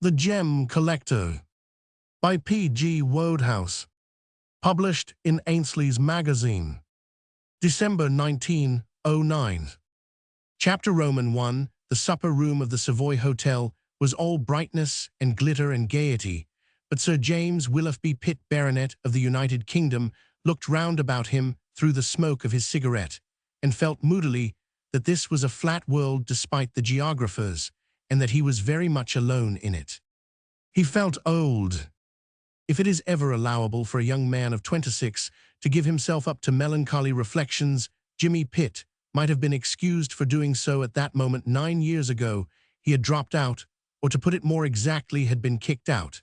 The Gem Collector by P.G. Wodehouse. Published in Ainsley's Magazine. December 1909. Chapter Roman 1. The supper room of the Savoy Hotel was all brightness and glitter and gaiety, but Sir James Willoughby Pitt, Baronet of the United Kingdom, looked round about him through the smoke of his cigarette, and felt moodily that this was a flat world despite the geographers, and that he was very much alone in it. He felt old. If it is ever allowable for a young man of 26 to give himself up to melancholy reflections, Jimmy Pitt might have been excused for doing so at that moment 9 years ago. He had dropped out, or to put it more exactly, had been kicked out,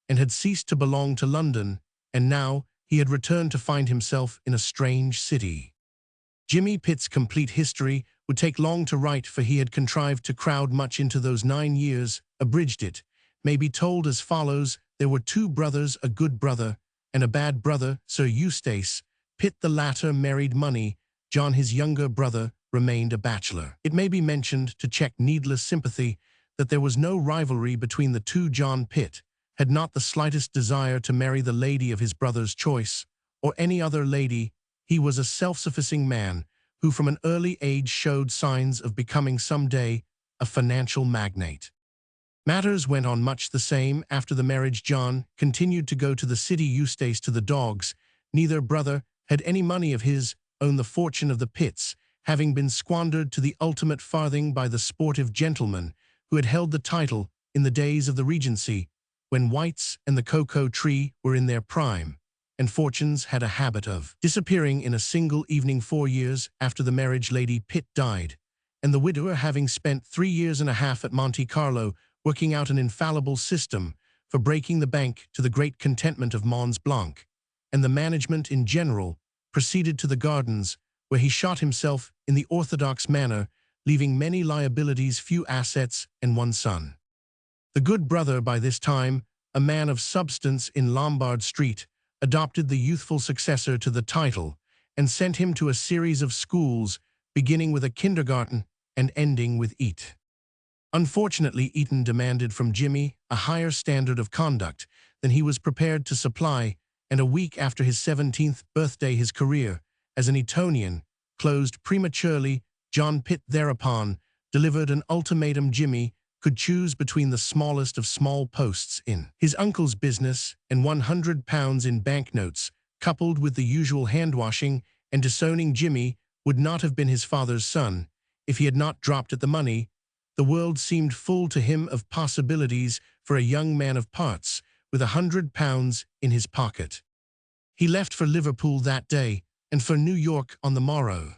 and had ceased to belong to London, and now he had returned to find himself in a strange city. Jimmy Pitt's complete history would take long to write, for he had contrived to crowd much into those 9 years. Abridged, it may be told as follows. There were 2 brothers, a good brother and a bad brother, Sir Eustace Pitt. The latter married money. John, his younger brother, remained a bachelor. It may be mentioned, to check needless sympathy, that there was no rivalry between the 2. John Pitt had not the slightest desire to marry the lady of his brother's choice, or any other lady. He was a self-sufficing man, who from an early age showed signs of becoming some day a financial magnate. Matters went on much the same after the marriage. John continued to go to the city, Eustace to the dogs. Neither brother had any money of his own. The fortune of the Pitts having been squandered to the ultimate farthing by the sportive gentleman who had held the title in the days of the Regency, when White's and the cocoa tree were in their prime, and fortunes had a habit of disappearing in a single evening. 4 years after the marriage, Lady Pitt died, and the widower, having spent 3 years and a half at Monte Carlo working out an infallible system for breaking the bank to the great contentment of Mons Blanc and the management in general, proceeded to the gardens, where he shot himself in the orthodox manner, leaving many liabilities, few assets, and 1 son. The good brother, by this time a man of substance in Lombard Street, adopted the youthful successor to the title, and sent him to a series of schools, beginning with a kindergarten and ending with Eton. Unfortunately, Eton demanded from Jimmy a higher standard of conduct than he was prepared to supply, and a week after his 17th birthday his career as an Etonian closed prematurely. John Pitt thereupon delivered an ultimatum. Jimmy could choose between the smallest of small posts in his uncle's business and £100 in banknotes, coupled with the usual hand-washing and disowning. Jimmy would not have been his father's son if he had not dropped at the money. The world seemed full to him of possibilities for a young man of parts with £100 in his pocket. He left for Liverpool that day, and for New York on the morrow.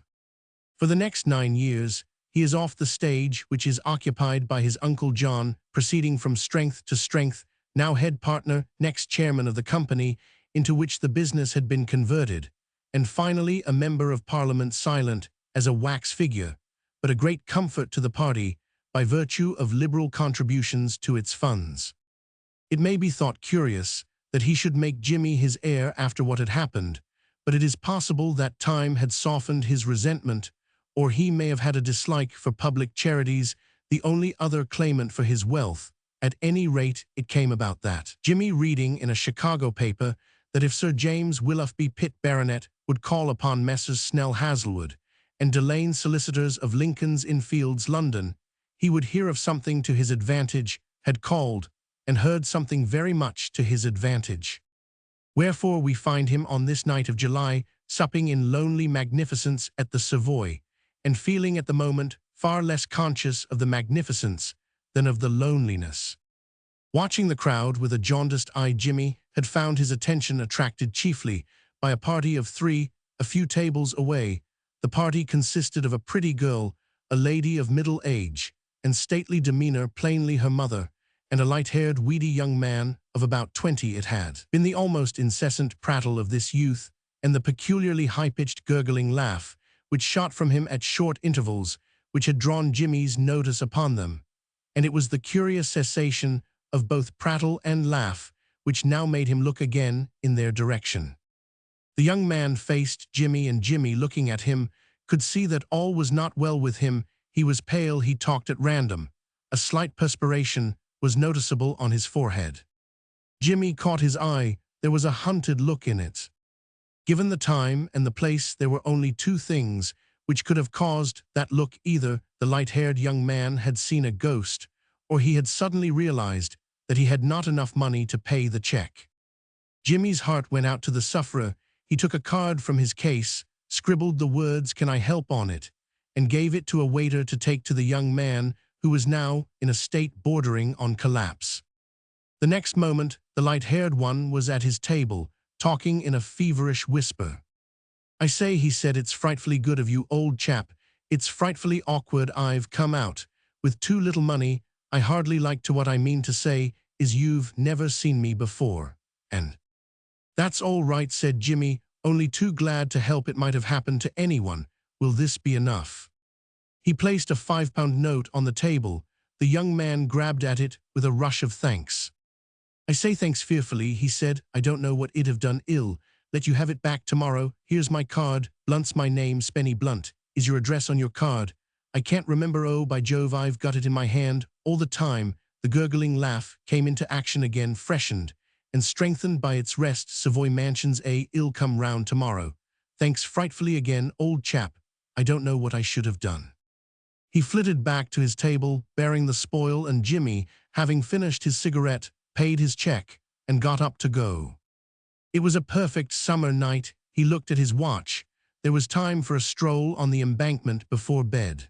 For the next 9 years, he is off the stage, which is occupied by his Uncle John, proceeding from strength to strength, now head partner, next chairman of the company into which the business had been converted, and finally a member of Parliament, silent as a wax figure, but a great comfort to the party by virtue of liberal contributions to its funds. It may be thought curious that he should make Jimmy his heir after what had happened, but it is possible that time had softened his resentment, or he may have had a dislike for public charities, the only other claimant for his wealth. At any rate, it came about that Jimmy, reading in a Chicago paper that if Sir James Willoughby Pitt, Baronet, would call upon Messrs. Snell, Hazlewood, and Delane, solicitors of Lincoln's Inn Fields, London, he would hear of something to his advantage, had called, and heard something very much to his advantage. Wherefore we find him on this night of July, supping in lonely magnificence at the Savoy, and feeling at the moment far less conscious of the magnificence than of the loneliness. Watching the crowd with a jaundiced eye, Jimmy had found his attention attracted chiefly by a party of 3, a few tables away. The party consisted of a pretty girl, a lady of middle age and stately demeanor, plainly her mother, and a light-haired, weedy young man of about 20. It had been the almost incessant prattle of this youth, and the peculiarly high-pitched gurgling laugh, which shot from him at short intervals, which had drawn Jimmy's notice upon them, and it was the curious cessation of both prattle and laugh which now made him look again in their direction. The young man faced Jimmy, and Jimmy, looking at him, could see that all was not well with him. He was pale, he talked at random. A slight perspiration was noticeable on his forehead. Jimmy caught his eye. There was a hunted look in it. Given the time and the place, there were only two things which could have caused that look. Either the light-haired young man had seen a ghost, or he had suddenly realized that he had not enough money to pay the check. Jimmy's heart went out to the sufferer. He took a card from his case, scribbled the words "Can I help?" on it, and gave it to a waiter to take to the young man, who was now in a state bordering on collapse. The next moment, the light-haired one was at his table, talking in a feverish whisper. "I say," he said, "it's frightfully good of you, old chap. It's frightfully awkward. I've come out with too little money. I hardly like to. What I mean to say is you've never seen me before, and—" "That's all right," said Jimmy, "only too glad to help. It might have happened to anyone. Will this be enough?" He placed a £5 note on the table. The young man grabbed at it with a rush of thanks. "I say thanks fearfully," he said. "I don't know what it'd have done. Ill let you have it back tomorrow. Here's my card. Blunt's my name. Spenny Blunt is your address on your card. I can't remember. Oh, by Jove, I've got it in my hand all the time." The gurgling laugh came into action again, freshened and strengthened by its rest. "Savoy Mansions, eh? I'll come round tomorrow. Thanks frightfully again, old chap. I don't know what I should have done." He flitted back to his table, bearing the spoil, and Jimmy, having finished his cigarette, paid his check, and got up to go. It was a perfect summer night. He looked at his watch. There was time for a stroll on the embankment before bed.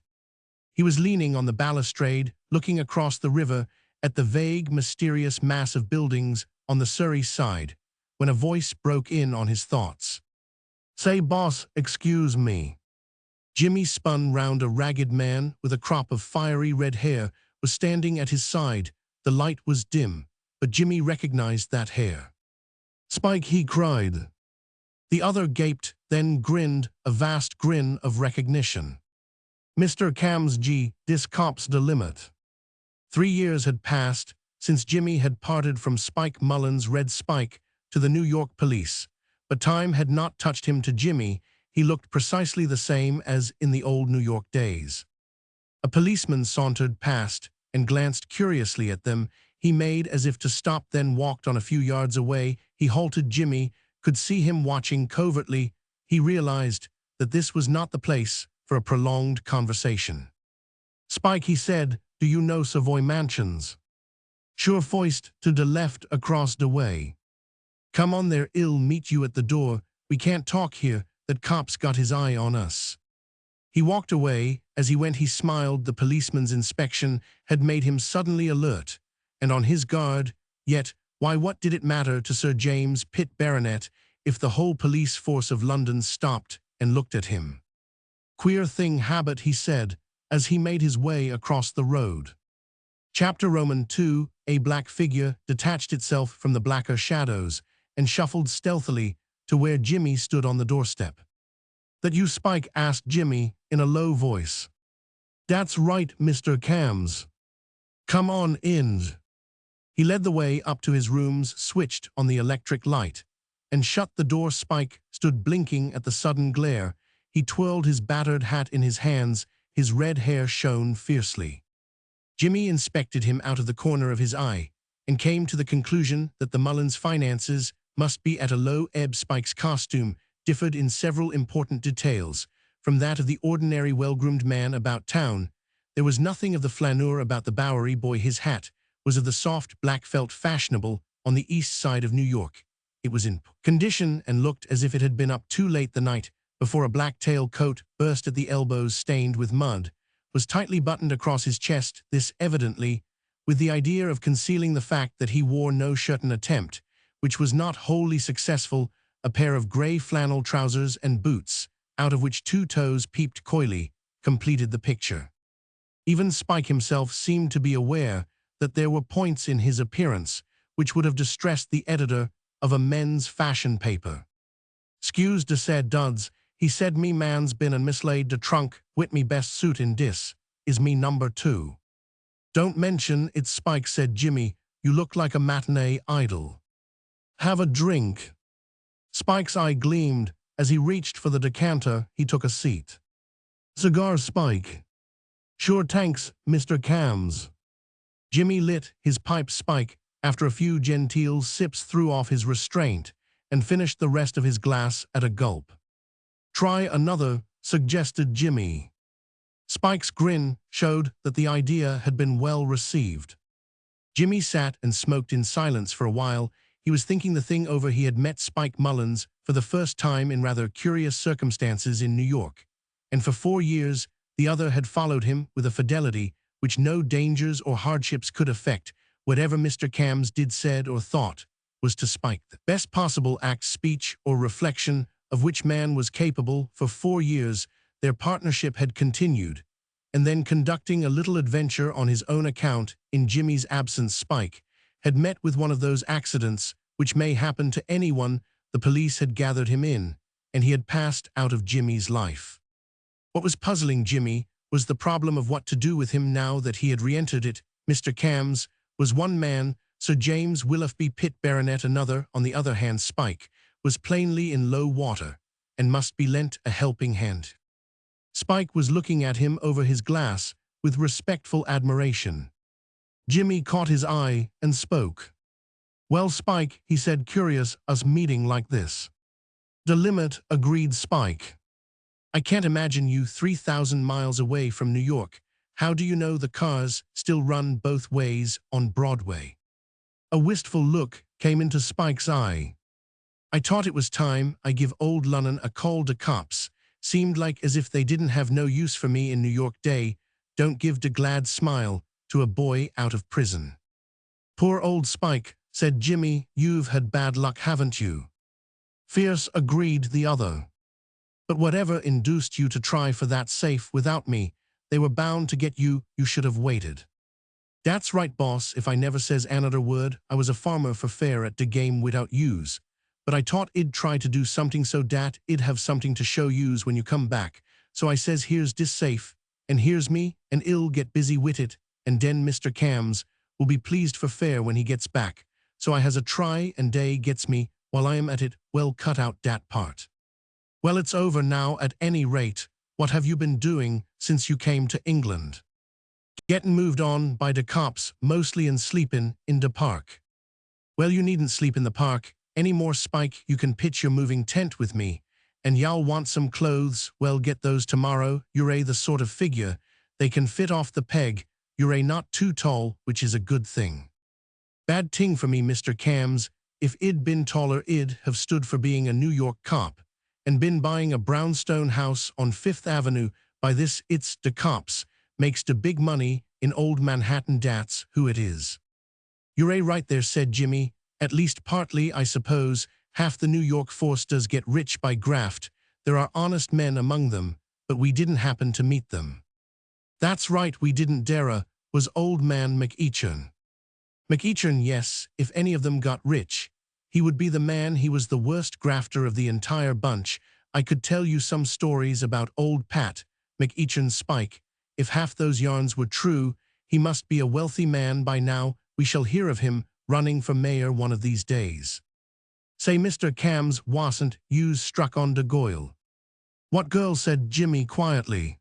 He was leaning on the balustrade, looking across the river at the vague, mysterious mass of buildings on the Surrey side, when a voice broke in on his thoughts. "Say, boss, excuse me." Jimmy spun round. A ragged man with a crop of fiery red hair was standing at his side. The light was dim, but Jimmy recognized that hair. "Spike," he cried. The other gaped, then grinned, a vast grin of recognition. "Mr. Cams G, dis cop's de limit." 3 years had passed since Jimmy had parted from Spike Mullins, Red Spike, to the New York police, but time had not touched him. To Jimmy, he looked precisely the same as in the old New York days. A policeman sauntered past and glanced curiously at them. He made as if to stop, then walked on a few yards away. He halted. Jimmy could see him watching covertly. He realized that this was not the place for a prolonged conversation. "Spike," he said, "do you know Savoy Mansions?" "Sure, foist to de left across de way." "Come on there. I'll meet you at the door. We can't talk here. That cop's got his eye on us." He walked away. As he went, he smiled. The policeman's inspection had made him suddenly alert and on his guard. Yet, why, what did it matter to Sir James Pitt, Baronet, if the whole police force of London stopped and looked at him? "Queer thing, habit," he said, as he made his way across the road. Chapter II. A black figure detached itself from the blacker shadows and shuffled stealthily to where Jimmy stood on the doorstep. "That you, Spike?" asked Jimmy in a low voice. "That's right, Mr. Cams. Come on in." He led the way up to his rooms, switched on the electric light, and shut the door. Spike stood blinking at the sudden glare. He twirled his battered hat in his hands. His red hair shone fiercely. Jimmy inspected him out of the corner of his eye and came to the conclusion that the Mullins finances must be at a low ebb. Spike's costume differed in several important details from that of the ordinary well-groomed man about town. There was nothing of the flaneur about the Bowery boy. His hat was of the soft black felt fashionable on the east side of New York. It was in condition and looked as if it had been up too late the night before. A black tail coat, burst at the elbows, stained with mud, was tightly buttoned across his chest, this evidently with the idea of concealing the fact that he wore no shirt. An attempt which was not wholly successful. A pair of gray flannel trousers and boots, out of which 2 toes peeped coyly, completed the picture. Even Spike himself seemed to be aware that there were points in his appearance which would have distressed the editor of a men's fashion paper. "'Scuse de said duds," he said, "me man's been and mislaid de trunk wit me best suit in dis, is me number 2. "Don't mention it, Spike," said Jimmy. "You look like a matinee idol. Have a drink." Spike's eye gleamed. As he reached for the decanter, he took a seat. "Cigar, Spike?" "Sure, thanks, Mr. Cams." Jimmy lit his pipe. Spike, after a few genteel sips, threw off his restraint and finished the rest of his glass at a gulp. "Try another," suggested Jimmy. Spike's grin showed that the idea had been well received. Jimmy sat and smoked in silence for a while. He was thinking the thing over. He had met Spike Mullins for the first time in rather curious circumstances in New York, and for 4 years the other had followed him with a fidelity which no dangers or hardships could affect. Whatever Mr. Cams did, said, or thought was to Spike the best possible act, speech, or reflection of which man was capable. For 4 years their partnership had continued, and then, conducting a little adventure on his own account in Jimmy's absence, Spike had met with one of those accidents which may happen to anyone. The police had gathered him in, and he had passed out of Jimmy's life. What was puzzling Jimmy was the problem of what to do with him now that he had re-entered it. Mr. Cams was one man, Sir James Willoughby Pitt Baronet another. On the other hand, Spike was plainly in low water and must be lent a helping hand. Spike was looking at him over his glass with respectful admiration. Jimmy caught his eye and spoke. "Well, Spike," he said, "curious us meeting like this." "The limit," agreed Spike. "I can't imagine you 3,000 miles away from New York. How do you know the cars still run both ways on Broadway?" A wistful look came into Spike's eye. "I thought it was time I give old Lunnon a call. De cops seemed like as if they didn't have no use for me in New York. Day don't give de glad smile to a boy out of prison." "Poor old Spike," said Jimmy. "You've had bad luck, haven't you?" "Fierce," agreed the other. "But whatever induced you to try for that safe without me? They were bound to get you. You should have waited." "That's right, boss. If I never says another word, I was a farmer for fair at de game without yous. But I thought I'd try to do something so dat I'd have something to show yous when you come back. So I says, here's dis safe, and here's me, and I'll get busy wit it, and den Mr. Cams will be pleased for fair when he gets back. So I has a try, and dey gets me while I am at it. Well, cut out dat part. Well, it's over now at any rate. What have you been doing since you came to England?" "Gettin' moved on by de cops, mostly, and sleepin' in de park." "Well, you needn't sleep in the park any more, Spike. You can pitch your moving tent with me, and y'all want some clothes. Well, get those tomorrow. You're the sort of figure they can fit off the peg. You're not too tall, which is a good thing." "Bad ting for me, Mr. Cams. If I'd been taller, I'd have stood for being a New York cop, and been buying a brownstone house on 5th Avenue by this. It's de cops makes de big money in old Manhattan. That's who it is." "You're right there," said Jimmy. "At least partly, I suppose. Half the New York force does get rich by graft. There are honest men among them, but we didn't happen to meet them." "That's right, we didn't dare," was old man McEachern. "McEachern, yes. If any of them got rich, he would be the man. He was the worst grafter of the entire bunch. I could tell you some stories about old Pat McEachern. Spike, if half those yarns were true, he must be a wealthy man by now. We shall hear of him running for mayor one of these days." "Say, Mr. Cams wasn't yous struck on de goil?" "What girl?" said Jimmy quietly.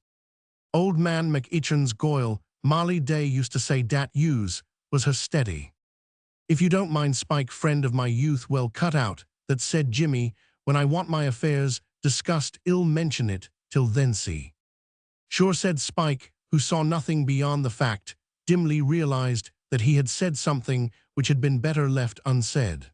"Old man McEachern's goil. Molly Day used to say dat yous was her steady." "If you don't mind, Spike, friend of my youth." "Well, cut out that," said Jimmy. "When I want my affairs discussed, I'll mention it. Till then, see." "Sure," said Spike, who saw nothing beyond the fact, dimly realized that he had said something which had been better left unsaid.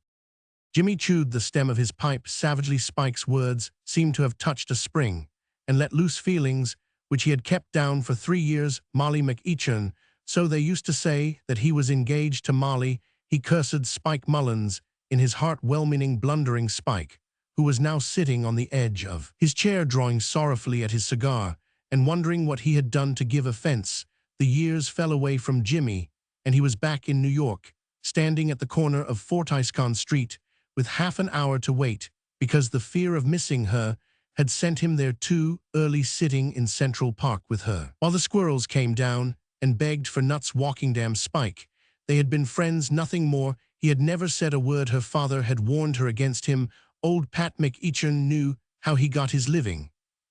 Jimmy chewed the stem of his pipe savagely. Spike's words seemed to have touched a spring and let loose feelings which he had kept down for 3 years. Molly McEachern, so they used to say that he was engaged to Molly. He cursed Spike Mullins in his heart. Well-meaning, blundering Spike, who was now sitting on the edge of his chair, drawing sorrowfully at his cigar and wondering what he had done to give offense. The years fell away from Jimmy, and he was back in New York, standing at the corner of Fortyscon Street, with half an hour to wait, because the fear of missing her had sent him there too early, sitting in Central Park with her, while the squirrels came down and begged for nuts. Walking. Damn Spike. They had been friends, nothing more. He had never said a word. Her father had warned her against him. Old Pat McEachern knew how he got his living,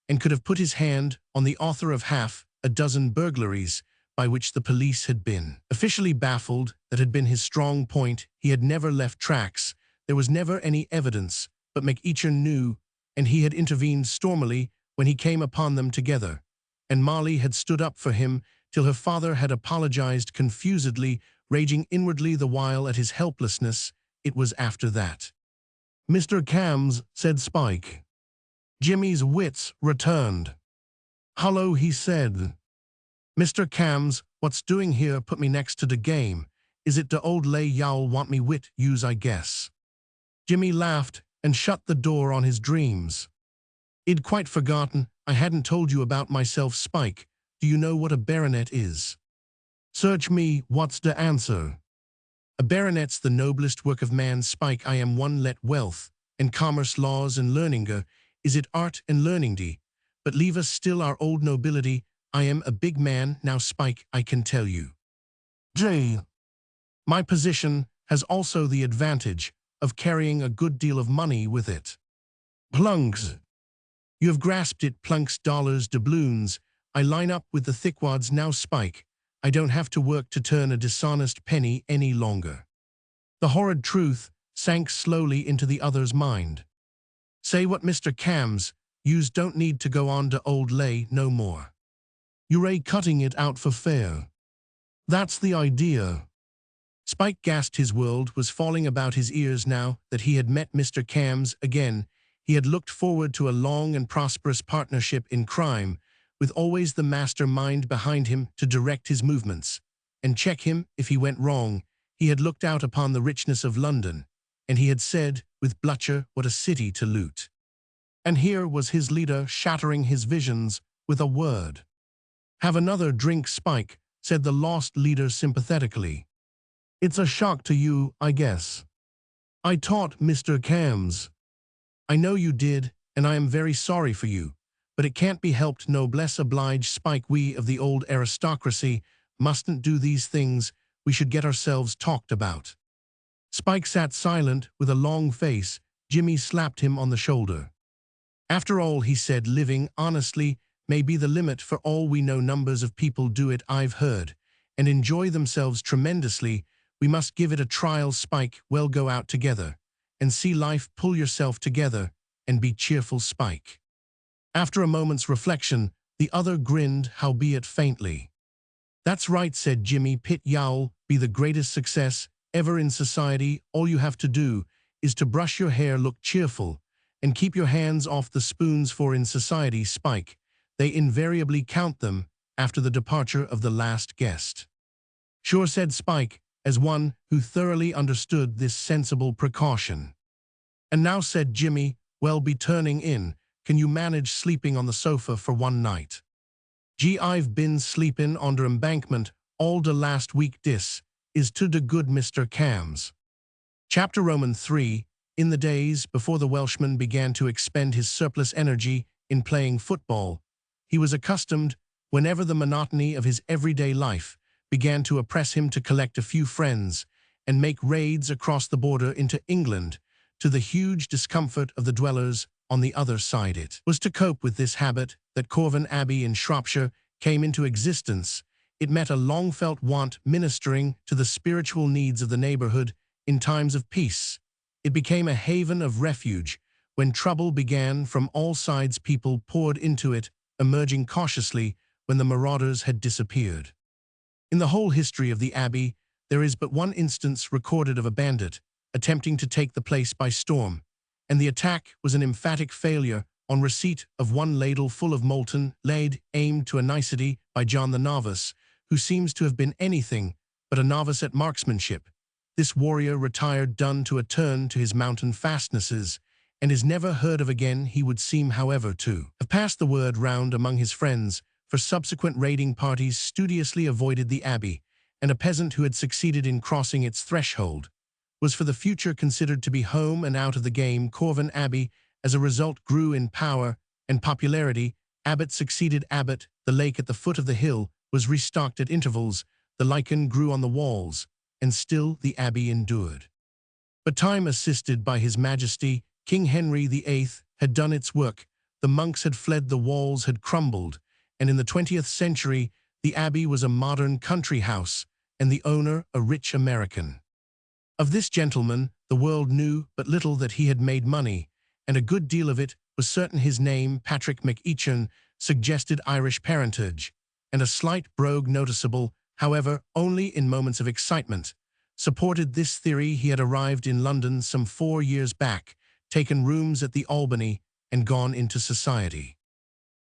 and could have put his hand on the author of half a dozen burglaries, by which the police had been. Officially baffled, that had been his strong point, he had never left tracks, there was never any evidence, but McEachern knew, and he had intervened stormily when he came upon them together. And Molly had stood up for him till her father had apologized confusedly, raging inwardly the while at his helplessness. It was after that. "Mr. Cams," said Spike. Jimmy's wits returned. "Hullo," he said. "Mr. Cams, what's doing here put me next to the game. Is it de old lay y'all want me wit use I guess?" Jimmy laughed and shut the door on his dreams. "I'd quite forgotten, I hadn't told you about myself, Spike. Do you know what a baronet is?" "Search me, what's the answer?" "A baronet's the noblest work of man, Spike. I am one let wealth, and commerce laws and learninger, is it art and learningdy, but leave us still our old nobility. I am a big man now, Spike, I can tell you. J. My position has also the advantage of carrying a good deal of money with it. Plunks. You have grasped it, plunks, dollars, doubloons. I line up with the thickwads now, Spike. I don't have to work to turn a dishonest penny any longer." The horrid truth sank slowly into the other's mind. "Say what, Mr. Cams, yous don't need to go on to old lay no more. You're cutting it out for fair. That's the idea." Spike gasped. His world was falling about his ears now that he had met Mr. Cams again. He had looked forward to a long and prosperous partnership in crime, with always the master mind behind him to direct his movements and check him if he went wrong. He had looked out upon the richness of London, and he had said, with Blücher, what a city to loot. And here was his leader shattering his visions with a word. "Have another drink, Spike," said the lost leader sympathetically. "It's a shock to you, I guess." "I taught Mr. Cams." "I know you did, and I am very sorry for you. But it can't be helped, noblesse oblige, Spike. We of the old aristocracy mustn't do these things. We should get ourselves talked about." Spike sat silent with a long face. Jimmy slapped him on the shoulder. "After all," he said, "living honestly may be the limit. For all we know, numbers of people do it, I've heard, and enjoy themselves tremendously. We must give it a trial, Spike. Well, go out together and see life. Pull yourself together and be cheerful, Spike." After a moment's reflection, the other grinned, howbeit faintly. "That's right," said Jimmy. "Pit y'all be the greatest success ever in society. All you have to do is to brush your hair, look cheerful, and keep your hands off the spoons, for in society, Spike, they invariably count them after the departure of the last guest." "Sure," said Spike, as one who thoroughly understood this sensible precaution. "And now," said Jimmy, "we'll be turning in. Can you manage sleeping on the sofa for one night?" "Gee, I've been sleepin' onder embankment all de last week. Dis is to de good, Mr. Cams." Chapter Roman 3. In the days before the Welshman began to expend his surplus energy in playing football, he was accustomed, whenever the monotony of his everyday life began to oppress him, to collect a few friends and make raids across the border into England, to the huge discomfort of the dwellers on the other side. It was to cope with this habit that Corvan Abbey in Shropshire came into existence. It met a long-felt want, ministering to the spiritual needs of the neighborhood in times of peace. It became a haven of refuge. When trouble began from all sides, people poured into it, emerging cautiously when the marauders had disappeared. In the whole history of the Abbey, there is but one instance recorded of a bandit attempting to take the place by storm, and the attack was an emphatic failure on receipt of one ladle full of molten lead, aimed to a nicety by John the Novice, who seems to have been anything but a novice at marksmanship. This warrior retired done to a turn to his mountain fastnesses, and is never heard of again. He would seem, however, to have passed the word round among his friends, for subsequent raiding parties studiously avoided the abbey, and a peasant who had succeeded in crossing its threshold was for the future considered to be home and out of the game. Corvan Abbey, as a result, grew in power and popularity. Abbot succeeded abbot. The lake at the foot of the hill was restocked at intervals. The lichen grew on the walls, and still the abbey endured. But time, assisted by His Majesty, King Henry VIII, had done its work. The monks had fled, the walls had crumbled, and in the 20th century The abbey was a modern country house, and the owner a rich American. Of this gentleman, the world knew but little. That he had made money, and a good deal of it was certain. His name, Patrick McEachin, suggested Irish parentage, and a slight brogue, noticeable, however, only in moments of excitement, supported this theory. He had arrived in London some 4 years back, taken rooms at the Albany, and gone into society.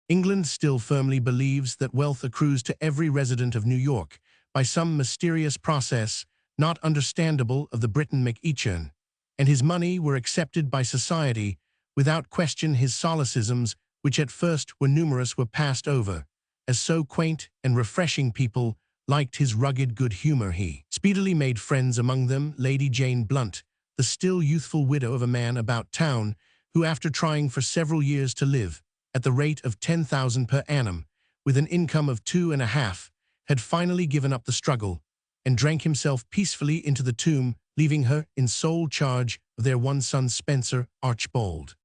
England still firmly believes that wealth accrues to every resident of New York by some mysterious process not understandable of the Briton McEachin, and his money were accepted by society without question. His solecisms, which at first were numerous, were passed over, as so quaint and refreshing people liked his rugged good humor. He speedily made friends among them Lady Jane Blunt, the still youthful widow of a man about town, who, after trying for several years to live at the rate of 10,000 per annum, with an income of 2.5, had finally given up the struggle, and drank himself peacefully into the tomb, leaving her in sole charge of their one son Spencer Archbold.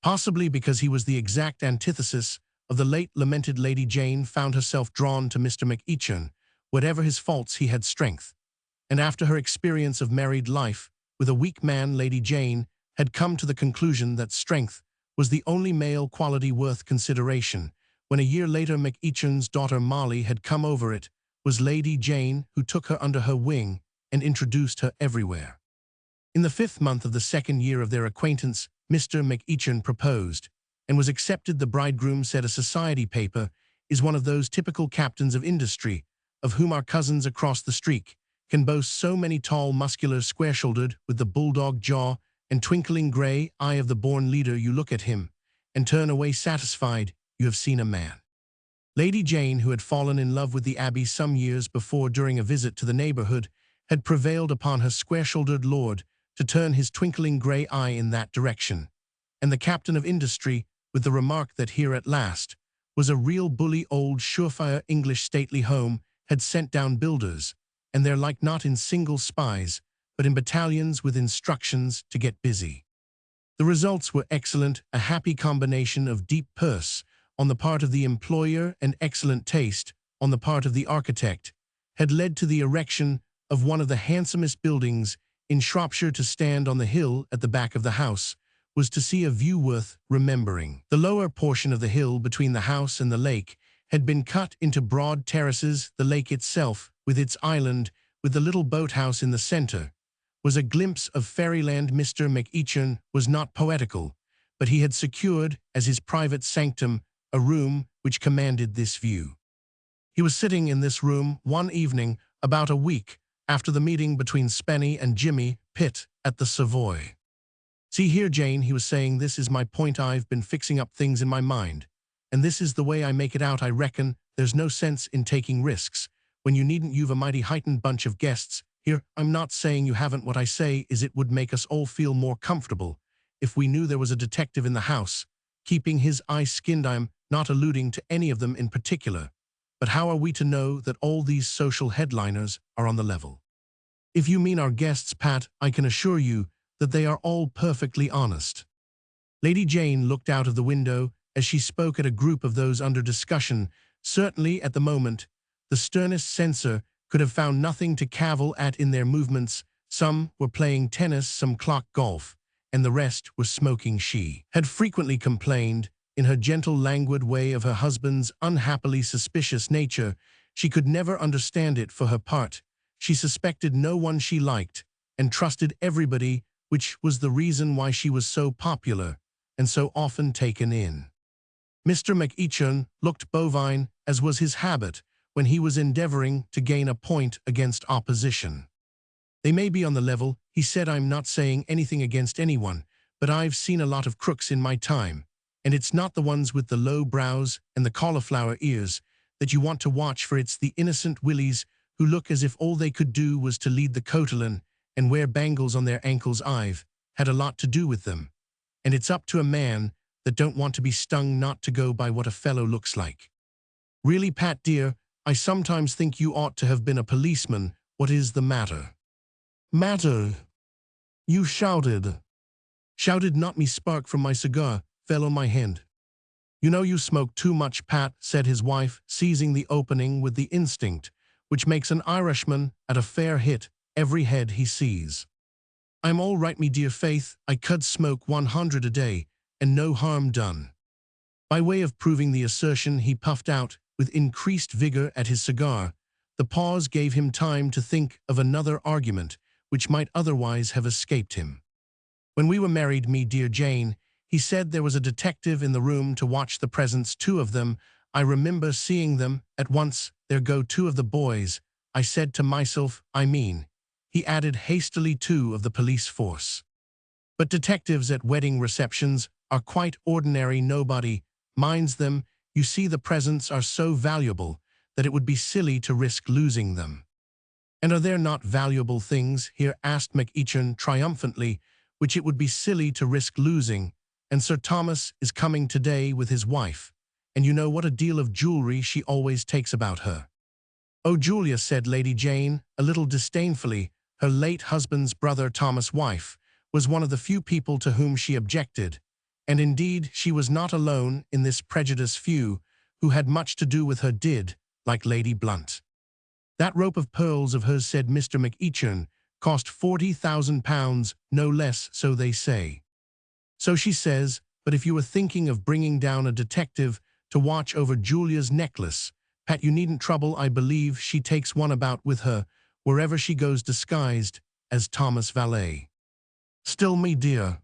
Possibly because he was the exact antithesis of the late lamented Lady Jane, found herself drawn to Mr. McEachin. Whatever his faults, he had strength, and after her experience of married life with a weak man, Lady Jane had come to the conclusion that strength was the only male quality worth consideration. When a year later McEachin's daughter Molly had come over, it was Lady Jane who took her under her wing and introduced her everywhere. In the 5th month of the 2nd year of their acquaintance, Mr. McEachin proposed, and was accepted. The bridegroom said, "A society paper is one of those typical captains of industry, of whom our cousins across the street can boast so many, tall, muscular, square-shouldered, with the bulldog jaw and twinkling gray eye of the born leader. You look at him and turn away satisfied you have seen a man." Lady Jane, who had fallen in love with the abbey some years before during a visit to the neighborhood, had prevailed upon her square-shouldered lord to turn his twinkling gray eye in that direction, and the captain of industry, with the remark that here at last was a real bully old surefire English stately home, had sent down builders, and their like, not in single spies, but in battalions, with instructions to get busy. The results were excellent. A happy combination of deep purse on the part of the employer and excellent taste on the part of the architect had led to the erection of one of the handsomest buildings in Shropshire. To stand on the hill at the back of the house was to see a view worth remembering. The lower portion of the hill between the house and the lake had been cut into broad terraces. The lake itself, with its island, with the little boathouse in the center, was a glimpse of fairyland. Mr. McEachin was not poetical, but he had secured, as his private sanctum, a room which commanded this view. He was sitting in this room one evening about a week after the meeting between Spenny and Jimmy Pitt at the Savoy. "See here, Jane," he was saying, "this is my point. I've been fixing up things in my mind, and this is the way I make it out. I reckon there's no sense in taking risks when you needn't. You've a mighty heightened bunch of guests here. I'm not saying you haven't. What I say is it would make us all feel more comfortable if we knew there was a detective in the house, keeping his eyes skinned. I'm not alluding to any of them in particular, but how are we to know that all these social headliners are on the level? If you mean our guests, Pat, I can assure you that they are all perfectly honest." Lady Jane looked out of the window as she spoke at a group of those under discussion. Certainly, at the moment, the sternest censor could have found nothing to cavil at in their movements. Some were playing tennis, some clock golf, and the rest were smoking. She had frequently complained, in her gentle, languid way, of her husband's unhappily suspicious nature. She could never understand it. For her part, she suspected no one she liked, and trusted everybody, which was the reason why she was so popular and so often taken in. Mr. McEachin looked bovine, as was his habit when he was endeavoring to gain a point against opposition. "They may be on the level," he said. "I'm not saying anything against anyone, but I've seen a lot of crooks in my time, and it's not the ones with the low brows and the cauliflower ears that you want to watch for. It's the innocent willies who look as if all they could do was to lead the cotillion and wear bangles on their ankles. I've had a lot to do with them, and it's up to a man that don't want to be stung not to go by what a fellow looks like. Really, Pat dear, I sometimes think you ought to have been a policeman. What is the matter?" "Matter?" "You shouted." "Shouted not. Me spark from my cigar fell on my hand." "You know you smoke too much, Pat," said his wife, seizing the opening with the instinct which makes an Irishman at a fair hit every head he sees. "I'm all right, me dear Faith. I could smoke 100 a day, and no harm done." By way of proving the assertion, he puffed out with increased vigor at his cigar. The pause gave him time to think of another argument which might otherwise have escaped him. "When we were married, me dear Jane," he said, "there was a detective in the room to watch the presents, two of them. I remember seeing them at once. There go two of the boys. I said to myself, I mean," he added hastily, "two of the police force. But detectives at wedding receptions are quite ordinary. Nobody minds them. You see, the presents are so valuable that it would be silly to risk losing them." "And are there not valuable things here," asked McEachern triumphantly, "which it would be silly to risk losing? And Sir Thomas is coming today with his wife, and you know what a deal of jewelry she always takes about her." "Oh, Julia," said Lady Jane, a little disdainfully. Her late husband's brother, Thomas' wife, was one of the few people to whom she objected, and indeed she was not alone in this prejudice. Few who had much to do with her did, like Lady Blunt. "That rope of pearls of hers," said Mr. McEachern, "cost £40,000, no less, so they say." "So she says, but if you were thinking of bringing down a detective to watch over Julia's necklace, Pat, you needn't trouble. I believe she takes one about with her wherever she goes, disguised as Thomas' valet." "Still, me dear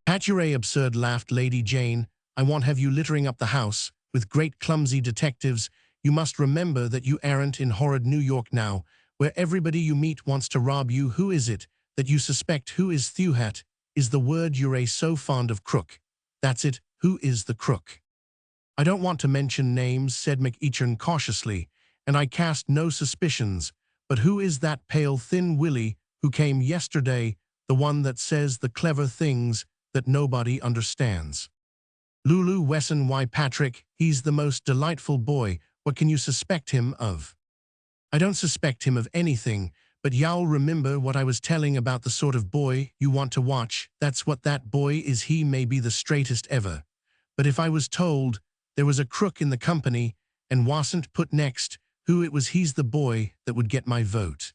Pat, you're absurd," laughed Lady Jane. "I won't have you littering up the house with great clumsy detectives. You must remember that you aren't in horrid New York now, where everybody you meet wants to rob you. Who is it that you suspect? Who is Thewhat? Is the word you're so fond of. Crook. That's it. Who is the crook?" "I don't want to mention names," said McEachern cautiously, "and I cast no suspicions, but who is that pale, thin Willie who came yesterday, the one that says the clever things that nobody understands?" "Lulu Wesson. Why, Patrick, he's the most delightful boy. What can you suspect him of?" "I don't suspect him of anything, but you'll remember what I was telling about the sort of boy you want to watch. That's what that boy is. He may be the straightest ever, but if I was told there was a crook in the company and wasn't put next who it was, he's the boy that would get my vote."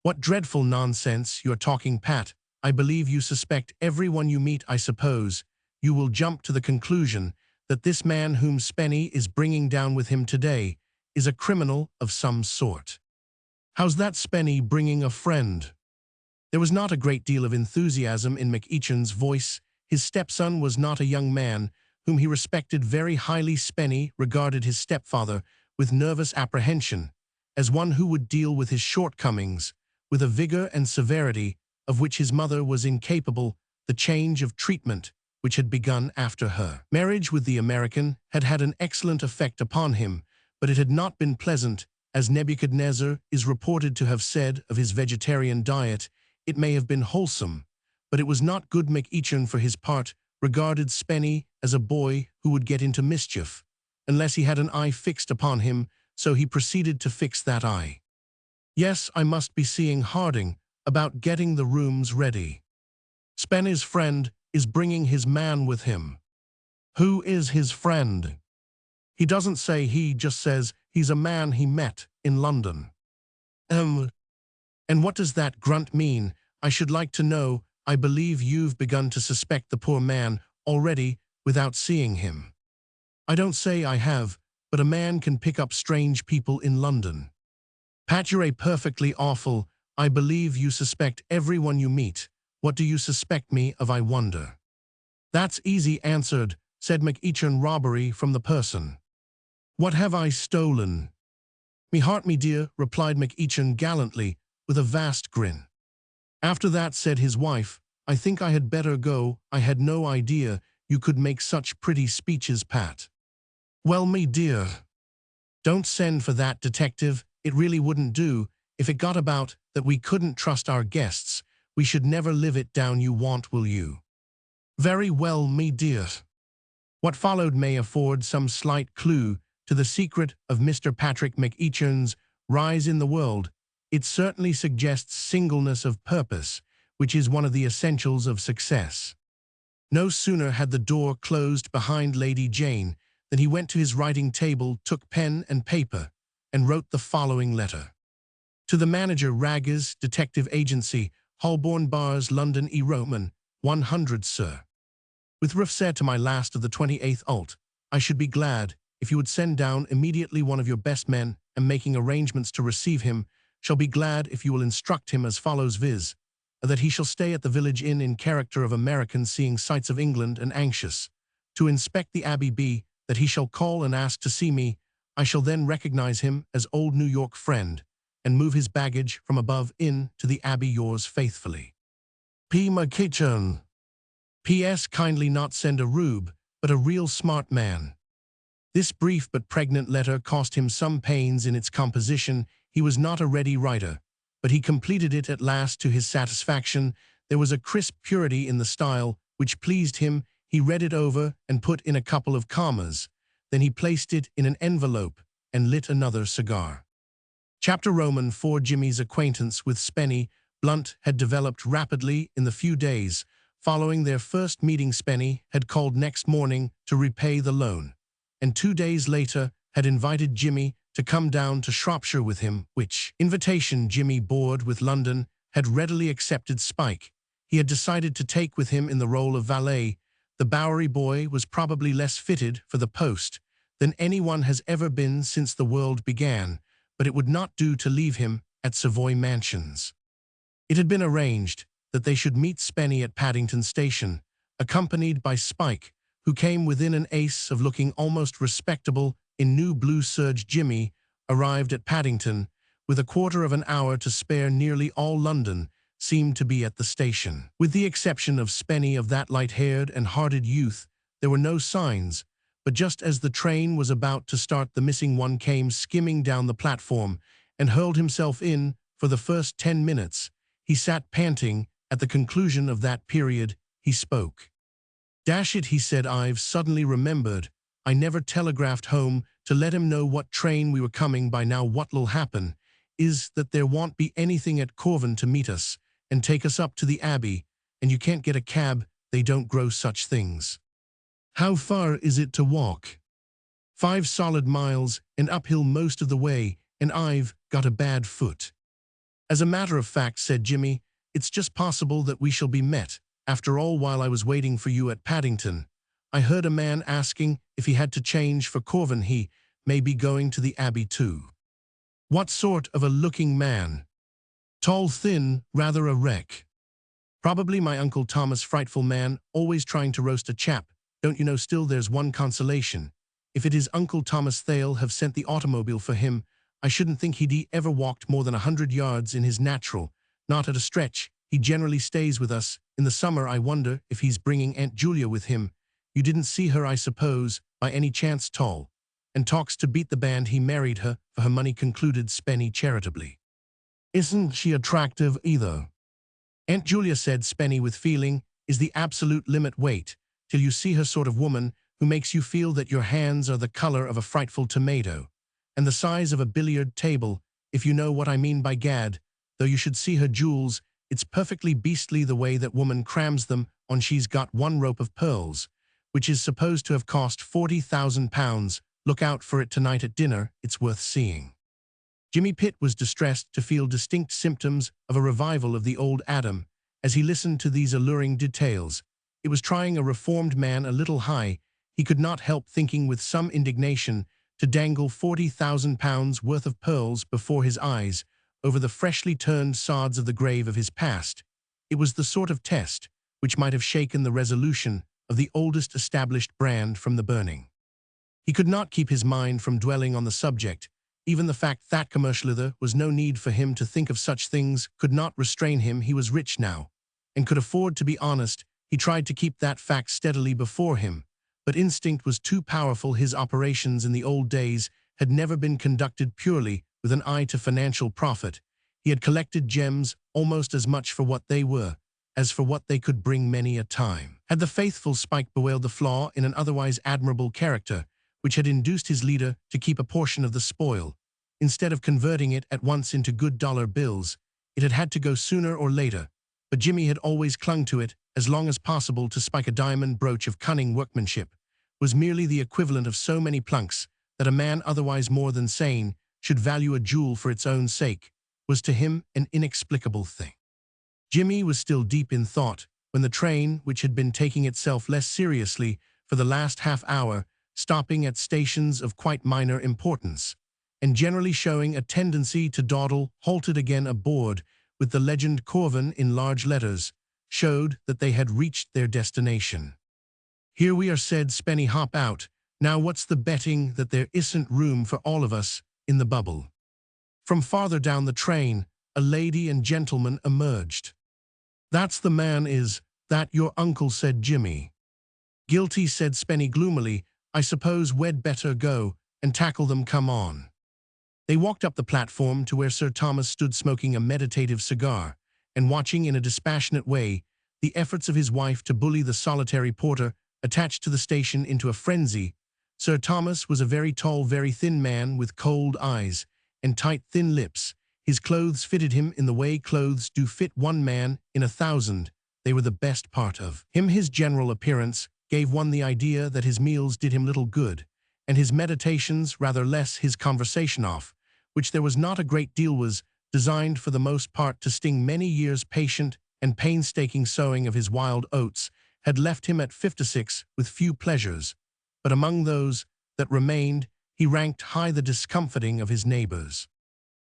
"What dreadful nonsense you're talking, Pat. I believe you suspect everyone you meet. I suppose you will jump to the conclusion that this man whom Spenny is bringing down with him today is a criminal of some sort." "How's that, Spenny bringing a friend?" There was not a great deal of enthusiasm in McEachern's voice. His stepson was not a young man whom he respected very highly. Spenny regarded his stepfather with nervous apprehension, as one who would deal with his shortcomings with a vigor and severity of which his mother was incapable. The change of treatment which had begun after her marriage with the American had had an excellent effect upon him, but it had not been pleasant. As Nebuchadnezzar is reported to have said of his vegetarian diet, it may have been wholesome, but it was not good. McEachern, for his part, regarded Spenny as a boy who would get into mischief, unless he had an eye fixed upon him, so he proceeded to fix that eye. "Yes, I must be seeing Harding about getting the rooms ready. Spenny's friend is bringing his man with him." "Who is his friend?" "He doesn't say. He just says he's a man he met in London." And what does that grunt mean? I should like to know. I believe you've begun to suspect the poor man already without seeing him." "I don't say I have, but a man can pick up strange people in London." "Pat, you're perfectly awful. I believe you suspect everyone you meet. What do you suspect me of, I wonder?" "That's easy answered," said McEachern. "Robbery from the person." "What have I stolen?" "Me heart, me dear," replied McEachern gallantly, with a vast grin. "After that," said his wife, "I think I had better go. I had no idea you could make such pretty speeches, Pat." "Well, me dear, don't send for that detective. It really wouldn't do. If it got about that we couldn't trust our guests, we should never live it down. You won't, will you?" "Very well, me dear." What followed may afford some slight clue to the secret of Mr. Patrick McEachern's rise in the world. It certainly suggests singleness of purpose, which is one of the essentials of success. No sooner had the door closed behind Lady Jane than he went to his writing table, took pen and paper, and wrote the following letter. To the manager, Raggers, Detective Agency, Holborn Bars, London, E. Roman, 100, sir. With reference to my last of the 28th ult, I should be glad if you would send down immediately one of your best men, and making arrangements to receive him, shall be glad if you will instruct him as follows, viz. That he shall stay at the village inn in character of American, seeing sights of England and anxious to inspect the Abbey, B, that he shall call and ask to see me. I shall then recognize him as old New York friend, and move his baggage from above inn to the Abbey. Yours faithfully, P. McKitchen. P.S. Kindly not send a rube, but a real smart man. This brief but pregnant letter cost him some pains in its composition. He was not a ready writer, but he completed it at last to his satisfaction. There was a crisp purity in the style which pleased him. He read it over and put in a couple of commas. Then he placed it in an envelope and lit another cigar. Chapter Roman 4. Jimmy's acquaintance with Spenny Blunt had developed rapidly in the few days following their first meeting. Spenny had called next morning to repay the loan, and 2 days later had invited Jimmy to come down to Shropshire with him, which invitation Jimmy, bored with London, had readily accepted. Spike he had decided to take with him in the role of valet. The Bowery boy was probably less fitted for the post than anyone has ever been since the world began, but it would not do to leave him at Savoy Mansions. It had been arranged that they should meet Spenny at Paddington Station, accompanied by Spike, who came within an ace of looking almost respectable in new blue serge. Jimmy arrived at Paddington with a quarter of an hour to spare. Nearly all London seemed to be at the station. With the exception of Spenny, of that light-haired and hearted youth, there were no signs, but just as the train was about to start, the missing one came skimming down the platform and hurled himself in. For the first 10 minutes, he sat panting. At the conclusion of that period, he spoke. "Dash it," he said, "I've suddenly remembered. I never telegraphed home to let him know what train we were coming by. Now what'll happen is that there won't be anything at Corvan to meet us and take us up to the Abbey, and you can't get a cab. They don't grow such things." "How far is it to walk?" "5 solid miles, and uphill most of the way, and I've got a bad foot." "As a matter of fact," said Jimmy, "it's just possible that we shall be met. After all, while I was waiting for you at Paddington, I heard a man asking if he had to change for Corvan. He may be going to the Abbey too." "What sort of a looking man?" "Tall, thin, rather a wreck." "Probably my Uncle Thomas. Frightful man, always trying to roast a chap, don't you know. Still, there's one consolation. If it is Uncle Thomas, they'll have sent the automobile for him. I shouldn't think he'd ever walked more than 100 yards in his natural, not at a stretch. He generally stays with us. In the summer, I wonder if he's bringing Aunt Julia with him. You didn't see her, I suppose, by any chance. Tall, and talks to beat the band. He married her for her money," concluded Spenny charitably. "Isn't she attractive either?" "Aunt Julia," said Spenny with feeling, "is the absolute limit. Wait till you see her. Sort of woman who makes you feel that your hands are the color of a frightful tomato, and the size of a billiard table, if you know what I mean. By gad, though you should see her jewels. It's perfectly beastly the way that woman crams them on. She's got one rope of pearls, which is supposed to have cost £40,000. Look out for it tonight at dinner. It's worth seeing." Jimmy Pitt was distressed to feel distinct symptoms of a revival of the old Adam as he listened to these alluring details. It was trying a reformed man a little high, he could not help thinking with some indignation, to dangle £40,000 worth of pearls before his eyes over the freshly turned sods of the grave of his past. It was the sort of test which might have shaken the resolution of the oldest established brand from the burning. He could not keep his mind from dwelling on the subject. Even the fact that commercially was no need for him to think of such things could not restrain him. He was rich now, and could afford to be honest. He tried to keep that fact steadily before him, but instinct was too powerful. His operations in the old days had never been conducted purely with an eye to financial profit. He had collected gems almost as much for what they were as for what they could bring. Many a time had the faithful Spike bewailed the flaw in an otherwise admirable character, which had induced his leader to keep a portion of the spoil. Instead of converting it at once into good dollar bills, it had had to go sooner or later but Jimmy had always clung to it as long as possible to spike a diamond brooch of cunning workmanship, was merely the equivalent of so many plunks that a man otherwise more than sane should value a jewel for its own sake, was to him an inexplicable thing. Jimmy was still deep in thought when the train, which had been taking itself less seriously for the last half-hour, stopping at stations of quite minor importance, and generally showing a tendency to dawdle, halted again aboard with the legend Corvin in large letters, showed that they had reached their destination. "Here we are," said Spenny. "Hop out. Now what's the betting that there isn't room for all of us in the bubble?" From farther down the train, a lady and gentleman emerged. "That's the man, is that your uncle?" said Jimmy. "Guilty," said Spenny gloomily. "I suppose we'd better go and tackle them. Come on." They walked up the platform to where Sir Thomas stood smoking a meditative cigar and watching in a dispassionate way the efforts of his wife to bully the solitary porter attached to the station into a frenzy. Sir Thomas was a very tall, very thin man with cold eyes and tight, thin lips. His clothes fitted him in the way clothes do fit one man in 1,000. They were the best part of him. His general appearance gave one the idea that his meals did him little good, and his meditations rather less. His conversation, off which there was not a great deal, was designed for the most part to sting. Many years' patient and painstaking sowing of his wild oats had left him at 56 with few pleasures, but among those that remained he ranked high the discomforting of his neighbors.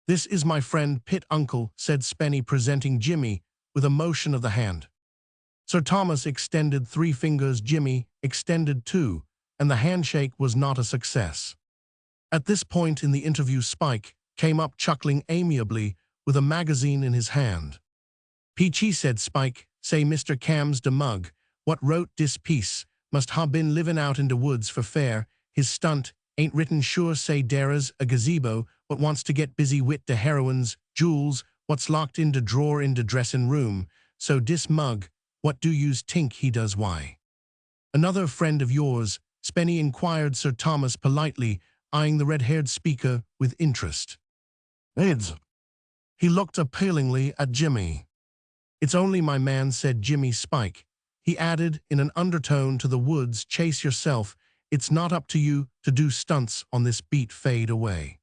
"This is my friend Pitt, uncle," said Spenny, presenting Jimmy with a motion of the hand. Sir Thomas extended 3 fingers. Jimmy extended 2, and the handshake was not a success. At this point in the interview, Spike came up chuckling amiably with a magazine in his hand. "Peachy," said Spike, "say Mr. Cams de Mug, what wrote dis piece, must ha' been livin' out in de woods for fair. His stunt ain't written sure. Say dere's a gazebo what wants to get busy wit de heroines, jewels, what's locked in de drawer in de dressin' room. So dis mug, what do yous tink he does?" "Why, another friend of yours?" Spenny inquired Sir Thomas politely, eyeing the red-haired speaker with interest. "It's." He looked appealingly at Jimmy. "It's only my man," said Jimmy. "Spike," he added in an undertone to the woods, "chase yourself. It's not up to you to do stunts on this beat. Fade away."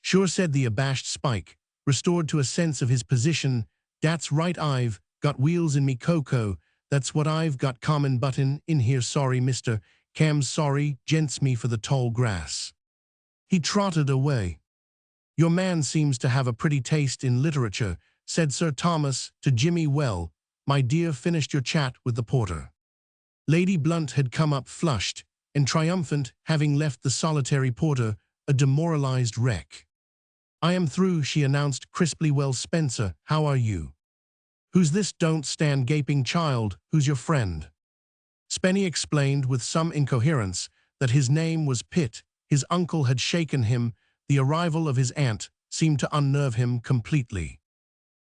"Sure," said the abashed Spike, restored to a sense of his position. "Dat's right, I've got wheels in me cocoa. That's what I've got. Common button in here. Sorry, Mr. Cams, sorry, gents, me for the tall grass." He trotted away. "Your man seems to have a pretty taste in literature," said Sir Thomas to Jimmy. "Well, my dear, finished your chat with the porter?" Lady Blunt had come up flushed and triumphant, having left the solitary porter a demoralized wreck. "I am through," she announced crisply. "Well, Spencer, how are you?" "Who's this? Don't stand gaping, child. Who's your friend?" Spenny explained with some incoherence that his name was Pitt. His uncle had shaken him. The arrival of his aunt seemed to unnerve him completely.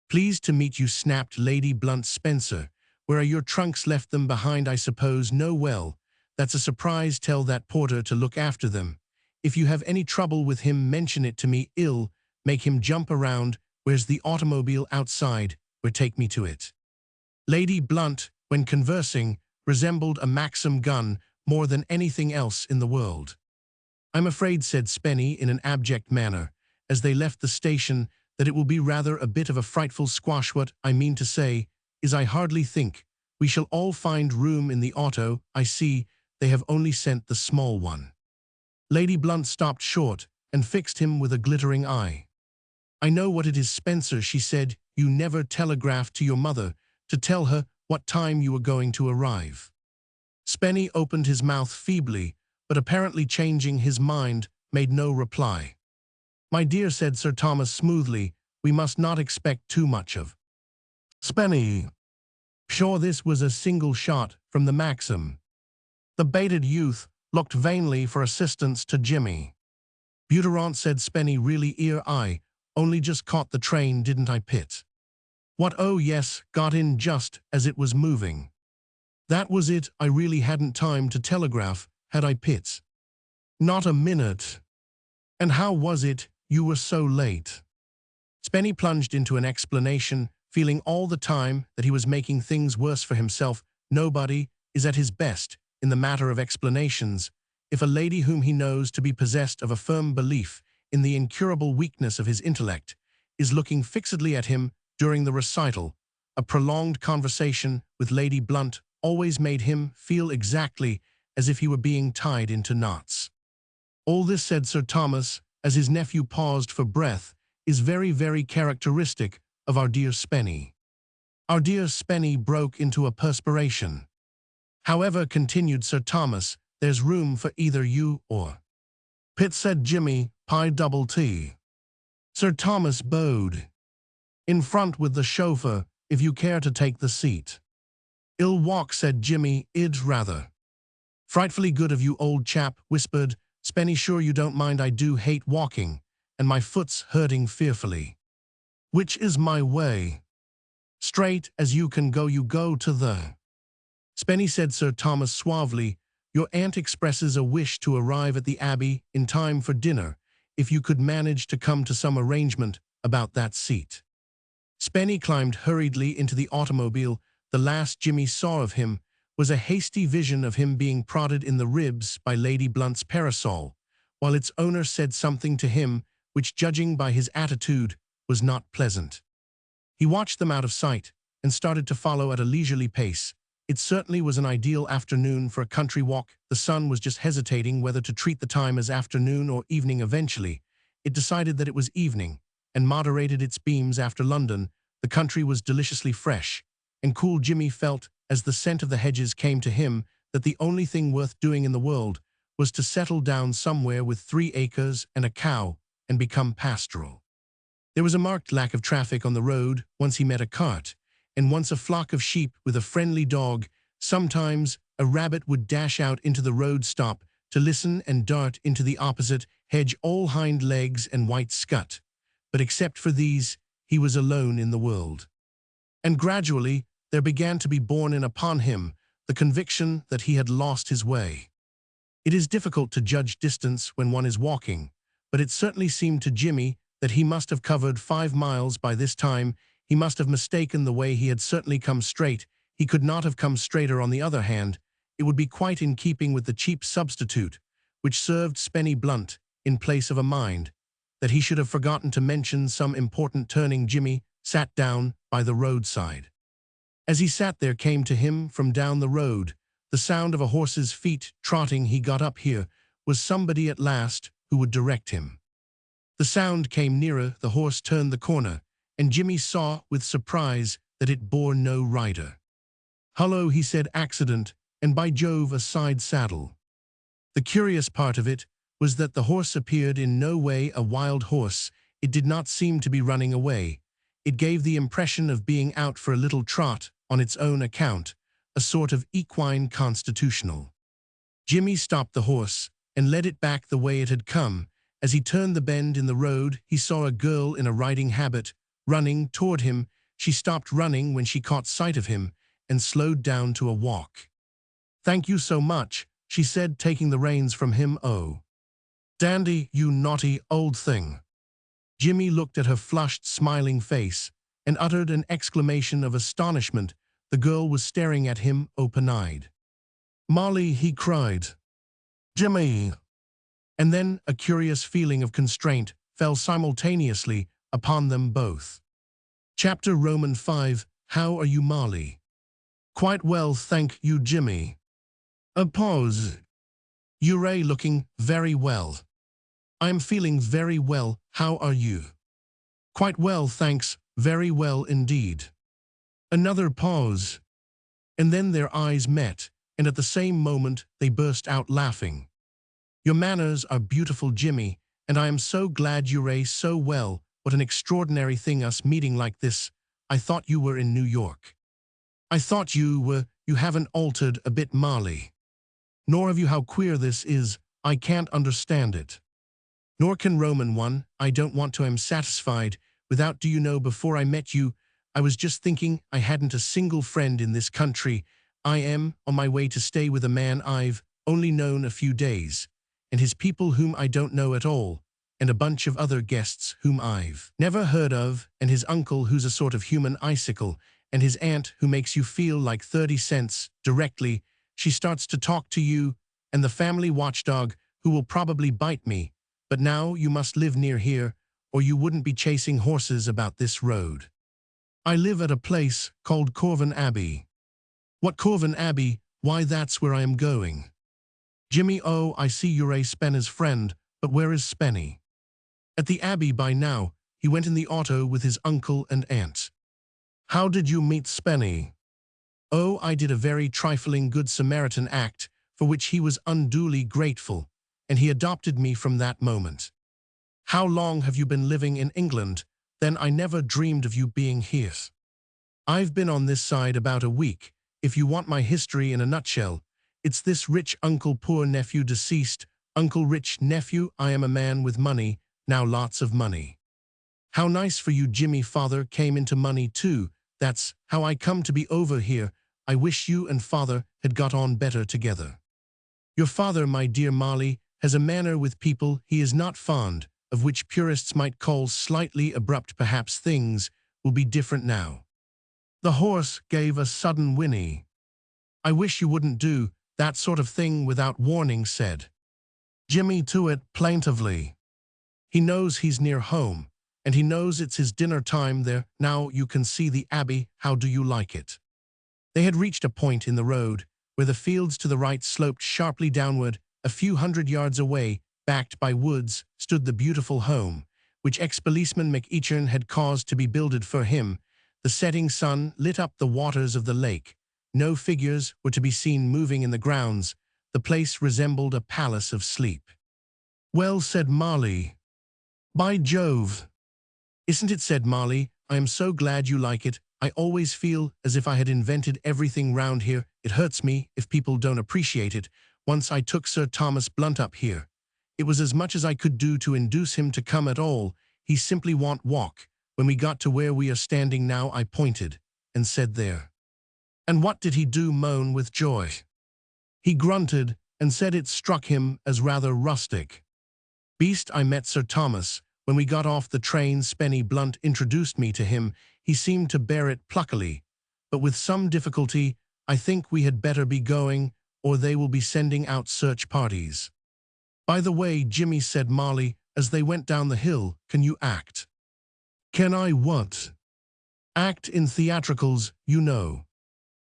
"Pleased to meet you," snapped Lady Blunt. "Spencer, where are your trunks? Left them behind, I suppose." "No, well, that's a surprise. Tell that porter to look after them. If you have any trouble with him, mention it to me. Ill make him jump around. Where's the automobile? Outside. Where? Take me to it." Lady Blunt, when conversing, resembled a Maxim gun more than anything else in the world. "I'm afraid," said Spenny in an abject manner, as they left the station, "that it will be rather a bit of a frightful squash. What I mean to say is I hardly think we shall all find room in the auto. I see they have only sent the small one." Lady Blunt stopped short and fixed him with a glittering eye. "I know what it is, Spencer," she said. "You never telegraphed to your mother to tell her what time you were going to arrive." Spenny opened his mouth feebly, but apparently changing his mind, made no reply. "My dear," said Sir Thomas smoothly, "we must not expect too much of Spenny." Sure, this was a single shot from the Maxim. The baited youth looked vainly for assistance to Jimmy. "Buterant," said Spenny, "really, I only just caught the train, didn't I, Pitt?" "What? Oh yes, got in just as it was moving." "That was it. I really hadn't time to telegraph, had I, Pitt?" "Not a minute." "And how was it you were so late?" Spenny plunged into an explanation, feeling all the time that he was making things worse for himself. Nobody is at his best in the matter of explanations. If a lady whom he knows to be possessed of a firm belief in the incurable weakness of his intellect is looking fixedly at him during the recital, a prolonged conversation with Lady Blunt always made him feel exactly as if he were being tied into knots. All this, said Sir Thomas, as his nephew paused for breath, is very, very characteristic of our dear Spenny. Our dear Spenny broke into a perspiration. However, continued Sir Thomas, there's room for either you or Pitt, said Jimmy, pie double T. Sir Thomas bowed. In front with the chauffeur, if you care to take the seat. Ill walk, said Jimmy, id rather. Frightfully good of you, old chap, whispered Spenny. Sure you don't mind? I do hate walking, and my foot's hurting fearfully. Which is my way? Straight as you can go, you go to the Spenny, said Sir Thomas suavely. Your aunt expresses a wish to arrive at the Abbey in time for dinner, if you could manage to come to some arrangement about that seat. Spenny climbed hurriedly into the automobile. The last Jimmy saw of him was a hasty vision of him being prodded in the ribs by Lady Blunt's parasol, while its owner said something to him which, judging by his attitude, was not pleasant. He watched them out of sight and started to follow at a leisurely pace. It certainly was an ideal afternoon for a country walk. The sun was just hesitating whether to treat the time as afternoon or evening. Eventually, it decided that it was evening, and moderated its beams after London. The country was deliciously fresh and cool. Jimmy felt, as the scent of the hedges came to him, that the only thing worth doing in the world was to settle down somewhere with 3 acres and a cow and become pastoral. There was a marked lack of traffic on the road. Once he met a cart, and once a flock of sheep with a friendly dog. Sometimes a rabbit would dash out into the road, stop to listen, and dart into the opposite hedge, all hind legs and white scut. But except for these, he was alone in the world. And gradually there began to be borne in upon him the conviction that he had lost his way. It is difficult to judge distance when one is walking, but it certainly seemed to Jimmy that he must have covered 5 miles by this time. He must have mistaken the way. He had certainly come straight. He could not have come straighter. On the other hand, it would be quite in keeping with the cheap substitute which served Spenny Blunt in place of a mind, that he should have forgotten to mention some important turning. Jimmy sat down by the roadside. As he sat there came to him from down the road the sound of a horse's feet trotting. He got up. Here was somebody at last who would direct him. The sound came nearer. The horse turned the corner, and Jimmy saw with surprise that it bore no rider. "Hullo," he said, "accident, and by Jove, a side saddle." The curious part of it was that the horse appeared in no way a wild horse. It did not seem to be running away. It gave the impression of being out for a little trot on its own account, a sort of equine constitutional. Jimmy stopped the horse and led it back the way it had come. As he turned the bend in the road, he saw a girl in a riding habit running toward him. She stopped running when she caught sight of him and slowed down to a walk. "Thank you so much," she said, taking the reins from him. "Oh, dandy, you naughty old thing." Jimmy looked at her flushed, smiling face and uttered an exclamation of astonishment. The girl was staring at him open-eyed. "Molly," he cried. "Jimmy!" And then a curious feeling of constraint fell simultaneously upon them both. Chapter Roman 5. How are you, Molly? "Quite well, thank you, Jimmy." A pause. "You're looking very well." "I'm feeling very well. How are you?" "Quite well, thanks, very well indeed." Another pause. And then their eyes met, and at the same moment they burst out laughing. "Your manners are beautiful, Jimmy, and I am so glad you're so well. What an extraordinary thing, us meeting like this. I thought you were in New York." "I thought you were. You haven't altered a bit, Molly." "Nor have you. How queer this is. I can't understand it." "Nor can Roman one. I don't want to. I'm satisfied without. Do you know, before I met you, I was just thinking I hadn't a single friend in this country. I am on my way to stay with a man I've only known a few days, and his people whom I don't know at all. and a bunch of other guests whom I've never heard of, and his uncle who's a sort of human icicle, and his aunt who makes you feel like 30 cents directly. She starts to talk to you, and the family watchdog who will probably bite me. But now you must live near here, or you wouldn't be chasing horses about this road. I live at a place called Corvin Abbey. What Corvin Abbey? Why, that's where I am going. Jimmy, oh, I see you're a Spenny's friend, but where is Spenny? At the Abbey by now. He went in the auto with his uncle and aunt. How did you meet Spenny? Oh, I did a very trifling Good Samaritan act, for which he was unduly grateful, and he adopted me from that moment. How long have you been living in England? Then I never dreamed of you being here. I've been on this side about a week. If you want my history in a nutshell, it's this rich uncle, poor nephew, deceased, uncle, rich nephew. I am a man with money, now lots of money. How nice for you, Jimmy. Father came into money too. That's how I come to be over here. I wish you and father had got on better together. Your father, my dear Molly, has a manner with people he is not fond of, which purists might call slightly abrupt. Perhaps things will be different now. The horse gave a sudden whinny. I wish you wouldn't do that sort of thing without warning, said Jimmy to it plaintively. He knows he's near home, and he knows it's his dinner time there. Now you can see the Abbey. How do you like it? They had reached a point in the road where the fields to the right sloped sharply downward. A few hundred yards away, backed by woods, stood the beautiful home, which ex-policeman McEachern had caused to be builded for him. The setting sun lit up the waters of the lake. No figures were to be seen moving in the grounds. The place resembled a palace of sleep. Well, said Molly. By Jove. Isn't it, said Molly. I am so glad you like it. I always feel as if I had invented everything round here. It hurts me if people don't appreciate it. Once I took Sir Thomas Blunt up here. It was as much as I could do to induce him to come at all. He simply won't walk. When we got to where we are standing now, I pointed and said, there. And what did he do? Moan with joy. He grunted and said it struck him as rather rustic. Beast, I met Sir Thomas. When we got off the train, Spenny Blunt introduced me to him. He seemed to bear it pluckily, but with some difficulty. I think we had better be going, or they will be sending out search parties. By the way, Jimmy, said Molly, as they went down the hill, can you act? Can I what? Act in theatricals, you know.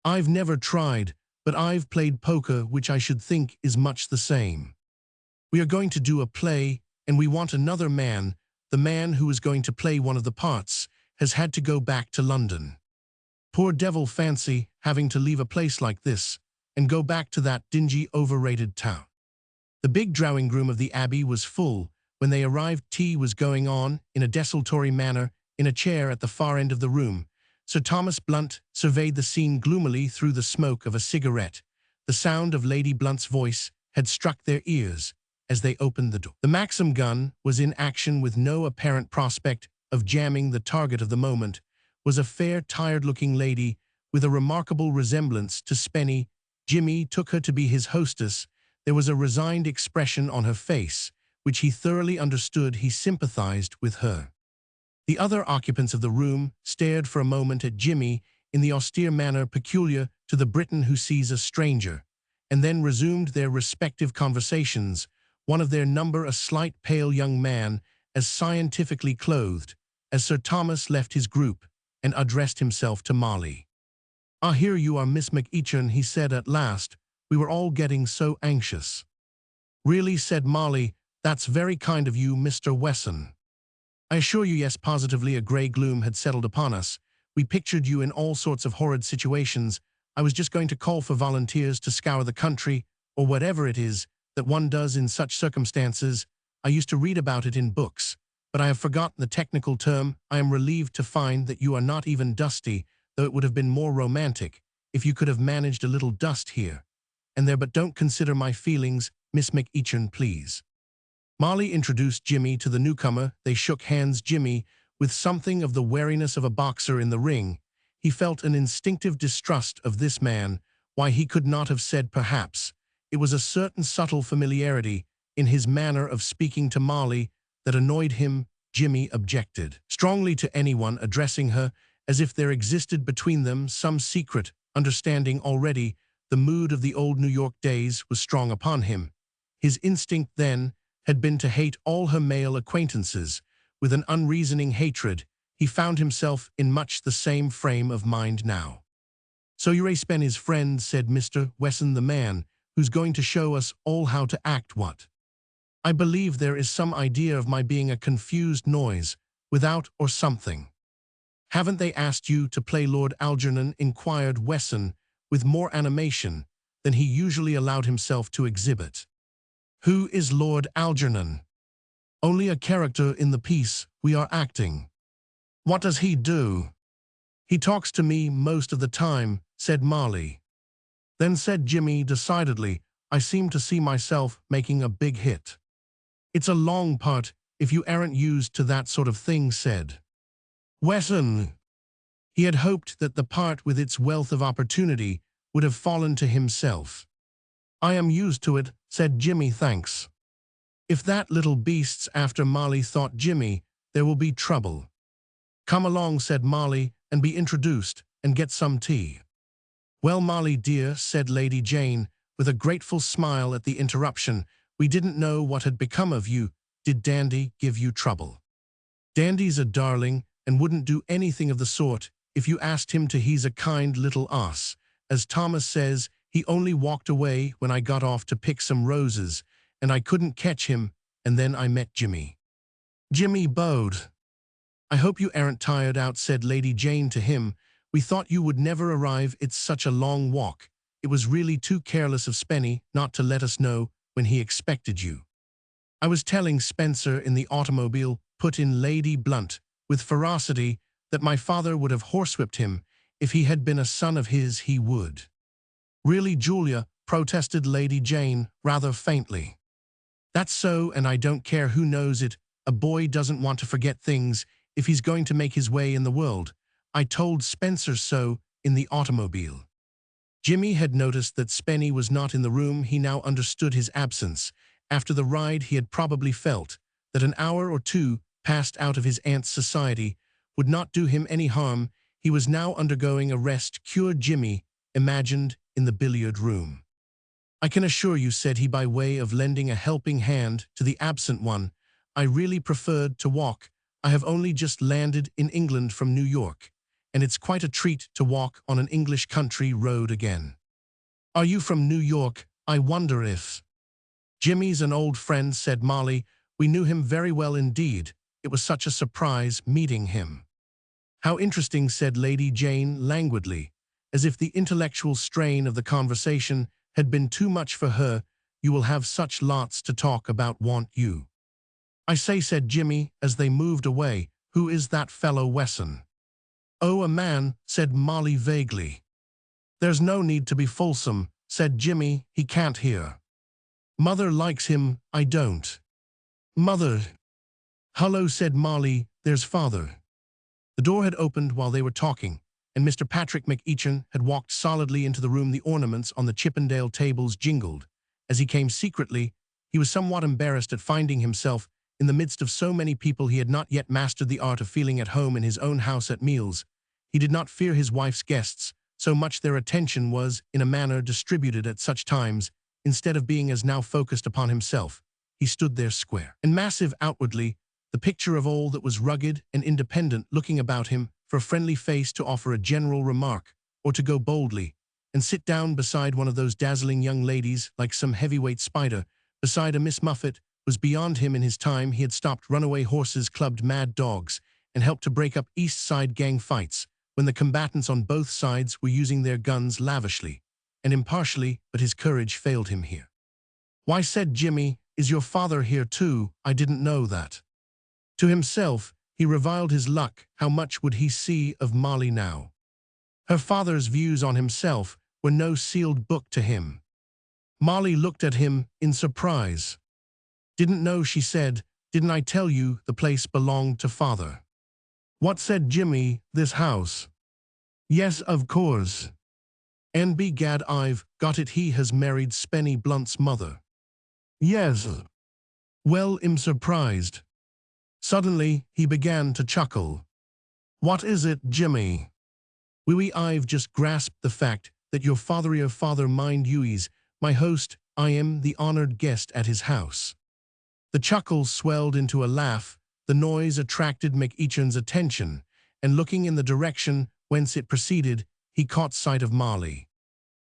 I've never tried, but I've played poker, which I should think is much the same. We are going to do a play, and we want another man. The man who is going to play one of the parts has had to go back to London. Poor devil, fancy having to leave a place like this and go back to that dingy, overrated town. The big drawing room of the Abbey was full. When they arrived, tea was going on in a desultory manner in a chair at the far end of the room. Sir Thomas Blunt surveyed the scene gloomily through the smoke of a cigarette. The sound of Lady Blunt's voice had struck their ears as they opened the door. The Maxim gun was in action with no apparent prospect of jamming. The target of the moment was a fair, tired-looking lady with a remarkable resemblance to Spenny. Jimmy took her to be his hostess. There was a resigned expression on her face, which he thoroughly understood. He sympathized with her. The other occupants of the room stared for a moment at Jimmy in the austere manner peculiar to the Briton who sees a stranger, and then resumed their respective conversations. One of their number, a slight, pale young man, as scientifically clothed as Sir Thomas, left his group and addressed himself to Molly. Ah, here you are, Miss McEachern, he said at last. We were all getting so anxious. Really, said Molly, that's very kind of you, Mr. Wesson. I assure you, yes, positively. A grey gloom had settled upon us. We pictured you in all sorts of horrid situations. I was just going to call for volunteers to scour the country, or whatever it is that one does in such circumstances. I used to read about it in books, but I have forgotten the technical term. I am relieved to find that you are not even dusty, though it would have been more romantic if you could have managed a little dust here and there. But don't consider my feelings, Miss McEachern, please. Molly introduced Jimmy to the newcomer. They shook hands. Jimmy, with something of the wariness of a boxer in the ring, he felt an instinctive distrust of this man. Why, he could not have said, perhaps. It was a certain subtle familiarity in his manner of speaking to Molly that annoyed him, Jimmy objected strongly to anyone addressing her as if there existed between them some secret understanding already. The mood of the old New York days was strong upon him. His instinct then had been to hate all her male acquaintances. With an unreasoning hatred, he found himself in much the same frame of mind now. "So you're Spenny's friend," said Mr. Wesson, "the man who's going to show us all how to act, what? I believe there is some idea of my being a confused noise, without or something." "Haven't they asked you to play Lord Algernon?" inquired Wesson, with more animation than he usually allowed himself to exhibit. "Who is Lord Algernon?" "Only a character in the piece we are acting." "What does he do?" "He talks to me most of the time," said Molly. Then said Jimmy decidedly, "I seem to see myself making a big hit." "It's a long part if you aren't used to that sort of thing," said Wesson. He had hoped that the part with its wealth of opportunity would have fallen to himself. "I am used to it," said Jimmy, "thanks." "If that little beast's after Molly," thought Jimmy, "there will be trouble." "Come along," said Molly, "and be introduced, and get some tea." "Well, Molly dear," said Lady Jane, with a grateful smile at the interruption, "we didn't know what had become of you. Did Dandy give you trouble?" "Dandy's a darling, and wouldn't do anything of the sort if you asked him to. He's a kind little ass. As Thomas says, he only walked away when I got off to pick some roses, and I couldn't catch him, and then I met Jimmy." Jimmy bowed. "I hope you aren't tired out," said Lady Jane to him. "We thought you would never arrive. It's such a long walk. It was really too careless of Spenny not to let us know when he expected you." "I was telling Spencer in the automobile," put in Lady Blunt, with ferocity, "that my father would have horsewhipped him. If he had been a son of his, he would." "Really, Julia," protested Lady Jane, rather faintly. "That's so, and I don't care who knows it. A boy doesn't want to forget things if he's going to make his way in the world. I told Spencer so in the automobile." Jimmy had noticed that Spenny was not in the room. He now understood his absence. After the ride, he had probably felt that an hour or two passed out of his aunt's society would not do him any harm. He was now undergoing a rest cure. Jimmy imagined in the billiard room. "I can assure you," said he by way of lending a helping hand to the absent one, "I really preferred to walk. I have only just landed in England from New York, and it's quite a treat to walk on an English country road again." "Are you from New York? I wonder if—" "Jimmy's an old friend," said Molly. "We knew him very well indeed. It was such a surprise meeting him." "How interesting," said Lady Jane languidly, as if the intellectual strain of the conversation had been too much for her. "You will have such lots to talk about, won't you?" "I say," said Jimmy as they moved away, "who is that fellow Wesson?" "Oh, a man," said Molly vaguely. "There's no need to be fulsome," said Jimmy. "He can't hear. Mother likes him, I don't." "Mother." "Hullo," said Molly, "there's Father." The door had opened while they were talking, and Mr. Patrick McEachin had walked solidly into the room. The ornaments on the Chippendale tables jingled. As he came secretly, he was somewhat embarrassed at finding himself in the midst of so many people. He had not yet mastered the art of feeling at home in his own house at meals. He did not fear his wife's guests, so much their attention was, in a manner, distributed at such times, instead of being as now focused upon himself. He stood there square and massive outwardly, the picture of all that was rugged and independent, looking about him for a friendly face to offer a general remark, or to go boldly and sit down beside one of those dazzling young ladies like some heavyweight spider beside a Miss Muffet, was beyond him. In his time he had stopped runaway horses, clubbed mad dogs, and helped to break up East Side gang fights when the combatants on both sides were using their guns lavishly and impartially, but his courage failed him here. "Why," said Jimmy, "is your father here too? I didn't know that." To himself, he reviled his luck. How much would he see of Molly now? Her father's views on himself were no sealed book to him. Molly looked at him in surprise. "Didn't know," she said. "Didn't I tell you the place belonged to Father?" "What?" said Jimmy. "This house?" "Yes, of course. And begad, I've got it. He has married Spenny Blunt's mother." "Yes." "Well, I'm surprised." Suddenly, he began to chuckle. "What is it, Jimmy?" "Wee, I've just grasped the fact that your father mind you's my host. I am the honored guest at his house." The chuckle swelled into a laugh. The noise attracted McEachan's attention, and looking in the direction whence it proceeded, he caught sight of Molly.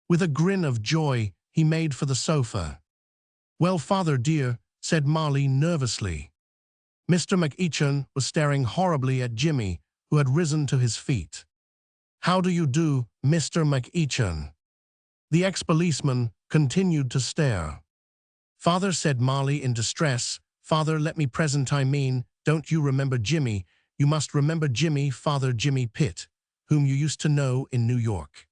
With a grin of joy, he made for the sofa. "Well, father dear," said Molly nervously. Mr. McEachan was staring horribly at Jimmy, who had risen to his feet. "How do you do, Mr. McEachan?" The ex-policeman continued to stare. "Father," said Molly in distress, "father, let me present I mean, don't you remember Jimmy? You must remember Jimmy, father, Jimmy Pitt, whom you used to know in New York."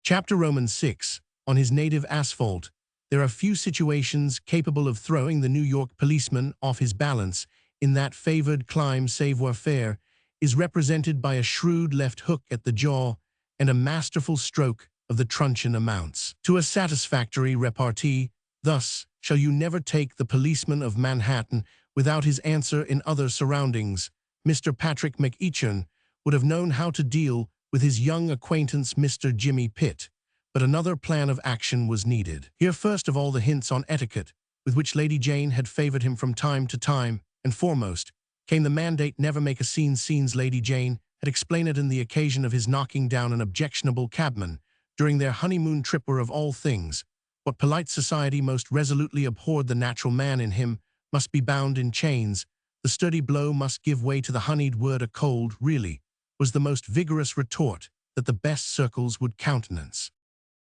Chapter Romans 6. On his native asphalt, there are few situations capable of throwing the New York policeman off his balance. In that favored clime savoir-faire is represented by a shrewd left hook at the jaw and a masterful stroke of the truncheon amounts to a satisfactory repartee. Thus shall you never take the policeman of Manhattan without his answer in other surroundings. Mr. Patrick McEachan would have known how to deal with his young acquaintance Mr. Jimmy Pitt, but another plan of action was needed. Here first of all the hints on etiquette with which Lady Jane had favored him from time to time, and foremost came the mandate never make a scene. Lady Jane had explained it on the occasion of his knocking down an objectionable cabman during their honeymoon trip were of all things what polite society most resolutely abhorred. The natural man in him must be bound in chains. The sturdy blow must give way to the honeyed word. A cold, really, was the most vigorous retort that the best circles would countenance.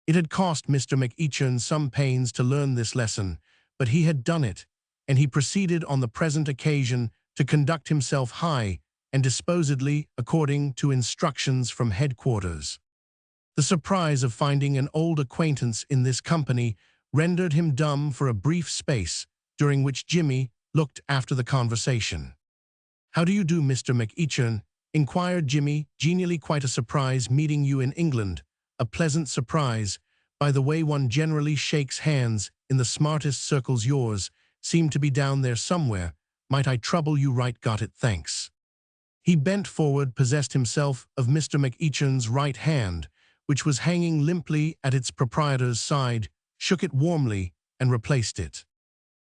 It had cost Mr. McEachan some pains to learn this lesson, but he had done it, and he proceeded on the present occasion to conduct himself high and disposedly according to instructions from headquarters. The surprise of finding an old acquaintance in this company rendered him dumb for a brief space, during which Jimmy looked after the conversation. "How do you do, Mr. McEachan?" inquired Jimmy, genially. "Quite a surprise meeting you in England. A pleasant surprise. By the way, one generally shakes hands in the smartest circles. Yours seem to be down there somewhere. Might I trouble you? Right, got it, thanks." He bent forward, possessed himself of Mr. McEachan's right hand, which was hanging limply at its proprietor's side, shook it warmly, and replaced it.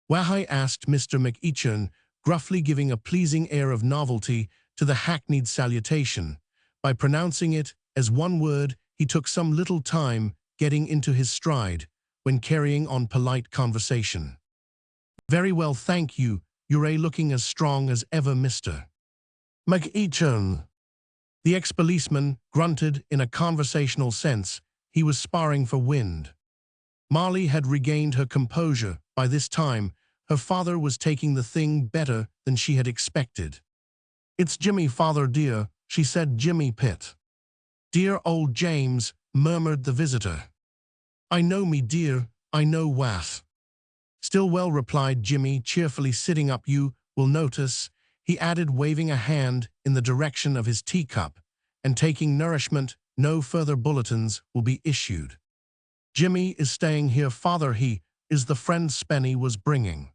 "Why?" asked Mr. McEachan, gruffly, giving a pleasing air of novelty to the hackneyed salutation. By pronouncing it as one word, he took some little time getting into his stride when carrying on polite conversation. "Very well, thank you. You're looking as strong as ever, Mr. McEachan." The ex-policeman grunted in a conversational sense. He was sparring for wind. Molly had regained her composure. By this time, her father was taking the thing better than she had expected. "It's Jimmy, father dear," she said. "Jimmy Pitt." "Dear old James," murmured the visitor. "I know, me dear, I know what." "Still well," replied Jimmy, cheerfully, sitting up. "You will notice," he added, waving a hand in the direction of his teacup, "and taking nourishment, no further bulletins will be issued. Jimmy is staying here, father. He is the friend Spenny was bringing."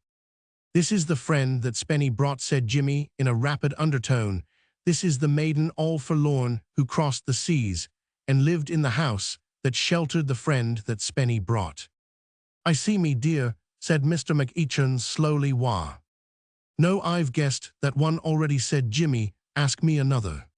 "This is the friend that Spenny brought," said Jimmy in a rapid undertone. "This is the maiden all forlorn who crossed the seas and lived in the house that sheltered the friend that Spenny brought." "I see, me dear," said Mr. McEachan slowly. "Wah." "No, I've guessed that one already," said Jimmy. "Ask me another."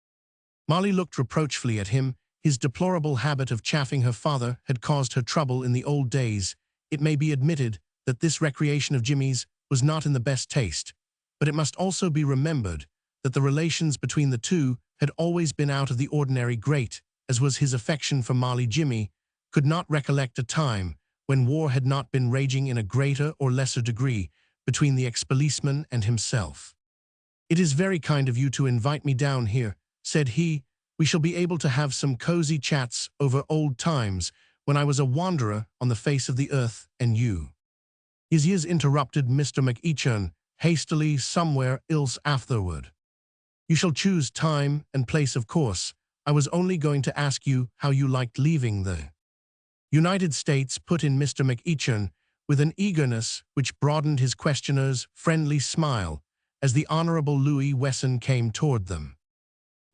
Molly looked reproachfully at him. His deplorable habit of chaffing her father had caused her trouble in the old days. It may be admitted that this recreation of Jimmy's was not in the best taste, but it must also be remembered that the relations between the two had always been out of the ordinary. Great as was his affection for Molly, Jimmy could not recollect a time when war had not been raging in a greater or lesser degree between the ex-policeman and himself. "It is very kind of you to invite me down here," said he. "We shall be able to have some cozy chats over old times when I was a wanderer on the face of the earth, and you—" "Yes," interrupted Mr. McEachan hastily, "somewhere else afterward. You shall choose time and place, of course. I was only going to ask you how you liked leaving the United States," put in Mr. McEachan, with an eagerness which broadened his questioner's friendly smile, as the Honorable Louis Wesson came toward them.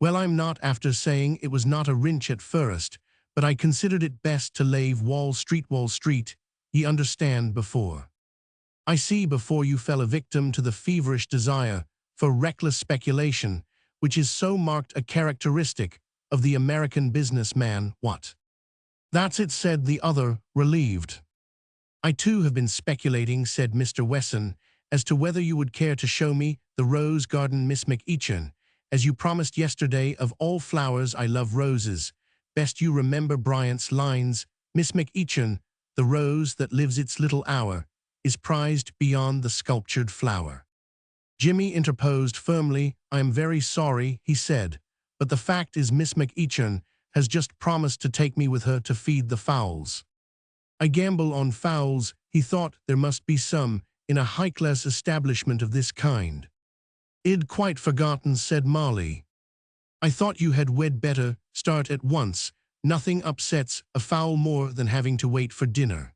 "Well, I'm not after saying it was not a wrench at first, but I considered it best to lave Wall Street, ye understand, before. I see before you fell a victim to the feverish desire for reckless speculation, which is so marked a characteristic of the American businessman. What?" "That's it," said the other, relieved. "I too have been speculating," said Mr. Wesson, "as to whether you would care to show me the rose garden, Miss McEachin, as you promised yesterday. Of all flowers I love roses. Best you remember Bryant's lines, Miss McEachin, the rose that lives its little hour is prized beyond the sculptured flower." Jimmy interposed firmly. "I am very sorry," he said, "but the fact is Miss McEachin has just promised to take me with her to feed the fowls." "I gamble on fowls," he thought. "There must be some in a high-class establishment of this kind." "I'd quite forgotten," said Molly. "I thought you had better start at once. Nothing upsets a fowl more than having to wait for dinner."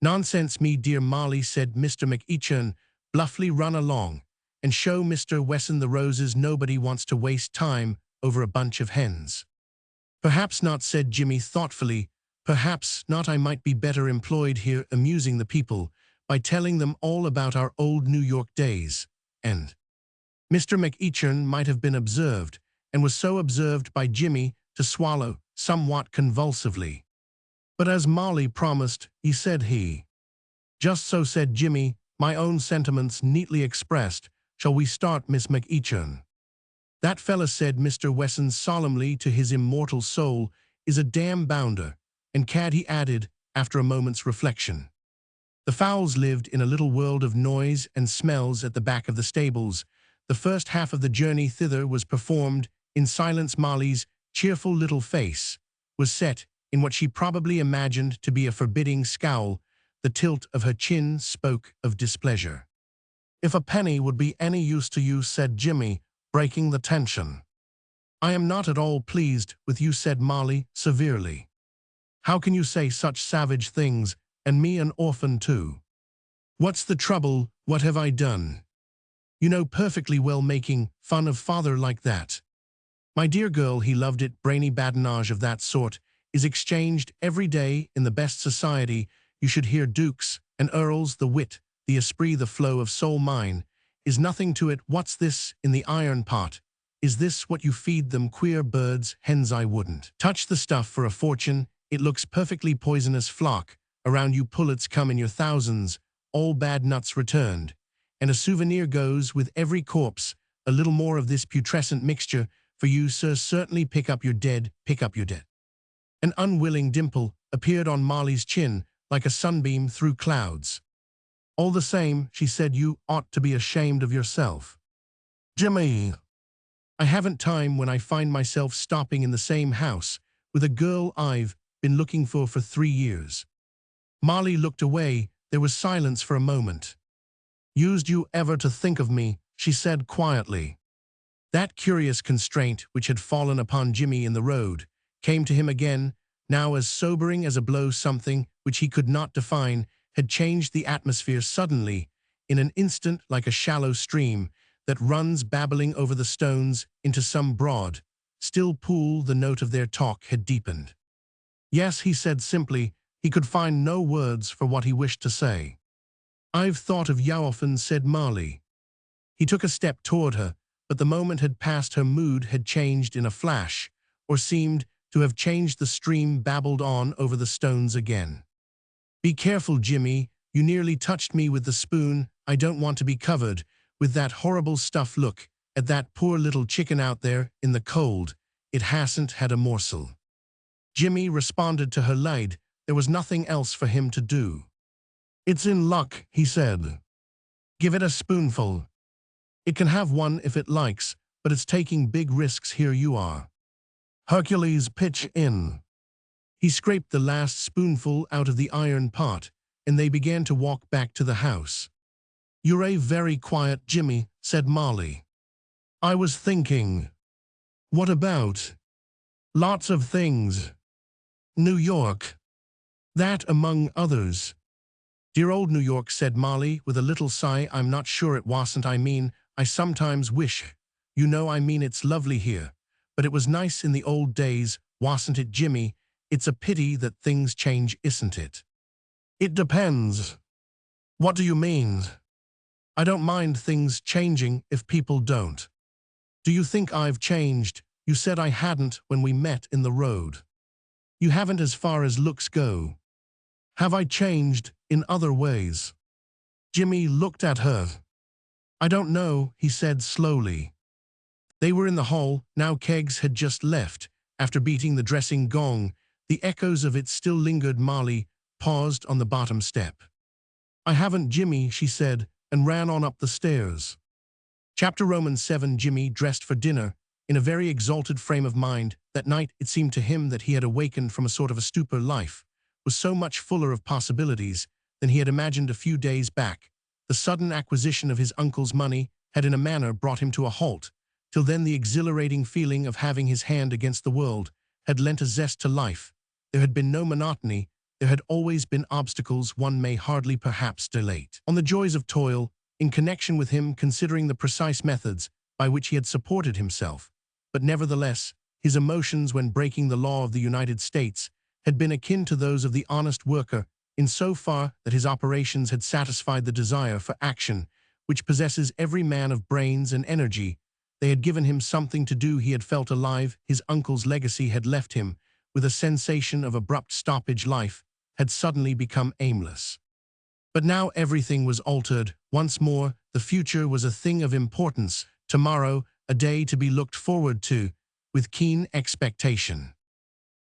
"Nonsense, me dear Molly," said Mr. McEachin, bluffly. "Run along and show Mr. Wesson the roses. Nobody wants to waste time over a bunch of hens." "Perhaps not," said Jimmy thoughtfully. "Perhaps not. I might be better employed here amusing the people by telling them all about our old New York days." And Mr. McEachin might have been observed, and was so observed by Jimmy, to swallow somewhat convulsively. "But as Molly promised," he said. "Just so," said Jimmy, "my own sentiments neatly expressed. Shall we start, Miss McEachin?" "That fella," said Mr. Wesson solemnly to his immortal soul, "is a damn bounder." And cad, he added, after a moment's reflection. The fowls lived in a little world of noise and smells at the back of the stables. The first half of the journey thither was performed in silence. Molly's cheerful little face was set in what she probably imagined to be a forbidding scowl. The tilt of her chin spoke of displeasure. "If a penny would be any use to you," said Jimmy, breaking the tension. "I am not at all pleased with you," said Molly severely. "How can you say such savage things, and me an orphan too?" "What's the trouble? What have I done?" "You know perfectly well making fun of father like that." "My dear girl, he loved it. Brainy badinage of that sort is exchanged every day in the best society. You should hear dukes and earls. The wit, the esprit, the flow of soul. Mine is nothing to it. What's this in the iron pot? Is this what you feed them? Queer birds, hens. I wouldn't touch the stuff for a fortune. It looks perfectly poisonous. Flock around you, pullets come in your thousands, all bad nuts returned. And a souvenir goes with every corpse. A little more of this putrescent mixture for you, sir. Certainly pick up your dead, pick up your dead." An unwilling dimple appeared on Molly's chin, like a sunbeam through clouds. "All the same," she said, "you ought to be ashamed of yourself." "Jimmy, I haven't time when I find myself stopping in the same house with a girl I've been looking for 3 years." Molly looked away. There was silence for a moment. "Used you ever to think of me?" she said quietly. That curious constraint which had fallen upon Jimmy in the road came to him again, now as sobering as a blow. Something which he could not define had changed the atmosphere suddenly, in an instant, like a shallow stream that runs babbling over the stones into some broad, still pool. The note of their talk had deepened. "Yes," he said simply. He could find no words for what he wished to say. "I've thought of you often," said Molly. He took a step toward her, but the moment had passed. Her mood had changed in a flash, or seemed to have changed. The stream babbled on over the stones again. "Be careful, Jimmy. You nearly touched me with the spoon. I don't want to be covered with that horrible stuff. Look at that poor little chicken out there in the cold. It hasn't had a morsel." Jimmy responded to her lied. There was nothing else for him to do. "It's in luck," he said. "Give it a spoonful. It can have one if it likes, but it's taking big risks. Here you are. Hercules, pitch in." He scraped the last spoonful out of the iron pot, and they began to walk back to the house. "You're a very quiet Jimmy," said Molly. "I was thinking." "What about?" "Lots of things. New York. That among others." "Dear old New York," said Molly with a little sigh. "I'm not sure it wasn't. I mean, I sometimes wish. You know, I mean, it's lovely here. But it was nice in the old days, wasn't it, Jimmy? It's a pity that things change, isn't it? It depends. What do you mean? I don't mind things changing if people don't. Do you think I've changed? You said I hadn't when we met in the road. You haven't as far as looks go. Have I changed in other ways? Jimmy looked at her. I don't know, he said slowly. They were in the hall, now Keggs had just left. After beating the dressing gong, the echoes of it still lingered. Molly paused on the bottom step. I haven't, Jimmy, she said, and ran on up the stairs. Chapter Romans 7. Jimmy dressed for dinner, in a very exalted frame of mind. That night it seemed to him that he had awakened from a sort of a stupor. Life was so much fuller of possibilities than he had imagined a few days back. The sudden acquisition of his uncle's money had in a manner brought him to a halt. Till then the exhilarating feeling of having his hand against the world had lent a zest to life. There had been no monotony, there had always been obstacles one may hardly perhaps dilate on the joys of toil, in connection with him considering the precise methods by which he had supported himself. But nevertheless, his emotions when breaking the law of the United States had been akin to those of the honest worker, in so far that his operations had satisfied the desire for action which possesses every man of brains and energy. They had given him something to do. He had felt alive. His uncle's legacy had left him with a sensation of abrupt stoppage. Life had suddenly become aimless. But now everything was altered. Once more, the future was a thing of importance. Tomorrow, a day to be looked forward to with keen expectation.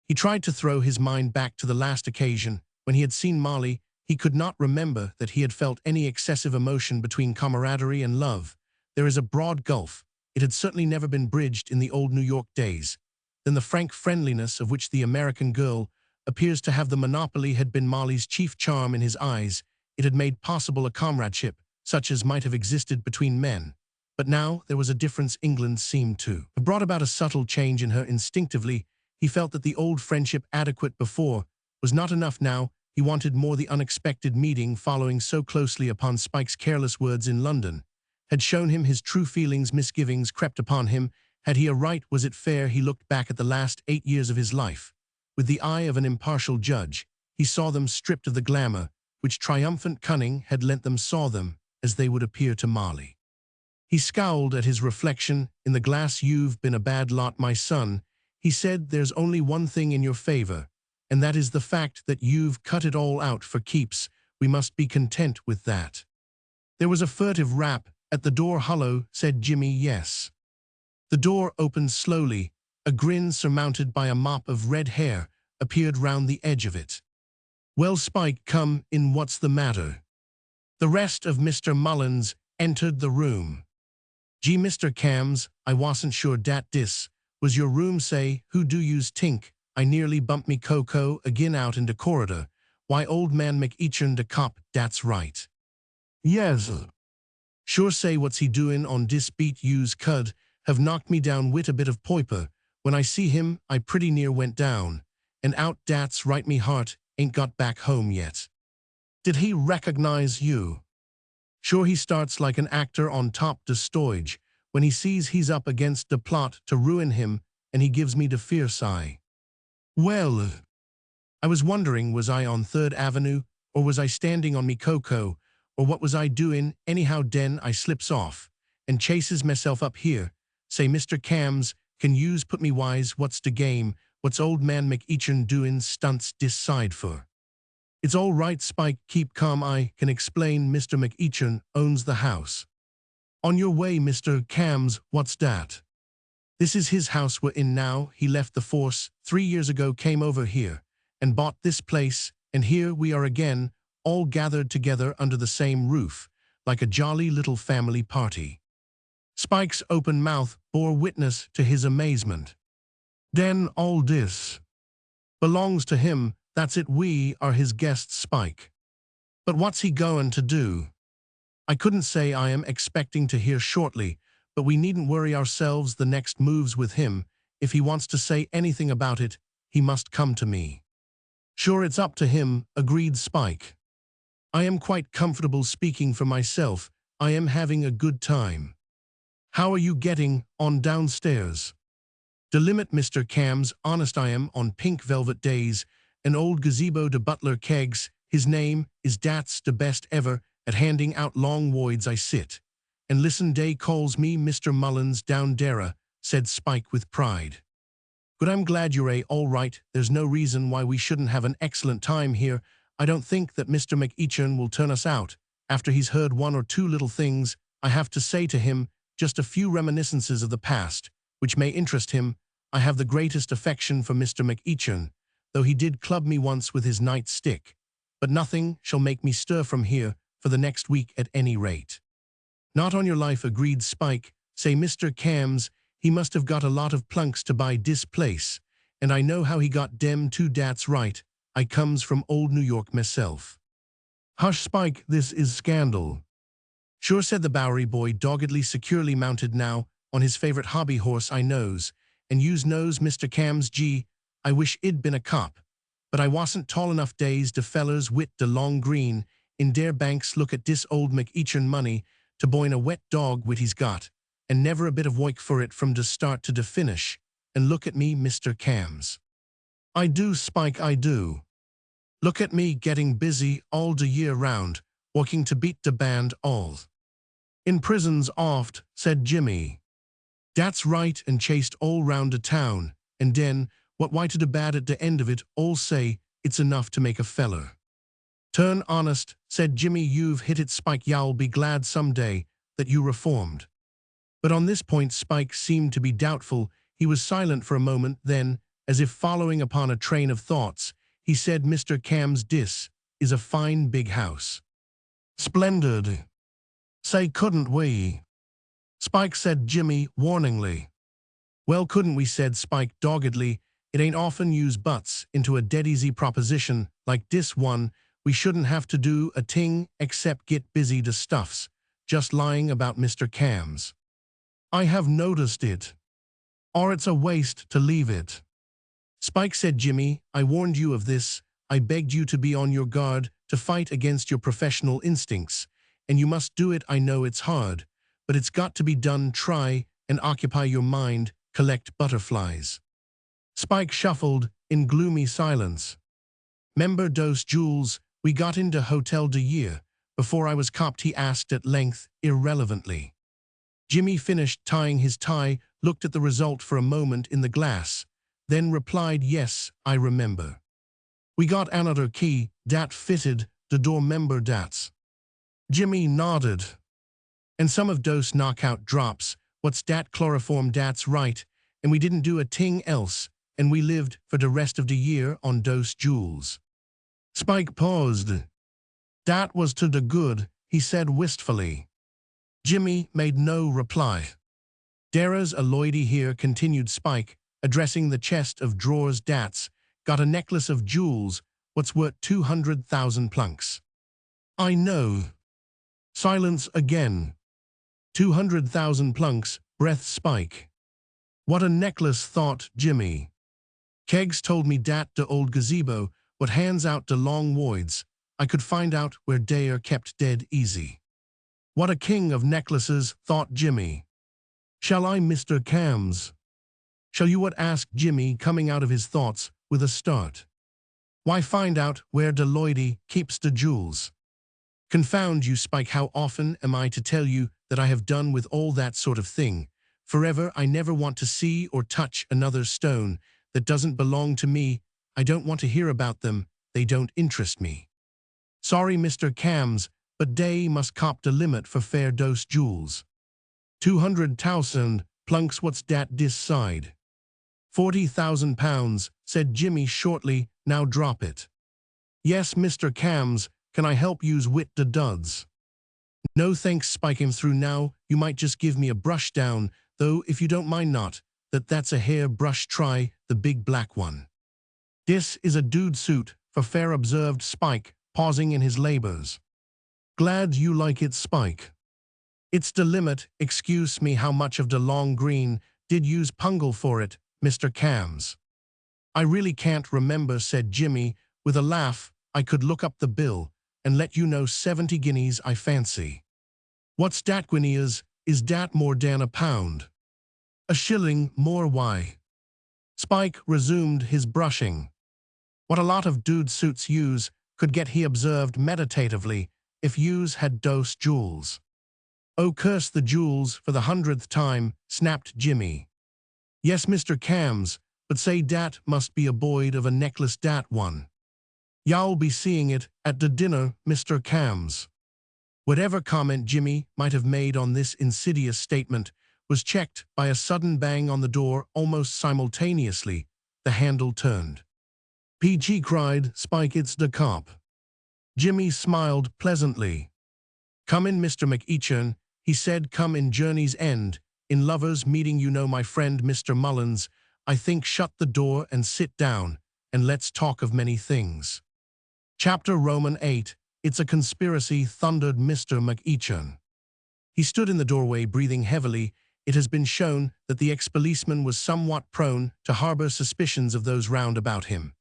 He tried to throw his mind back to the last occasion when he had seen Molly. He could not remember that he had felt any excessive emotion between camaraderie and love. There is a broad gulf. It had certainly never been bridged in the old New York days. Then the frank friendliness of which the American girl appears to have the monopoly had been Molly's chief charm in his eyes. It had made possible a comradeship such as might have existed between men. But now there was a difference. England seemed to have brought about a subtle change in her. Instinctively, he felt that the old friendship, adequate before, was not enough now. He wanted more. The unexpected meeting, following so closely upon Spike's careless words in London, had shown him his true feelings. Misgivings crept upon him. Had he a right? Was it fair? He looked back at the last 8 years of his life. With the eye of an impartial judge, he saw them stripped of the glamour which triumphant cunning had lent them, saw them as they would appear to Molly. He scowled at his reflection in the glass. You've been a bad lot, my son, he said. There's only one thing in your favor, and that is the fact that you've cut it all out for keeps. We must be content with that. There was a furtive rap at the door. Hello, said Jimmy. Yes. The door opened slowly. A grin surmounted by a mop of red hair appeared round the edge of it. Well, Spike, come in. What's the matter? The rest of Mr. Mullins entered the room. Gee, Mr. Cams, I wasn't sure dat dis was your room. Say, who do yous tink? I nearly bumped me cocoa agin out in de corridor. Why, old man McEachern de cop, dat's right. Yes. Sure. Say, what's he doin' on dis beat? Yous could have knocked me down wit a bit of poiper. When I see him, I pretty near went down and out. Dat's right. Me heart ain't got back home yet. Did he recognize you? Sure. He starts like an actor on top de stage when he sees he's up against de plot to ruin him, and he gives me de fierce eye. Well, I was wondering, was I on 3rd Avenue, or was I standing on me cocoa, or what was I doin'? Anyhow, den I slips off and chases myself up here. Say, Mr. Cams, can yous put me wise? What's de game? What's old man McEachern doin' stunts dis side for? It's all right, Spike, keep calm. I can explain. Mr. McEachern owns the house. On your way, Mr. Cams. What's dat? This is his house we're in now. He left the force 3 years ago, came over here, and bought this place, and here we are again, all gathered together under the same roof, like a jolly little family party. Spike's open mouth bore witness to his amazement. Den all dis belongs to him, that's it. We are his guests, Spike. But what's he goin' to do? I couldn't say. I am expecting to hear shortly, but we needn't worry ourselves. The next move's with him. If he wants to say anything about it, he must come to me. Sure, it's up to him, agreed Spike. I am quite comfortable speaking for myself. I am having a good time. How are you getting on downstairs? The limit, Mr. Cams, honest I am on pink velvet days, an old gazebo de butler kegs, his name is dat's the best ever, at handing out long voids I sit. And listen day calls me Mr. Mullins down dera, said Spike with pride. But I'm glad you're all right, there's no reason why we shouldn't have an excellent time here. I don't think that Mr. McEachin will turn us out. After he's heard one or two little things I have to say to him, just a few reminiscences of the past, which may interest him. I have the greatest affection for Mr. McEachin, though he did club me once with his nightstick. But nothing shall make me stir from here for the next week at any rate. Not on your life, agreed Spike. Say Mr. Cams, he must have got a lot of plunks to buy dis place, and I know how he got dem too, dat's right. I comes from old New York myself. Hush, Spike, this is scandal. Sure, said the Bowery boy, doggedly securely mounted now on his favorite hobby horse. I knows, and yous knows, Mr. Cams, gee, I wish I'd been a cop. But I wasn't tall enough days. De fellers wit de long green in dare banks look at dis old McEachin money to boin a wet dog wit he's got, and never a bit of work for it from de start to de finish. And look at me, Mr. Cams. I do, Spike, I do. Look at me getting busy all de year round, working to beat de band all. In prisons oft, said Jimmy. Dat's right, and chased all round de town, and den, what why to de bad at de end of it, all say, it's enough to make a feller turn honest, said Jimmy. You've hit it, Spike, y'all be glad someday that you reformed. But on this point Spike seemed to be doubtful. He was silent for a moment, then, as if following upon a train of thoughts, he said, Mr. Cams, dis is a fine big house. Splendid. Say, couldn't we? Spike, said Jimmy warningly. Well, couldn't we, said Spike doggedly. It ain't often use buts into a dead easy proposition like dis one. We shouldn't have to do a ting except get busy to stuffs, just lying about Mr. Cams. I have noticed it. Or it's a waste to leave it. Spike, said Jimmy, I warned you of this. I begged you to be on your guard, to fight against your professional instincts. And you must do it. I know it's hard, but it's got to be done. Try and occupy your mind, collect butterflies. Spike shuffled in gloomy silence. Member dose Jules, we got into Hotel de Year before I was copped, he asked at length, irrelevantly. Jimmy finished tying his tie, looked at the result for a moment in the glass, then replied, yes, I remember. We got another key, dat fitted the door, member dats. Jimmy nodded. And some of dose knockout drops, what's dat chloroform, dat's right, and we didn't do a ting else, and we lived for the rest of the year on dose Jules. Spike paused. Dat was to the good, he said wistfully. Jimmy made no reply. Dara's a loidy here, continued Spike, addressing the chest of drawers. Dats got a necklace of jewels, what's worth 200,000 plunks. I know. Silence again. 200,000 plunks, breathed Spike. What a necklace, thought Jimmy. Kegs told me dat de old gazebo what hands out de long voids. I could find out where they are kept dead easy. What a king of necklaces, thought Jimmy. Shall I, Mr. Cams? Shall you what? Asked Jimmy, coming out of his thoughts with a start. Why, find out where de loidy keeps de jewels. Confound you, Spike, how often am I to tell you that I have done with all that sort of thing? Forever, I never want to see or touch another stone that doesn't belong to me. I don't want to hear about them, they don't interest me. Sorry, Mr. Cams, but they must cop the limit for fair dose jewels. 200,000 plunks, what's dat dis side? 40,000 pounds, said Jimmy shortly, now drop it. Yes, Mr. Cams, can I help use wit the duds? No thanks, Spike him through now, you might just give me a brush down, though if you don't mind not, that's a hair brush, try the big black one. This is a dude suit, for fair, observed Spike, pausing in his labors. Glad you like it, Spike. It's the limit, excuse me, how much of the long green did use pungle for it, Mr. Cams? I really can't remember, said Jimmy, with a laugh. I could look up the bill, and let you know 70 guineas, I fancy. What's dat, guineas? is dat more dan a pound? A shilling more why? Spike resumed his brushing. What a lot of dude suits yous could get, he observed meditatively, if yous had dose jewels. Oh, curse the jewels for the 100th time, snapped Jimmy. Yes, Mr. Cams, but say dat must be a boyd of a necklace dat one. Y'all be seeing it at the dinner, Mr. Cams. Whatever comment Jimmy might have made on this insidious statement was checked by a sudden bang on the door almost simultaneously. The handle turned. PG cried, Spike, it's the cop. Jimmy smiled pleasantly. Come in, Mr. McEachern, he said, come in Journey's End. In lovers' meeting, you know, my friend Mr. Mullins. I think shut the door and sit down, and let's talk of many things. Chapter Roman 8, It's a Conspiracy, thundered Mr. McEachern. He stood in the doorway, breathing heavily. It has been shown that the ex-policeman was somewhat prone to harbor suspicions of those round about him.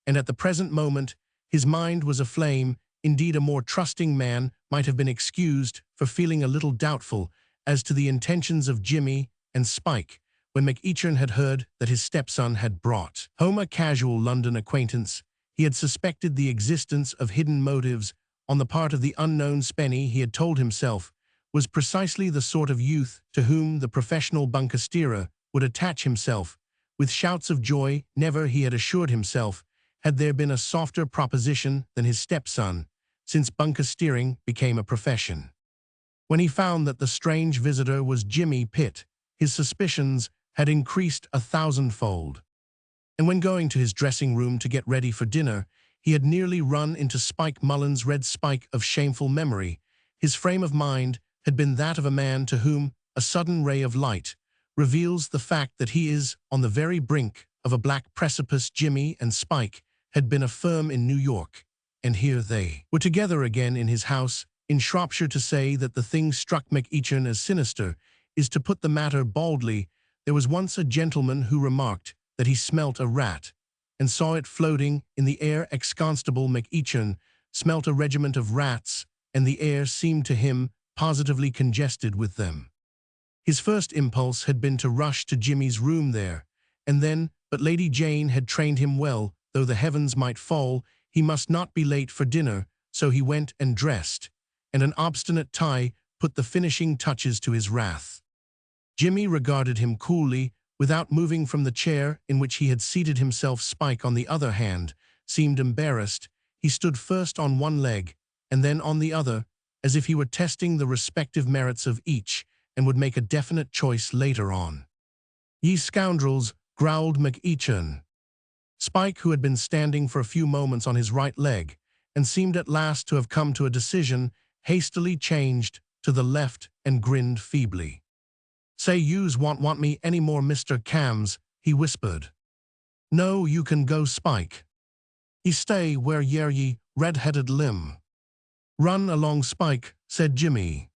And at the present moment, his mind was aflame. Indeed, a more trusting man might have been excused for feeling a little doubtful as to the intentions of Jimmy and Spike when McEachern had heard that his stepson had brought home a casual London acquaintance. He had suspected the existence of hidden motives on the part of the unknown Spenny. He had told himself was precisely the sort of youth to whom the professional bunker steerer would attach himself with shouts of joy. Never, he had assured himself, had there been a softer proposition than his stepson, since bunker steering became a profession. When he found that the strange visitor was Jimmy Pitt, his suspicions had increased 1,000-fold. And when going to his dressing room to get ready for dinner, he had nearly run into Spike Mullins' red Spike of shameful memory. His frame of mind had been that of a man to whom a sudden ray of light reveals the fact that he is on the very brink of a black precipice. Jimmy and Spike had been a firm in New York, and here they were together again in his house in Shropshire. To say that the thing struck McEachern as sinister is to put the matter baldly. There was once a gentleman who remarked that he smelt a rat and saw it floating in the air. Ex-Constable McEachern smelt a regiment of rats, and the air seemed to him positively congested with them. His first impulse had been to rush to Jimmy's room there, and then, but Lady Jane had trained him well. Though the heavens might fall, he must not be late for dinner, so he went and dressed, and an obstinate tie put the finishing touches to his wrath. Jimmy regarded him coolly, without moving from the chair in which he had seated himself. Spike, on the other hand, seemed embarrassed. He stood first on one leg, and then on the other, as if he were testing the respective merits of each, and would make a definite choice later on. Ye scoundrels, growled McEachern. Spike, who had been standing for a few moments on his right leg, and seemed at last to have come to a decision, hastily changed to the left and grinned feebly. Say yous want me any more, Mr. Cams, he whispered. No, you can go, Spike. Ye stay where y'are, ye red-headed limb. Run along, Spike, said Jimmy.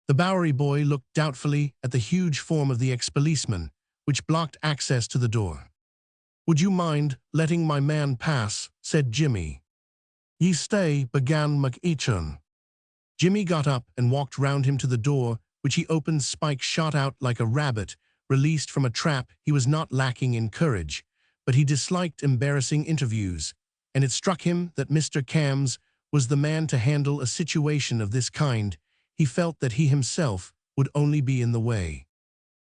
The Bowery boy looked doubtfully at the huge form of the ex-policeman, which blocked access to the door. Would you mind letting my man pass, said Jimmy. Ye stay, began McEachern. Jimmy got up and walked round him to the door, which he opened. Spike shot out like a rabbit, released from a trap. He was not lacking in courage, but he disliked embarrassing interviews, and it struck him that Mr. Cams was the man to handle a situation of this kind. He felt that he himself would only be in the way.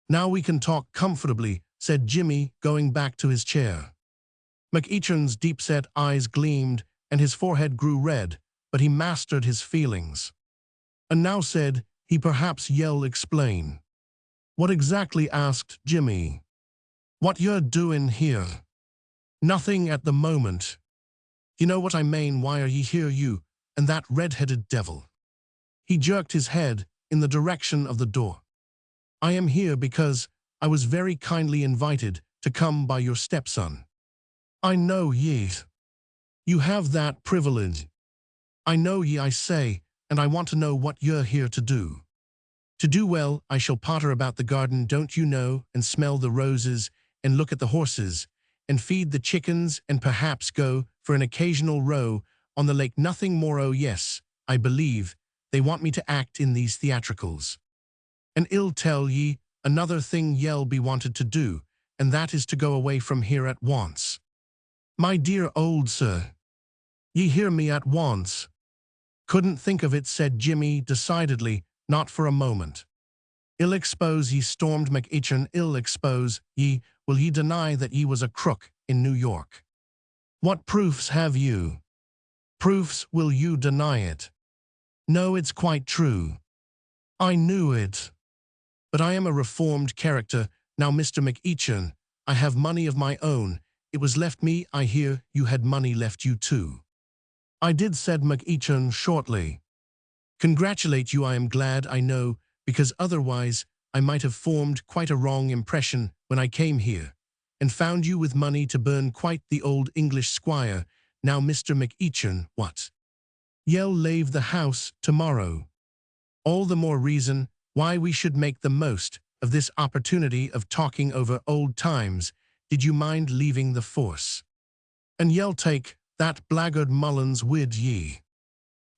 Now we can talk comfortably, said Jimmy, going back to his chair. McEachern's deep-set eyes gleamed, and his forehead grew red, but he mastered his feelings. And now, said he, perhaps yell explain. What exactly, asked Jimmy. What you're doing here? Nothing at the moment. You know what I mean. Why are ye here, you and that red-headed devil? He jerked his head in the direction of the door. I am here because I was very kindly invited to come by your stepson. I know ye. You have that privilege. I know ye, I say, and I want to know what you're here to do. To do well, I shall potter about the garden, don't you know, and smell the roses, and look at the horses, and feed the chickens, and perhaps go for an occasional row on the lake. Nothing more. Oh yes, I believe they want me to act in these theatricals. And I'll tell ye another thing ye'll be wanted to do, and that is to go away from here at once. My dear old sir, ye hear me at once. Couldn't think of it, said Jimmy decidedly, not for a moment. I'll expose ye, stormed McEachin, I'll expose ye. Will ye deny that ye was a crook in New York? What proofs have you? Proofs, will you deny it? No, it's quite true. I knew it. But I am a reformed character, now Mr. McEachin. I have money of my own. It was left me, I hear you had money left you too. I did, said McEachin shortly. Congratulate you, I am glad, I know, because otherwise I might have formed quite a wrong impression when I came here, and found you with money to burn quite the old English squire. Now Mr. McEachin, what? Ye'll leave the house tomorrow. All the more reason why we should make the most of this opportunity of talking over old times. Did you mind leaving the force? And ye'll take that blackguard Mullins with ye.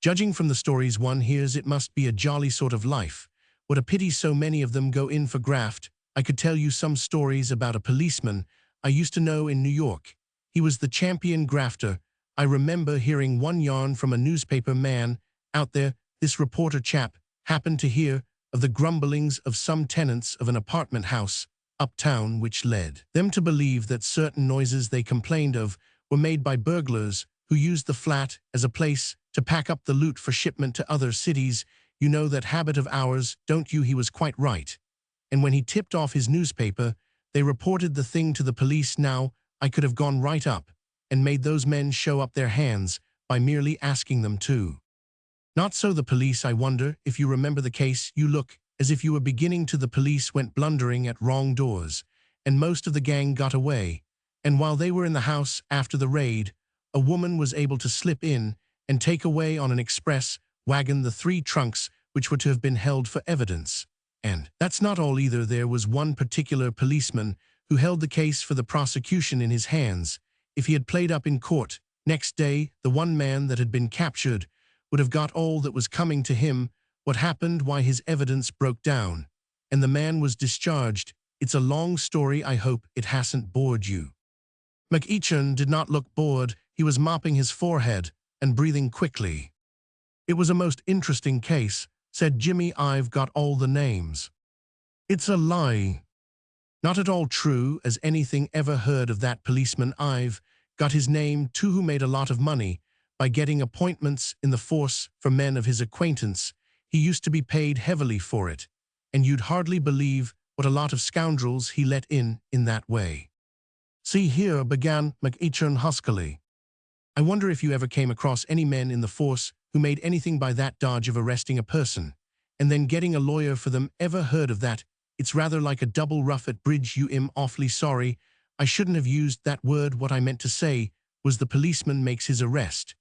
Judging from the stories one hears, it must be a jolly sort of life. What a pity so many of them go in for graft. I could tell you some stories about a policeman I used to know in New York. He was the champion grafter. I remember hearing one yarn from a newspaper man out there. This reporter chap happened to hear of the grumblings of some tenants of an apartment house uptown, which led them to believe that certain noises they complained of were made by burglars who used the flat as a place to pack up the loot for shipment to other cities. You know that habit of ours, don't you? He was quite right. And when he tipped off his newspaper, they reported the thing to the police. Now, I could have gone right up and made those men show up their hands by merely asking them to. Not so the police. I wonder if you remember the case. You look as if you were beginning to. The police went blundering at wrong doors, and most of the gang got away. And while they were in the house after the raid, a woman was able to slip in and take away on an express wagon the 3 trunks which were to have been held for evidence. And that's not all either. There was one particular policeman who held the case for the prosecution in his hands. If he had played up in court next day, the one man that had been captured would have got all that was coming to him. What happened, why his evidence broke down, and the man was discharged. It's a long story. I hope it hasn't bored you. McEachin did not look bored. He was mopping his forehead and breathing quickly. It was a most interesting case, said Jimmy. I've got all the names. It's a lie. Not at all true as anything. Ever heard of that policeman? I've got his name too, who made a lot of money by getting appointments in the force for men of his acquaintance. He used to be paid heavily for it, and you'd hardly believe what a lot of scoundrels he let in that way. See here, began McEachin huskily. I wonder if you ever came across any men in the force who made anything by that dodge of arresting a person and then getting a lawyer for them. Ever heard of that? It's rather like a double rough at bridge. I'm awfully sorry. I shouldn't have used that word. What I meant to say was the policeman makes his arrest,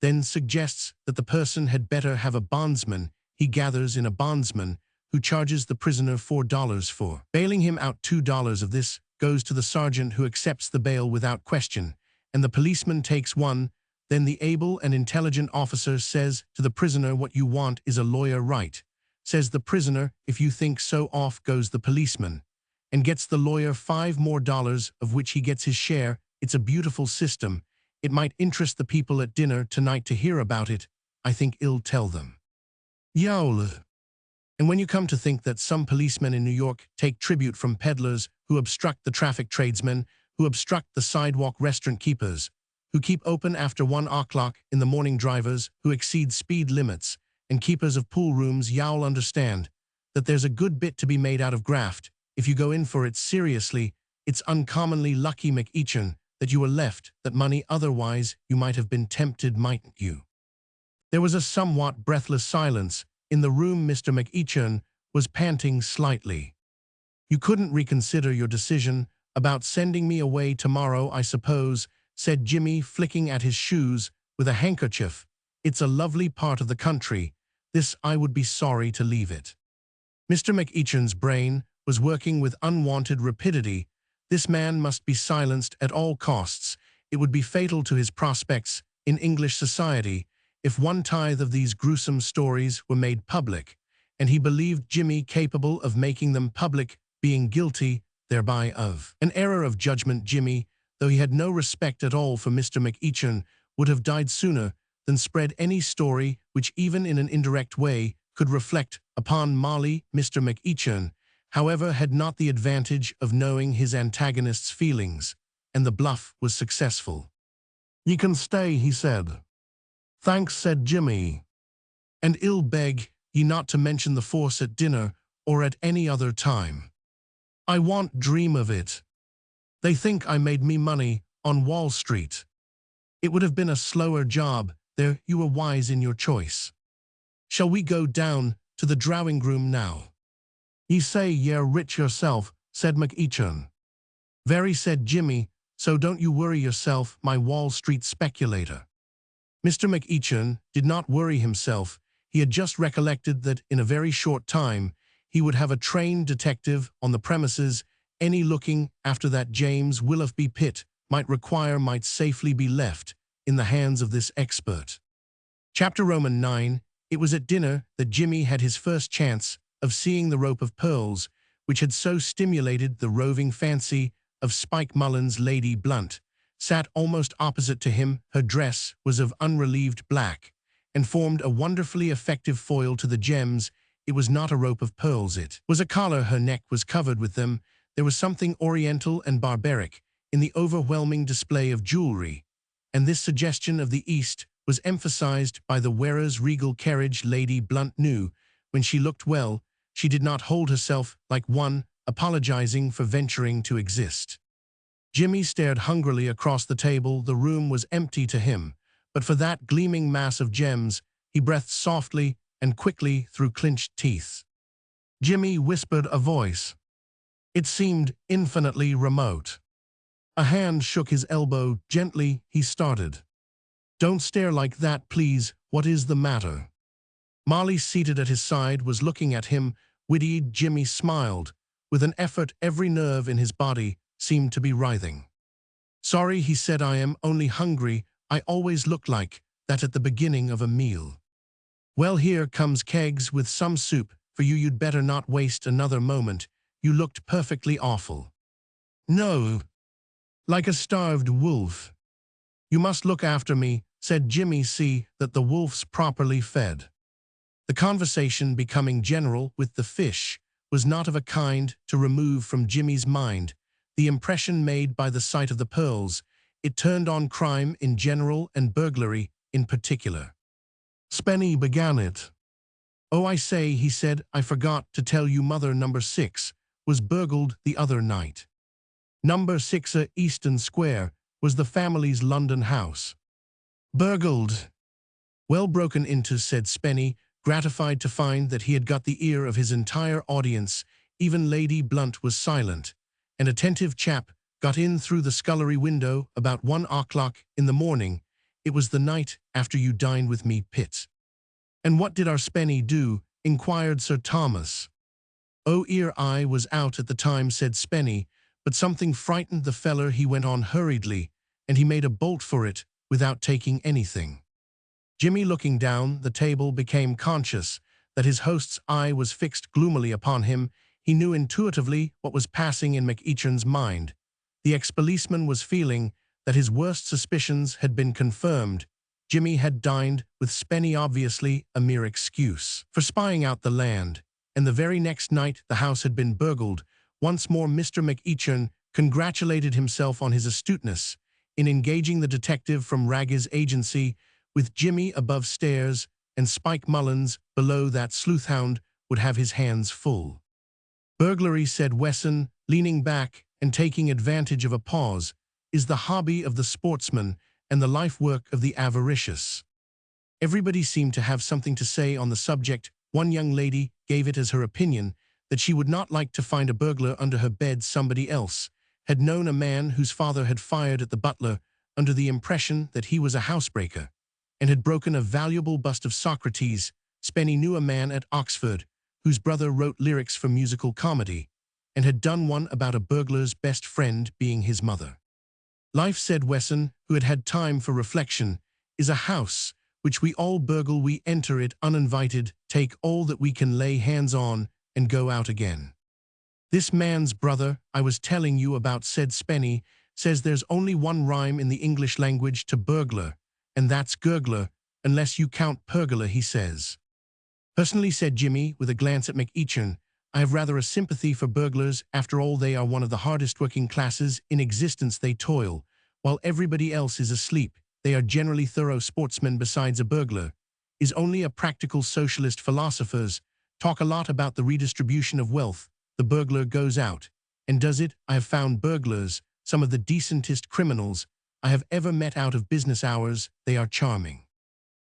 then suggests that the person had better have a bondsman. He gathers in a bondsman who charges the prisoner $4 for bailing him out. $2 of this goes to the sergeant, who accepts the bail without question, and the policeman takes one. Then the able and intelligent officer says to the prisoner, what you want is a lawyer, right? Says the prisoner, if you think so. Off goes the policeman and gets the lawyer $5 more, of which he gets his share. It's a beautiful system. It might interest the people at dinner tonight to hear about it. I think I'll tell them. Yowl. And when you come to think that some policemen in New York take tribute from peddlers who obstruct the traffic, tradesmen who obstruct the sidewalk, restaurant keepers who keep open after 1 o'clock in the morning, drivers who exceed speed limits, and keepers of pool rooms, you'll understand that there's a good bit to be made out of graft if you go in for it seriously. It's uncommonly lucky, McEachin, that you were left that money. Otherwise you might have been tempted, mightn't you? There was a somewhat breathless silence in the room. Mr. McEachin was panting slightly. You couldn't reconsider your decision about sending me away tomorrow, I suppose, said Jimmy, flicking at his shoes with a handkerchief. It's a lovely part of the country. This, I would be sorry to leave it. Mr. McEachin's brain was working with unwanted rapidity. This man must be silenced at all costs. It would be fatal to his prospects in English society if one tithe of these gruesome stories were made public, and he believed Jimmy capable of making them public, being guilty, thereby, of an error of judgment. Jimmy, though he had no respect at all for Mr. McEachin, would have died sooner than spread any story which, even in an indirect way, could reflect upon Molly. Mr. McEachin, however, had not the advantage of knowing his antagonist's feelings, and the bluff was successful. "Ye can stay," he said. "Thanks," said Jimmy. "And ill beg ye not to mention the force at dinner or at any other time. I want dream of it. They think I made me money on Wall Street. It would have been a slower job. There, you were wise in your choice. Shall we go down to the drawing room now?" "Ye say ye're rich yourself," said McEachin. "Very," said Jimmy, "so don't you worry yourself, my Wall Street speculator." Mr. McEachin did not worry himself. He had just recollected that in a very short time he would have a trained detective on the premises. Any looking after that James Willoughby Pitt might safely be left in the hands of this expert. Chapter Roman 9. It was at dinner that Jimmy had his first chance of seeing the rope of pearls which had so stimulated the roving fancy of Spike Mullen's Lady Blunt. Sat almost opposite to him. Her dress was of unrelieved black, and formed a wonderfully effective foil to the gems. It was not a rope of pearls, it was a collar. Her neck was covered with them. There was something oriental and barbaric in the overwhelming display of jewelry, and this suggestion of the East was emphasized by the wearer's regal carriage. Lady Blunt knew when she looked well. She did not hold herself like one apologizing for venturing to exist. Jimmy stared hungrily across the table. The room was empty to him, but for that gleaming mass of gems. He breathed softly and quickly through clenched teeth. Jimmy whispered a voice. It seemed infinitely remote. A hand shook his elbow gently. He started. "Don't stare like that, please. What is the matter?" Molly, seated at his side, was looking at him. Witty. Jimmy smiled. With an effort, every nerve in his body seemed to be writhing. "Sorry," he said, "I am only hungry. I always look like that at the beginning of a meal." "Well, here comes kegs with some soup for you. You'd better not waste another moment. You looked perfectly awful." "No. Like a starved wolf." "You must look after me," said Jimmy. "See that the wolf's properly fed." The conversation, becoming general with the fish, was not of a kind to remove from Jimmy's mind the impression made by the sight of the pearls. It turned on crime in general and burglary in particular. Spenny began it. "Oh, I say," he said, "I forgot to tell you Mother number 6 was burgled the other night. Number 6 Easton Square was the family's London house." "Burgled?" "Well, broken into," said Spenny, gratified to find that he had got the ear of his entire audience. Even Lady Blunt was silent. An attentive chap got in through the scullery window about 1 o'clock in the morning. It was the night after you dined with me, Pitt." "And what did our Spenny do?" inquired Sir Thomas. "Oh, I was out at the time," said Spenny, "but something frightened the feller," he went on hurriedly, "and he made a bolt for it without taking anything." Jimmy, looking down the table, became conscious that his host's eye was fixed gloomily upon him. He knew intuitively what was passing in McEachin's mind. The ex-policeman was feeling that his worst suspicions had been confirmed. Jimmy had dined with Spenny, obviously a mere excuse for spying out the land, and the very next night the house had been burgled. Once more Mr. McEachin congratulated himself on his astuteness in engaging the detective from Ragg's agency. With Jimmy above stairs and Spike Mullins below, that sleuthhound would have his hands full. "Burglary," said Wesson, leaning back and taking advantage of a pause, "is the hobby of the sportsman and the life-work of the avaricious." Everybody seemed to have something to say on the subject. One young lady gave it as her opinion that she would not like to find a burglar under her bed. Somebody else had known a man whose father had fired at the butler under the impression that he was a housebreaker, and had broken a valuable bust of Socrates. Spenny knew a man at Oxford whose brother wrote lyrics for musical comedy, and had done one about a burglar's best friend being his mother. "Life," said Wesson, who had had time for reflection, "is a house which we all burgle, we enter it uninvited, take all that we can lay hands on, and go out again. This man's brother I was telling you about, said Spenny, says there's only one rhyme in the English language to burglar, and that's gurgler, unless you count pergola, he says. Personally, said Jimmy, with a glance at McEachern, I have rather a sympathy for burglars. After all, they are one of the hardest working classes in existence. They toil, while everybody else is asleep. They are generally thorough sportsmen. Besides, a burglar is only a practical socialist. Philosophers talk a lot about the redistribution of wealth. The burglar goes out and does it. I have found burglars some of the decentest criminals I have ever met out of business hours. They are charming.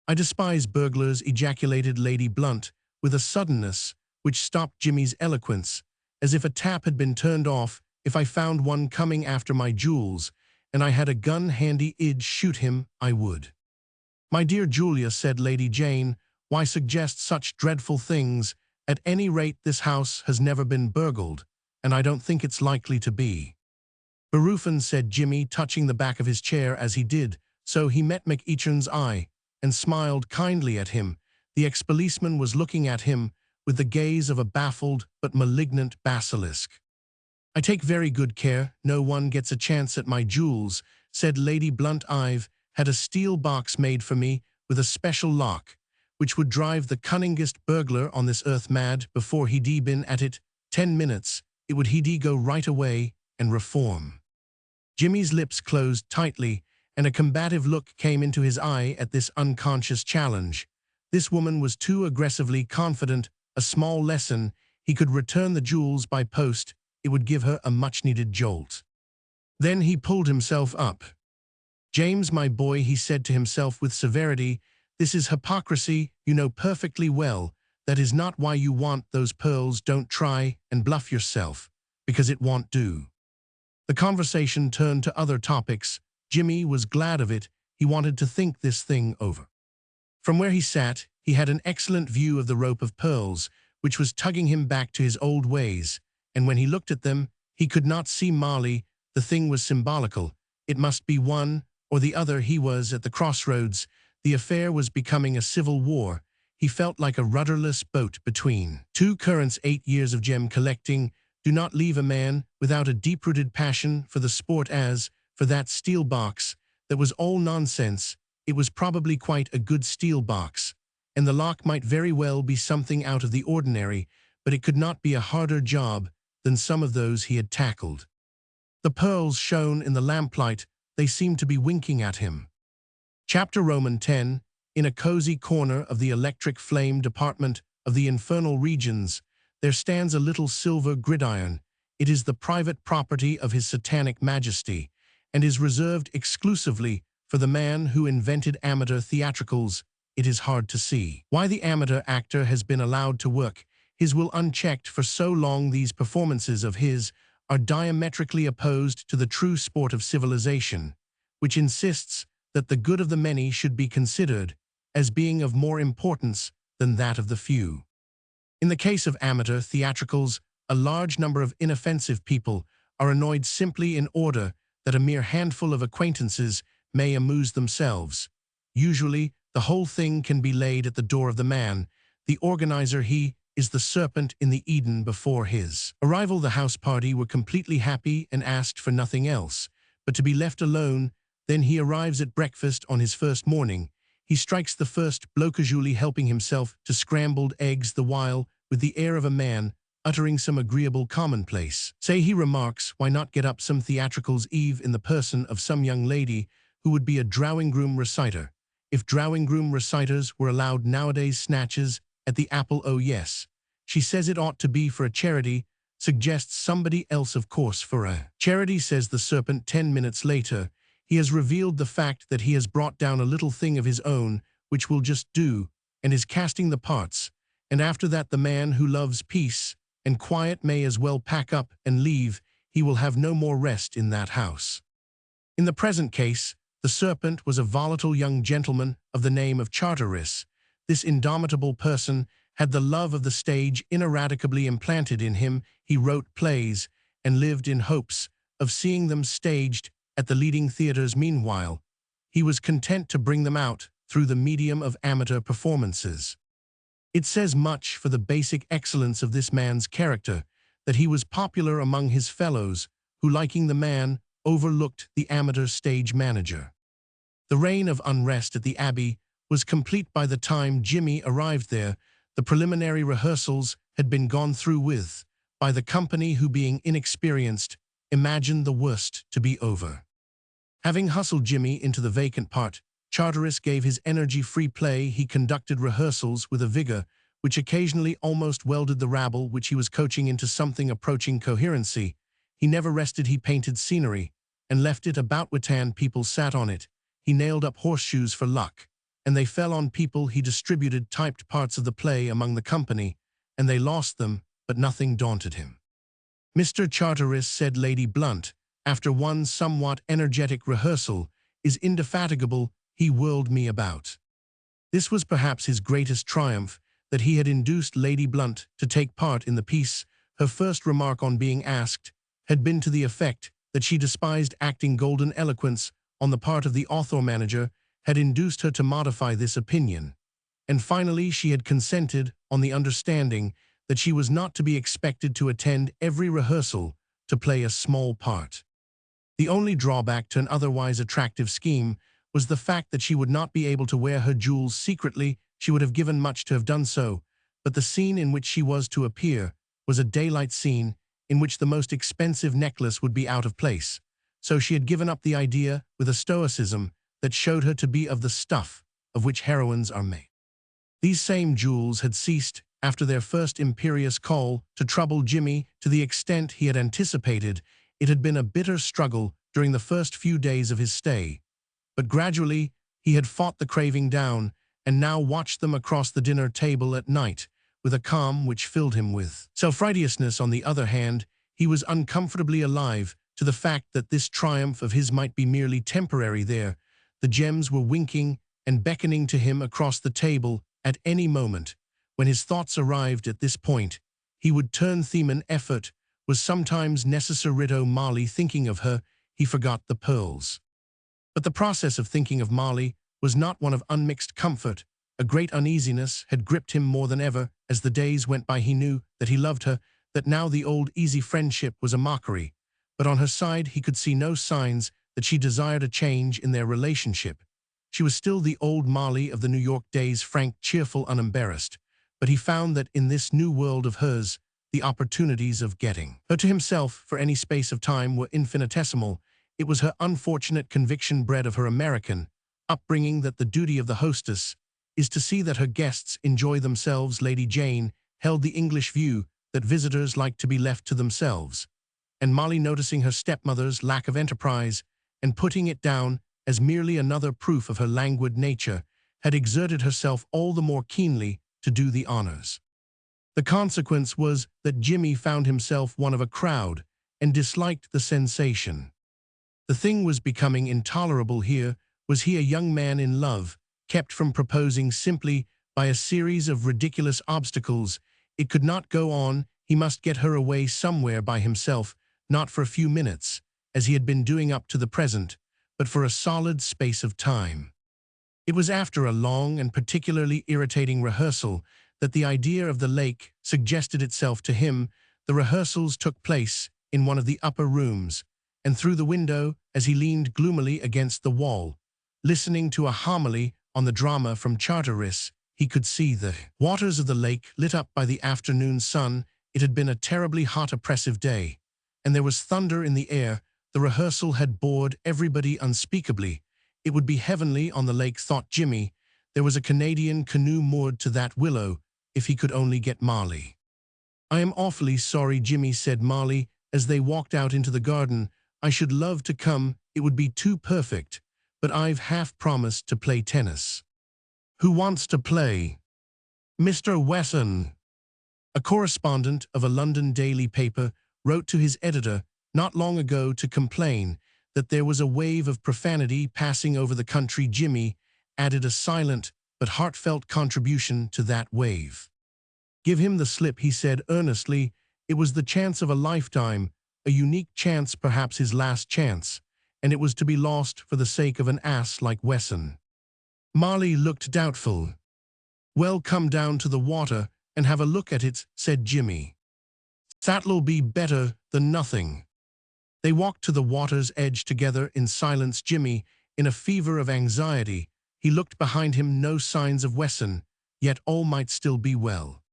I despise burglars, ejaculated Lady Blunt, with a suddenness which stopped Jimmy's eloquence, as if a tap had been turned off. If I found one coming after my jewels, and I had a gun handy, I'd shoot him, I would. My dear Julia, said Lady Jane, why suggest such dreadful things? At any rate, this house has never been burgled, and I don't think it's likely to be. Barufan, said Jimmy, touching the back of his chair as he did so. He met McEachern's eye and smiled kindly at him. The ex-policeman was looking at him with the gaze of a baffled but malignant basilisk. I take very good care no one gets a chance at my jewels, said Lady Blunt. I've had a steel box made for me with a special lock, which would drive the cunningest burglar on this earth mad. Before he'd been at it 10 minutes, it would he'd go right away and reform. Jimmy's lips closed tightly, and a combative look came into his eye at this unconscious challenge. This woman was too aggressively confident. A small lesson: he could return the jewels by post. It would give her a much-needed jolt. Then he pulled himself up. James, my boy, he said to himself with severity, this is hypocrisy. You know perfectly well that is not why you want those pearls. Don't try and bluff yourself, because it won't do. The conversation turned to other topics. Jimmy was glad of it. He wanted to think this thing over. From where he sat, he had an excellent view of the rope of pearls, which was tugging him back to his old ways, and when he looked at them, he could not see Marley. The thing was symbolical. It must be one or the other. He was at the crossroads. The affair was becoming a civil war. He felt like a rudderless boat between two currents. 8 years of gem collecting do not leave a man without a deep-rooted passion for the sport. As for that steel box, that was all nonsense. It was probably quite a good steel box, and the lock might very well be something out of the ordinary, but it could not be a harder job than some of those he had tackled. The pearls shone in the lamplight. They seemed to be winking at him. Chapter Roman 10. In a cozy corner of the electric flame department of the infernal regions, there stands a little silver gridiron. It is the private property of His Satanic Majesty, and is reserved exclusively for the man who invented amateur theatricals. It is hard to see why the amateur actor has been allowed to work his will unchecked for so long. These performances of his are diametrically opposed to the true sport of civilization, which insists that the good of the many should be considered as being of more importance than that of the few. In the case of amateur theatricals, a large number of inoffensive people are annoyed simply in order that a mere handful of acquaintances may amuse themselves. Usually, the whole thing can be laid at the door of the man, the organizer. He is the serpent in the Eden. Before his arrival, the house party were completely happy and asked for nothing else but to be left alone. Then he arrives at breakfast on his first morning. He strikes the first blow, casually helping himself to scrambled eggs, the while, with the air of a man uttering some agreeable commonplace. Say, he remarks, why not get up some theatricals, Eve, in the person of some young lady who would be a drawing-room reciter. If drawing-room reciters were allowed nowadays, snatches at the apple. Oh yes, she says it ought to be for a charity. Suggests somebody else, of course, for a charity, says the serpent. 10 minutes later, he has revealed the fact that he has brought down a little thing of his own, which will just do, and is casting the parts. And after that, the man who loves peace and quiet may as well pack up and leave. He will have no more rest in that house. In the present case, the serpent was a volatile young gentleman of the name of Charteris. This indomitable person had the love of the stage ineradicably implanted in him. He wrote plays and lived in hopes of seeing them staged at the leading theaters. Meanwhile, he was content to bring them out through the medium of amateur performances. It says much for the basic excellence of this man's character that he was popular among his fellows who, liking the man, overlooked the amateur stage manager. The reign of unrest at the Abbey was complete by the time Jimmy arrived there. The preliminary rehearsals had been gone through with, by the company who, being inexperienced, imagined the worst to be over. Having hustled Jimmy into the vacant part, Charteris gave his energy free play. He conducted rehearsals with a vigor which occasionally almost welded the rabble which he was coaching into something approaching coherency. He never rested. He painted scenery and left it about wittan. People sat on it. He nailed up horseshoes for luck, and they fell on people. He distributed typed parts of the play among the company, and they lost them, but nothing daunted him. "Mr. Charteris," said Lady Blunt, after one somewhat energetic rehearsal, "is indefatigable. He whirled me about." This was perhaps his greatest triumph, that he had induced Lady Blunt to take part in the piece. Her first remark on being asked had been to the effect that she despised acting. Golden eloquence on the part of the author-manager had induced her to modify this opinion, and finally she had consented on the understanding that she was not to be expected to attend every rehearsal to play a small part. The only drawback to an otherwise attractive scheme was the fact that she would not be able to wear her jewels secretly. She would have given much to have done so, but the scene in which she was to appear was a daylight scene in which the most expensive necklace would be out of place, so she had given up the idea with a stoicism that showed her to be of the stuff of which heroines are made. These same jewels had ceased after their first imperious call to trouble Jimmy to the extent he had anticipated. It had been a bitter struggle during the first few days of his stay, but gradually he had fought the craving down and now watched them across the dinner table at night with a calm which filled him with self-righteousness. On the other hand, he was uncomfortably alive to the fact that this triumph of his might be merely temporary. There, the gems were winking and beckoning to him across the table at any moment. When his thoughts arrived at this point, he would turn them. An effort was sometimes necessary. Molly, thinking of her, he forgot the pearls. But the process of thinking of Molly was not one of unmixed comfort. A great uneasiness had gripped him more than ever. As the days went by, he knew that he loved her, that now the old easy friendship was a mockery. But on her side he could see no signs that she desired a change in their relationship. She was still the old Molly of the New York days, frank, cheerful, unembarrassed. But he found that in this new world of hers, the opportunities of getting her to himself for any space of time were infinitesimal. It was her unfortunate conviction, bred of her American upbringing, that the duty of the hostess is to see that her guests enjoy themselves. Lady Jane held the English view that visitors like to be left to themselves, and Molly, noticing her stepmother's lack of enterprise and putting it down as merely another proof of her languid nature, had exerted herself all the more keenly to do the honors. The consequence was that Jimmy found himself one of a crowd and disliked the sensation. The thing was becoming intolerable. Here was he, a young man in love, kept from proposing simply by a series of ridiculous obstacles. It could not go on. He must get her away somewhere by himself, not for a few minutes, as he had been doing up to the present, but for a solid space of time. It was after a long and particularly irritating rehearsal that the idea of the lake suggested itself to him. The rehearsals took place in one of the upper rooms, and through the window, as he leaned gloomily against the wall, listening to a homily on the drama from Charteris, he could see the waters of the lake lit up by the afternoon sun. It had been a terribly hot, oppressive day, and there was thunder in the air. The rehearsal had bored everybody unspeakably. It would be heavenly on the lake, thought Jimmy. There was a Canadian canoe moored to that willow, if he could only get Molly. "I am awfully sorry, Jimmy," said Molly, as they walked out into the garden. "I should love to come. It would be too perfect. But I've half promised to play tennis." "Who wants to play?" "Mr. Wesson." A correspondent of a London daily paper wrote to his editor not long ago to complain that there was a wave of profanity passing over the country. Jimmy added a silent but heartfelt contribution to that wave. "Give him the slip," he said earnestly. It was the chance of a lifetime, a unique chance, perhaps his last chance, and it was to be lost for the sake of an ass like Wesson. Molly looked doubtful. Well, come down to the water and have a look at it, said Jimmy. That'll be better than nothing. They walked to the water's edge together in silence. Jimmy, in a fever of anxiety, he looked behind him, no signs of Wesson, yet all might still be well.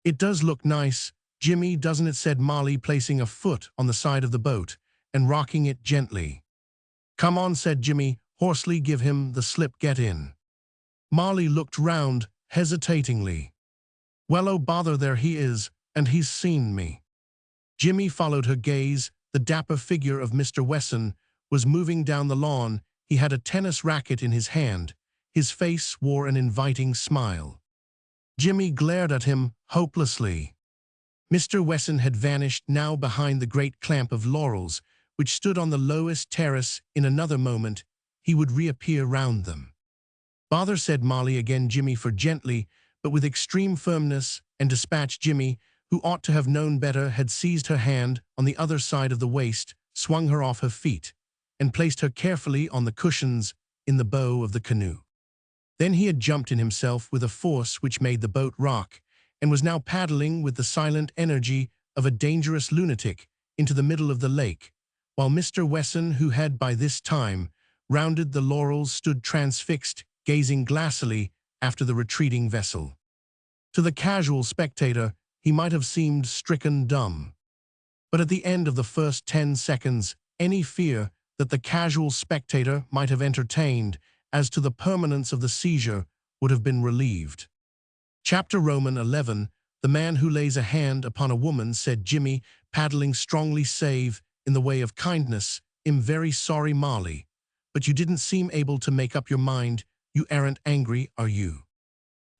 It does look nice, Jimmy, doesn't it, said Molly, placing a foot on the side of the boat and rocking it gently. Come on, said Jimmy, hoarsely, give him the slip, get in. Molly looked round, hesitatingly. Well, oh bother, there he is, and he's seen me. Jimmy followed her gaze. The dapper figure of Mr. Wesson was moving down the lawn. He had a tennis racket in his hand. His face wore an inviting smile. Jimmy glared at him hopelessly. Mr. Wesson had vanished now behind the great clump of laurels, which stood on the lowest terrace. In another moment, he would reappear round them. Bother, said Molly again. Jimmy, for gently, but with extreme firmness and dispatch. Jimmy, who ought to have known better, had seized her hand on the other side of the waist, swung her off her feet, and placed her carefully on the cushions in the bow of the canoe. Then he had jumped in himself with a force which made the boat rock, and was now paddling with the silent energy of a dangerous lunatic into the middle of the lake, while Mr. Wesson, who had by this time rounded the laurels, stood transfixed, gazing glassily after the retreating vessel. To the casual spectator, he might have seemed stricken dumb. But at the end of the first 10 seconds, any fear that the casual spectator might have entertained as to the permanence of the seizure would have been relieved. Chapter Roman 11, The man who lays a hand upon a woman, said Jimmy, paddling strongly. Save in the way of kindness. I'm very sorry, Molly, but you didn't seem able to make up your mind. You aren't angry, are you?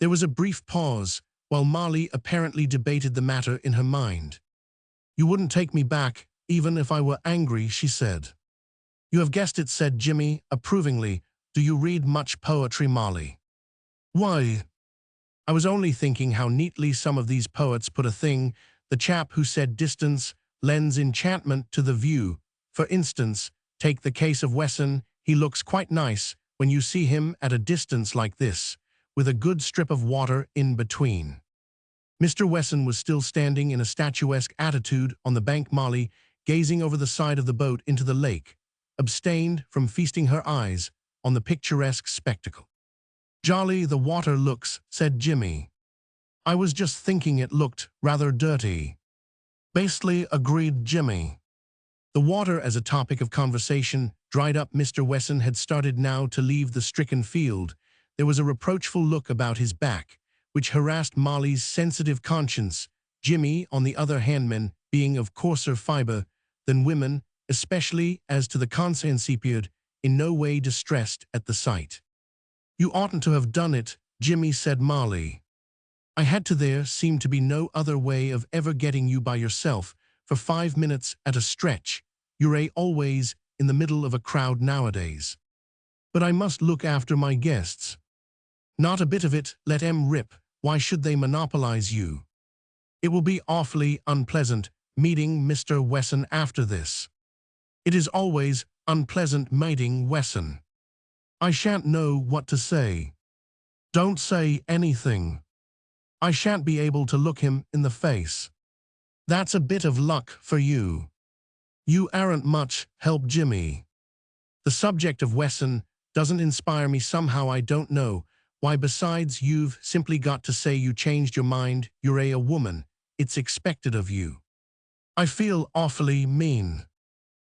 There was a brief pause, while Molly apparently debated the matter in her mind. You wouldn't take me back, even if I were angry, she said. You have guessed it, said Jimmy, approvingly. Do you read much poetry, Molly? Why? I was only thinking how neatly some of these poets put a thing. The chap who said distance lends enchantment to the view. For instance, take the case of Wesson. He looks quite nice when you see him at a distance like this, with a good strip of water in between. Mr. Wesson was still standing in a statuesque attitude on the bank. Molly, gazing over the side of the boat into the lake, abstained from feasting her eyes on the picturesque spectacle. Jolly the water looks, said Jimmy. I was just thinking it looked rather dirty. Basely, agreed Jimmy. The water as a topic of conversation dried up. Mr. Wesson had started now to leave the stricken field. There was a reproachful look about his back, which harassed Molly's sensitive conscience. Jimmy, on the other hand, men being of coarser fiber than women, especially as to the conscience, appeared in no way distressed at the sight. You oughtn't to have done it, Jimmy, said Molly. I had to. There seemed to be no other way of ever getting you by yourself for 5 minutes at a stretch. You're always in the middle of a crowd nowadays. But I must look after my guests. Not a bit of it, let 'em rip. Why should they monopolize you? It will be awfully unpleasant meeting Mr. Wesson after this. It is always unpleasant meeting Wesson. I shan't know what to say. Don't say anything. I shan't be able to look him in the face. That's a bit of luck for you. You aren't much help, Jimmy. The subject of Wesson doesn't inspire me somehow. I don't know why. Besides, you've simply got to say you changed your mind. You're a woman. It's expected of you. I feel awfully mean.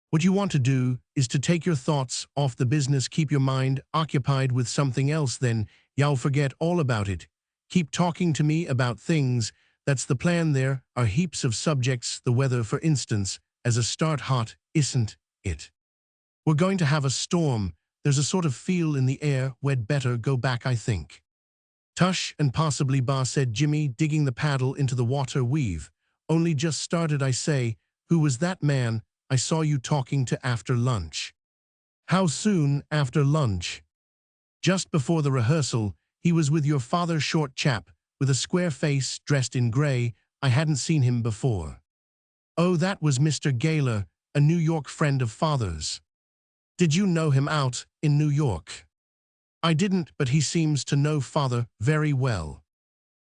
What you want to do is to take your thoughts off the business. Keep your mind occupied with something else, then you'll forget all about it. Keep talking to me about things. That's the plan. There are heaps of subjects. The weather, for instance, as a start. Hot, isn't it? We're going to have a storm. There's a sort of feel in the air. We'd better go back, I think. Tush, and possibly ba, said Jimmy, digging the paddle into the water. We've only just started, I say. Who was that man I saw you talking to after lunch? How soon after lunch? Just before the rehearsal. He was with your father. Short chap, with a square face, dressed in grey. I hadn't seen him before. Oh, that was Mr. Gaylor, a New York friend of father's. Did you know him out in New York? I didn't, but he seems to know father very well.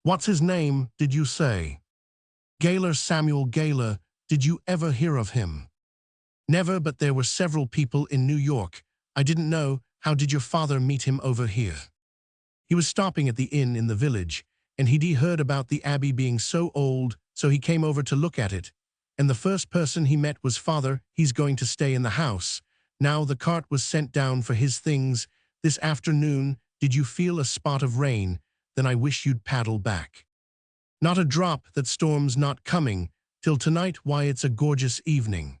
What's his name, did you say? Gaylor, Samuel Gaylor. Did you ever hear of him? Never, but there were several people in New York. I didn't know. How did your father meet him over here? He was stopping at the inn in the village, and he'd heard about the abbey being so old, so he came over to look at it. And the first person he met was father. He's going to stay in the house. Now the cart was sent down for his things. This afternoon, did you feel a spot of rain? Then I wish you'd paddle back. Not a drop, that storm's not coming. Till tonight, why it's a gorgeous evening.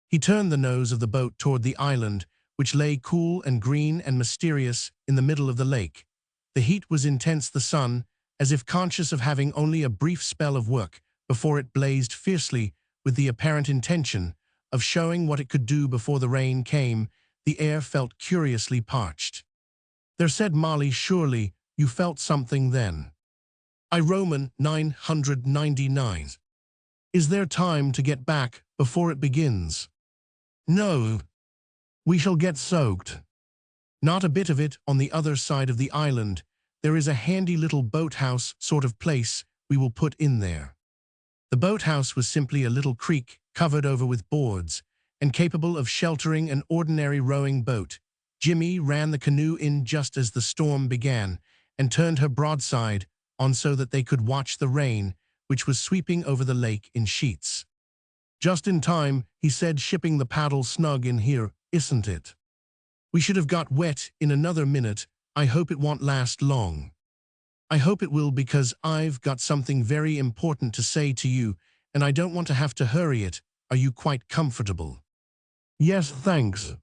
He turned the nose of the boat toward the island, which lay cool and green and mysterious in the middle of the lake. The heat was intense, the sun, as if conscious of having only a brief spell of work before it blazed fiercely with the apparent intention of showing what it could do before the rain came. The air felt curiously parched. There, said Molly, surely you felt something then. I Roman 999. Is there time to get back before it begins? No. We shall get soaked. Not a bit of it. On the other side of the island, there is a handy little boathouse sort of place we will put in there. The boathouse was simply a little creek covered over with boards and capable of sheltering an ordinary rowing boat. Jimmy ran the canoe in just as the storm began and turned her broadside on so that they could watch the rain, which was sweeping over the lake in sheets. Just in time, he said, shipping the paddle snug in here, isn't it? We should have got wet in another minute. I hope it won't last long. I hope it will, because I've got something very important to say to you, and I don't want to have to hurry it. Are you quite comfortable? Yes, thanks.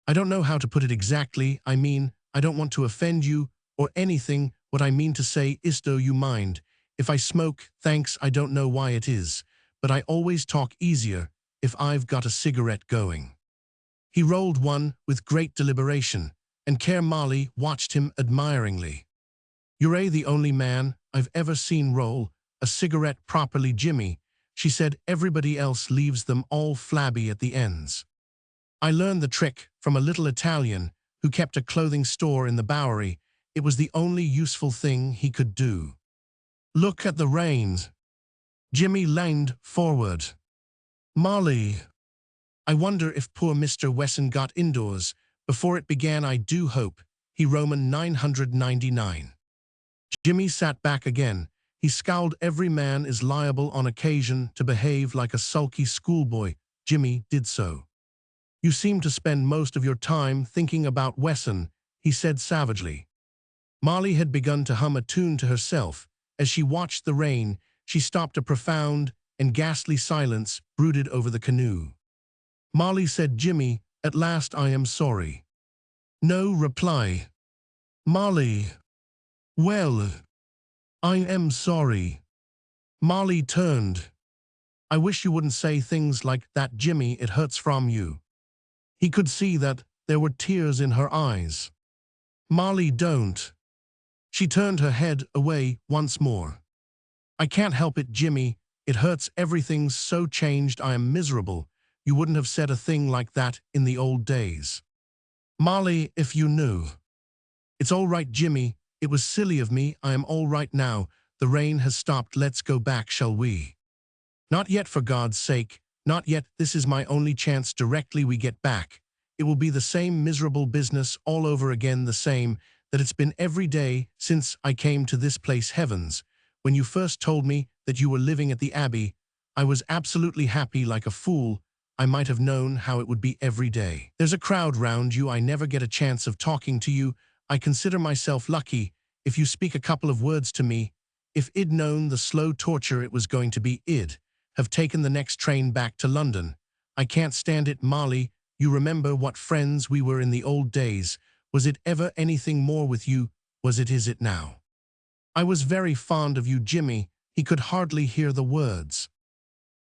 I don't know how to put it exactly. I mean, I don't want to offend you or anything. What I mean to say is, do you mind if I smoke? Thanks, I don't know why it is, but I always talk easier if I've got a cigarette going. He rolled one with great deliberation, and care. Molly watched him admiringly. You're the only man I've ever seen roll a cigarette properly, Jimmy, she said. Everybody else leaves them all flabby at the ends. I learned the trick from a little Italian who kept a clothing store in the Bowery. It was the only useful thing he could do. Look at the rains. Jimmy leaned forward. Molly, I wonder if poor Mr. Wesson got indoors before it began. I do hope. He Roman 999. Jimmy sat back again. He scowled. Every man is liable on occasion to behave like a sulky schoolboy. Jimmy did so. You seem to spend most of your time thinking about Wesson, he said savagely. Molly had begun to hum a tune to herself. As she watched the rain, she stopped. A profound and ghastly silence brooded over the canoe. Molly said, Jimmy, at last I am sorry. No reply. Molly. Well, I am sorry. Molly turned. I wish you wouldn't say things like that, Jimmy. It hurts from you. He could see that there were tears in her eyes. Molly, don't. She turned her head away once more. I can't help it, Jimmy. It hurts. Everything's so changed. I am miserable. You wouldn't have said a thing like that in the old days. Molly, if you knew. It's all right, Jimmy. It was silly of me. I am all right now. The rain has stopped. Let's go back, shall we? Not yet, for God's sake. Not yet. This is my only chance. Directly we get back, it will be the same miserable business all over again, the same that it's been every day since I came to this place. Heavens, when you first told me that you were living at the Abbey, I was absolutely happy, like a fool. I might have known how it would be every day. There's a crowd round you. I never get a chance of talking to you. I consider myself lucky if you speak a couple of words to me. If I'd known the slow torture it was going to be, I'd have taken the next train back to London. I can't stand it, Molly. You remember what friends we were in the old days. Was it ever anything more with you? Was it? Is it now? I was very fond of you, Jimmy. He could hardly hear the words.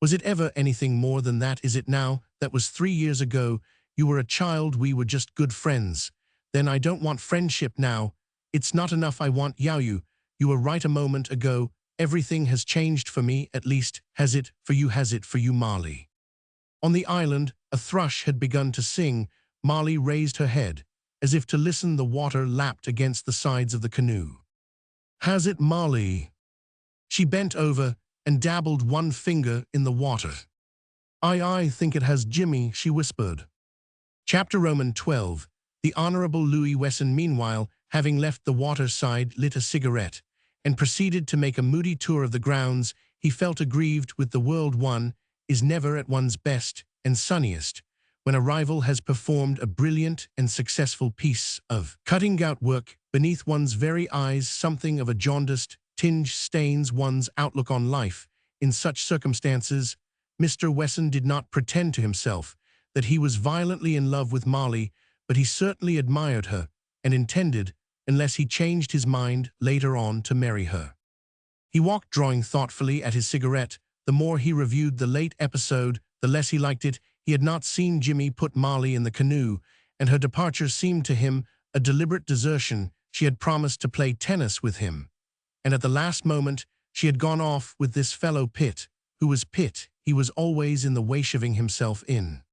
Was it ever anything more than that? Is it now? That was 3 years ago. You were a child. We were just good friends. Then I don't want friendship now. It's not enough. I want you. You were right a moment ago. Everything has changed for me, at least. Has it for you? Has it for you, Molly? On the island, a thrush had begun to sing. Molly raised her head. as if to listen. The water lapped against the sides of the canoe. "Has it, Molly?" She bent over and dabbled one finger in the water. I think it has, Jimmy," she whispered. Chapter Roman 12. The Honorable Louis Wesson, meanwhile, having left the water side, lit a cigarette, and proceeded to make a moody tour of the grounds. He felt aggrieved with the world. One is never at one's best and sunniest when a rival has performed a brilliant and successful piece of cutting-out work beneath one's very eyes. Something of a jaundiced tinge stains one's outlook on life. In such circumstances, Mr. Wesson did not pretend to himself that he was violently in love with Molly, but he certainly admired her and intended, unless he changed his mind later on, to marry her. He walked, drawing thoughtfully at his cigarette. The more he reviewed the late episode, the less he liked it. He had not seen Jimmy put Molly in the canoe, and her departure seemed to him a deliberate desertion. She had promised to play tennis with him, and at the last moment she had gone off with this fellow Pitt, who was Pitt. He was always in the way, shoving himself in.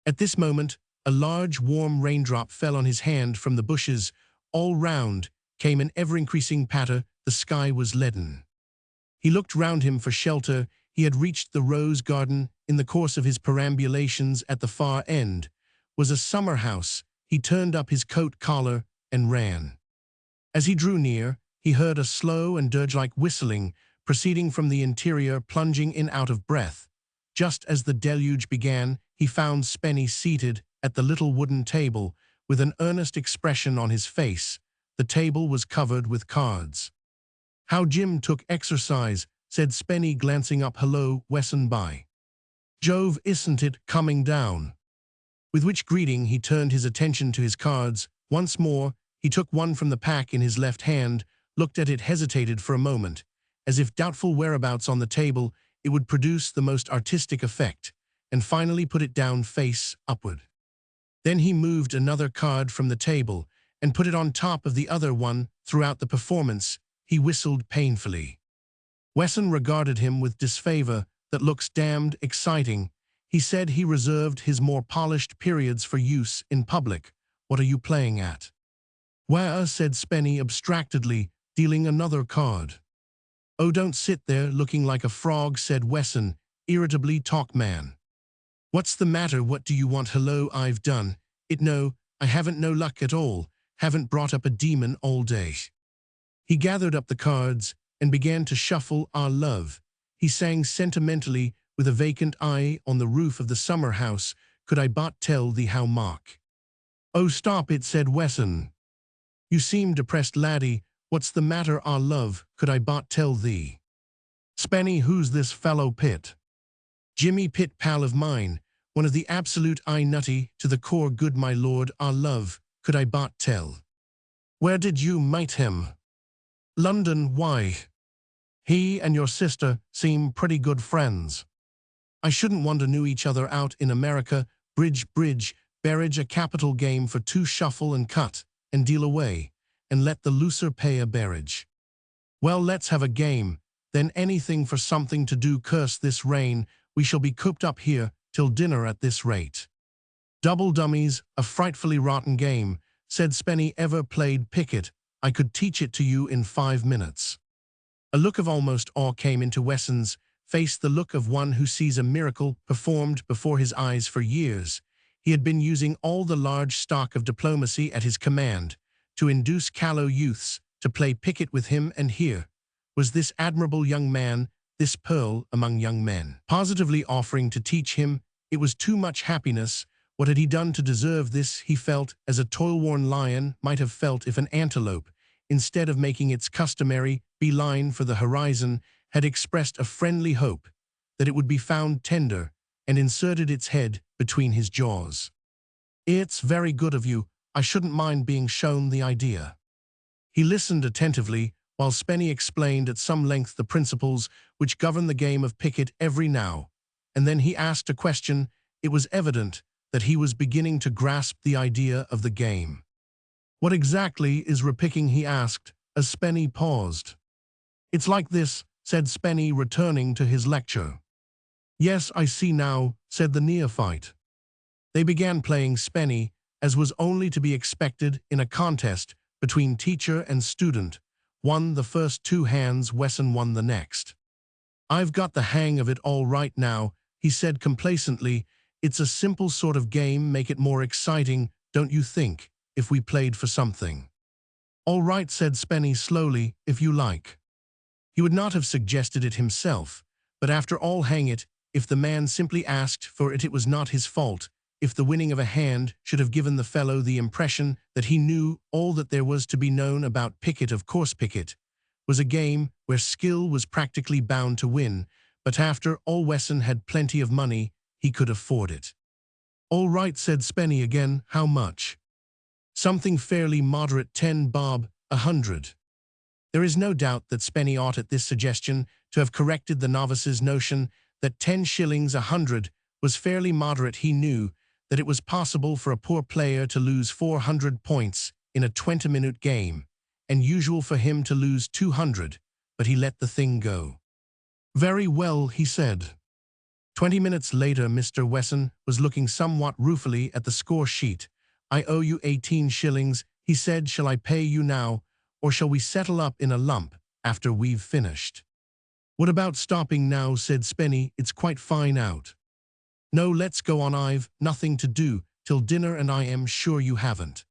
At this moment, a large warm raindrop fell on his hand from the bushes. All round came an ever-increasing patter. The sky was leaden. He looked round him for shelter. He had reached the rose garden. In the course of his perambulations, at the far end was a summer house. He turned up his coat collar and ran. As he drew near, he heard a slow and dirge-like whistling proceeding from the interior. Plunging in out of breath, just as the deluge began, he found Spenny seated at the little wooden table with an earnest expression on his face. The table was covered with cards. "How Jim took exercise," said Spenny, glancing up. "Hello, Wesson, by Jove, isn't it coming down?" With which greeting he turned his attention to his cards once more. He took one from the pack in his left hand, looked at it, hesitated for a moment, as if doubtful whereabouts on the table it would produce the most artistic effect, and finally put it down face upward. Then he moved another card from the table and put it on top of the other one. Throughout the performance, he whistled painfully. Wesson regarded him with disfavor. "That looks damned exciting," he said. He reserved his more polished periods for use in public. "What are you playing at?" "Where?" said Spenny abstractedly, dealing another card. "Oh, don't sit there looking like a frog," said Wesson irritably. "Talk, man. What's the matter? What do you want?" "Hello, I've done it. No, I haven't no luck at all. Haven't brought up a demon all day." He gathered up the cards and began to shuffle. "Our love," he sang sentimentally, with a vacant eye on the roof of the summer house. "Could I but tell thee how, Mark?" "Oh, stop it," said Wesson. "You seem depressed, laddie. What's the matter?" "Our love, could I but tell thee." "Spenny, who's this fellow Pitt?" "Jimmy Pitt, pal of mine. One of the absolute nutty to the core, good my lord. Our love, could I but tell." "Where did you meet him?" "London. Why? He and your sister seem pretty good friends." "I shouldn't wonder. Knew each other out in America. Bridge, barrage, a capital game for two. Shuffle and cut and deal away, and let the loser pay a barrage." "Well, let's have a game, then. Anything for something to do. Curse this rain. We shall be cooped up here till dinner at this rate." "Double dummies, a frightfully rotten game," said Spenny. "Ever played piquet? I could teach it to you in 5 minutes. A look of almost awe came into Wesson's face, the look of one who sees a miracle performed before his eyes. For years he had been using all the large stock of diplomacy at his command to induce callow youths to play piquet with him, and here was this admirable young man, this pearl among young men, positively offering to teach him. It was too much happiness. What had he done to deserve this? He felt as a toil-worn lion might have felt if an antelope, instead of making its customary beeline for the horizon, had expressed a friendly hope that it would be found tender and inserted its head between his jaws. "It's very good of you. I shouldn't mind being shown the idea." He listened attentively while Spenny explained at some length the principles which govern the game of piquet. Every now and then he asked a question. It was evident that he was beginning to grasp the idea of the game. "What exactly is repicking?" he asked, as Spenny paused. "It's like this," said Spenny, returning to his lecture. "Yes, I see now," said the neophyte. They began playing. Spenny, as was only to be expected in a contest between teacher and student. Won the first 2 hands, Wesson won the next. "I've got the hang of it all right now," he said complacently. "It's a simple sort of game, make it more exciting, don't you think, if we played for something?" "All right," said Spenny slowly, "if you like." He would not have suggested it himself, but after all, hang it, if the man simply asked for it, it was not his fault. If the winning of a hand should have given the fellow the impression that he knew all that there was to be known about piquet, of course piquet was a game where skill was practically bound to win, but after all, Wesson had plenty of money, he could afford it. "All right," said Spenny again, "how much?" "Something fairly moderate, 10 bob, 100. There is no doubt that Spenny ought at this suggestion to have corrected the novice's notion that 10 shillings 100 was fairly moderate. He knew that it was possible for a poor player to lose 400 points in a 20-minute game, and usual for him to lose 200, but he let the thing go. "Very well," he said. 20 minutes later, Mr. Wesson was looking somewhat ruefully at the score sheet. "I owe you 18 shillings, he said. "Shall I pay you now, or shall we settle up in a lump after we've finished?" "What about stopping now?" said Spenny. "It's quite fine out." "No, let's go on. I've nothing to do till dinner, and I am sure you haven't."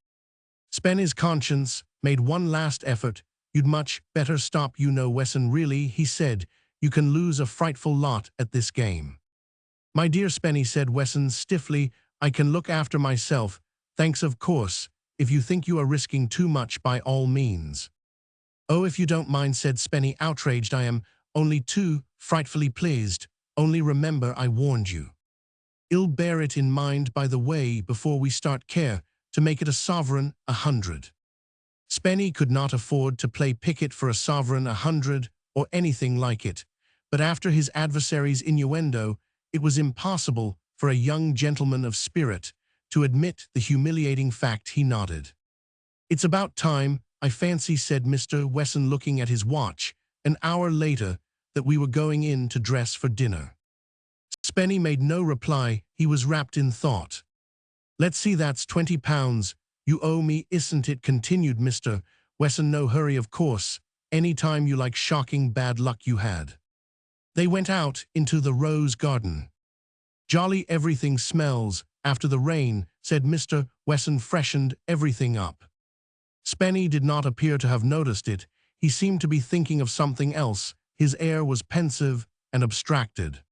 Spenny's conscience made one last effort. "You'd much better stop, you know, Wesson, really," he said. "You can lose a frightful lot at this game." "My dear Spenny," said Wesson stiffly, "I can look after myself. Thanks, of course. If you think you are risking too much, by all means." "Oh, if you don't mind," said Spenny, outraged. "I am only too frightfully pleased. Only remember, I warned you. I'll bear it in mind, by the way, before we start. Care to make it a sovereign 100. Spenny could not afford to play piquet for a sovereign 100 or anything like it, but after his adversary's innuendo, it was impossible for a young gentleman of spirit to admit the humiliating fact. He nodded. "It's about time, I fancy," said Mr. Wesson, looking at his watch, an hour later, "that we were going in to dress for dinner." Spenny made no reply. He was wrapped in thought. "Let's see, that's £20 you owe me, isn't it?" continued Mr. Wesson. "No hurry, of course. Any time you like. Shocking bad luck you had." They went out into the rose garden. "Jolly everything smells after the rain," said Mr. Wesson. "Freshened everything up." Spenny did not appear to have noticed it. He seemed to be thinking of something else. His air was pensive and abstracted.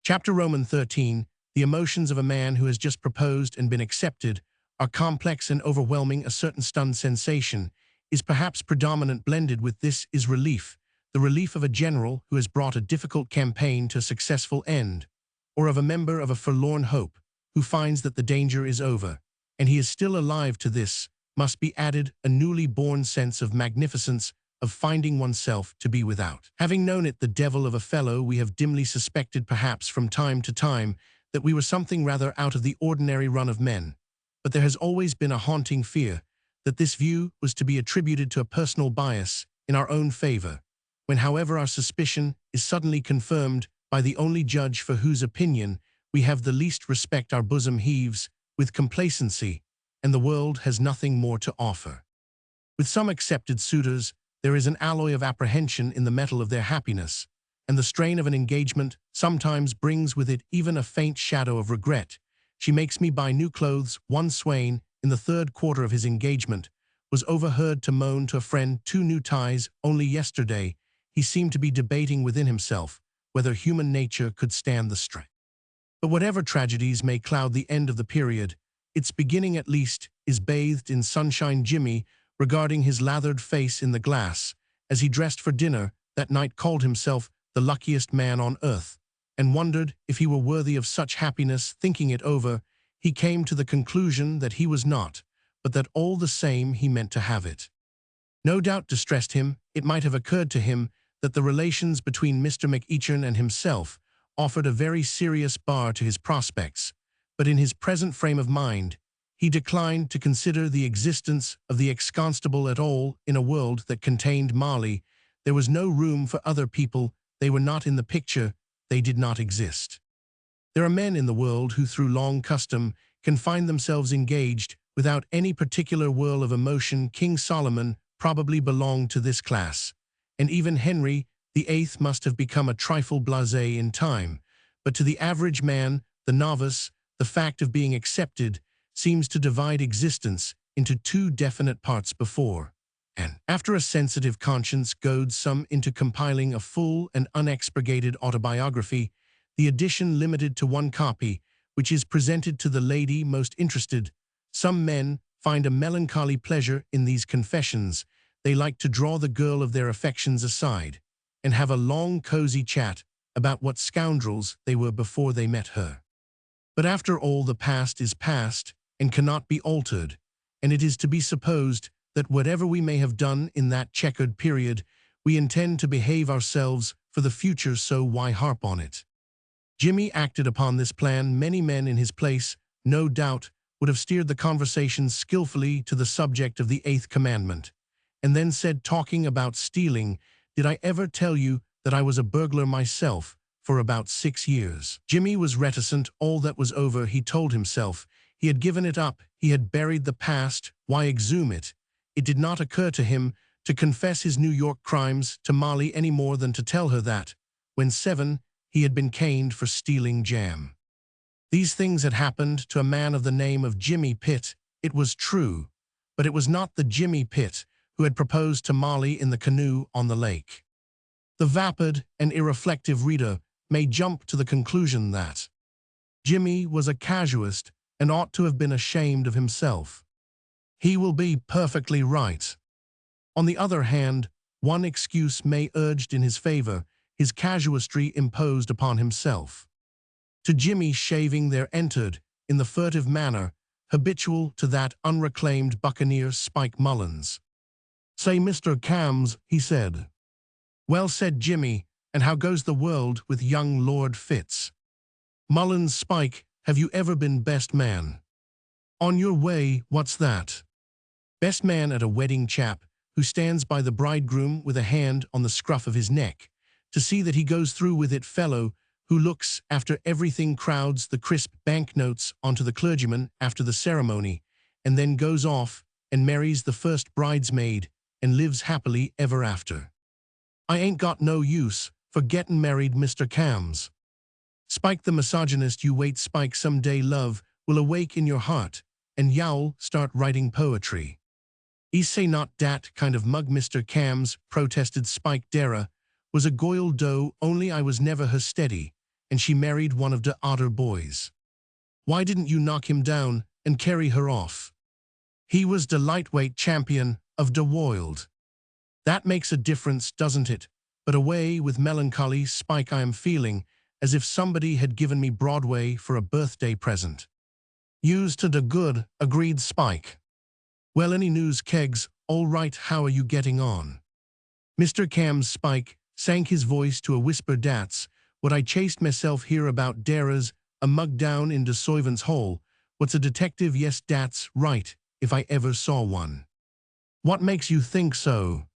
Chapter Roman 13. The emotions of a man who has just proposed and been accepted are complex and overwhelming. A certain stunned sensation is perhaps predominant. Blended with this is relief, the relief of a general who has brought a difficult campaign to a successful end, or of a member of a forlorn hope who finds that the danger is over, and he is still alive. To this must be added a newly born sense of magnificence, of finding oneself to be without having known it, the devil of a fellow. We have dimly suspected, perhaps from time to time, that we were something rather out of the ordinary run of men, but there has always been a haunting fear that this view was to be attributed to a personal bias in our own favor, when, however, our suspicion is suddenly confirmed by the only judge for whose opinion we have the least respect. Our bosom heaves with complacency, and the world has nothing more to offer. With some accepted suitors, there is an alloy of apprehension in the metal of their happiness, and the strain of an engagement sometimes brings with it even a faint shadow of regret. "She makes me buy new clothes." One swain, in the 3rd quarter of his engagement, was overheard to moan to a friend, "2 new ties only yesterday." He seemed to be debating within himself whether human nature could stand the strain. But whatever tragedies may cloud the end of the period, its beginning at least is bathed in sunshine. Jimmy, regarding his lathered face in the glass as he dressed for dinner that night, called himself the luckiest man on earth, and wondered if he were worthy of such happiness. Thinking it over, he came to the conclusion that he was not, but that all the same he meant to have it. No doubt distressed him. It might have occurred to him that the relations between Mr. McEachern and himself offered a very serious bar to his prospects, but in his present frame of mind, he declined to consider the existence of the ex-constable at all. In a world that contained Molly, there was no room for other people. They were not in the picture. They did not exist. There are men in the world who, through long custom, can find themselves engaged without any particular whirl of emotion. King Solomon probably belonged to this class, and even Henry VIII must have become a trifle blasé in time, but to the average man, the novice, the fact of being accepted seems to divide existence into two definite parts before and after. A sensitive conscience goads some into compiling a full and unexpurgated autobiography, the edition limited to one copy, which is presented to the lady most interested. Some men find a melancholy pleasure in these confessions. They like to draw the girl of their affections aside and have a long, cozy chat about what scoundrels they were before they met her. But after all, the past is past and cannot be altered, and it is to be supposed that whatever we may have done in that checkered period, we intend to behave ourselves for the future, so why harp on it? Jimmy acted upon this plan. Many men in his place, no doubt, would have steered the conversation skillfully to the subject of the eighth commandment, and then said, talking about stealing, "Did I ever tell you that I was a burglar myself for about 6 years?" Jimmy was reticent. All that was over, he told himself. He had given it up. He had buried the past. Why exhume it? It did not occur to him to confess his New York crimes to Molly any more than to tell her that, when 7, he had been caned for stealing jam. These things had happened to a man of the name of Jimmy Pitt. It was true, but it was not the Jimmy Pitt who had proposed to Molly in the canoe on the lake. The vapid and irreflective reader may jump to the conclusion that Jimmy was a casuist and ought to have been ashamed of himself. He will be perfectly right. On the other hand, one excuse may urged in his favor: his casuistry imposed upon himself. To Jimmy, shaving there entered, in the furtive manner habitual to that unreclaimed buccaneer Spike Mullins. "Say, Mr. Cams," he said. "Well," said Jimmy, "and how goes the world with young Lord Fitz?" "Mullins, Spike, have you ever been best man?" "On your way, what's that?" Best man at a wedding: chap who stands by the bridegroom with a hand on the scruff of his neck to see that he goes through with it. Fellow who looks after everything, crowds the crisp banknotes onto the clergyman after the ceremony, and then goes off and marries the first bridesmaid and lives happily ever after. "I ain't got no use for gettin' married, Mr. Cams." Spike the misogynist: "You wait, Spike, some day love will awake in your heart and you'll start writing poetry." "E say not dat kind of mug, Mr. Cams," protested Spike. "Dara was a goil doe, only I was never her steady, and she married one of de otter boys. Why didn't you knock him down and carry her off? He was de lightweight champion of de world." "That makes a difference, doesn't it? But away with melancholy, Spike. I am feeling as if somebody had given me Broadway for a birthday present." "Used to de good," agreed Spike. "Well, any news, Kegs? All right, how are you getting on?" "Mr. Cams," Spike sank his voice to a whisper, "Dat's what I chased myself here about. Dara's a mug down in de Soyvens hole. What's a detective? Yes, dat's right, if I ever saw one." "What makes you think so?"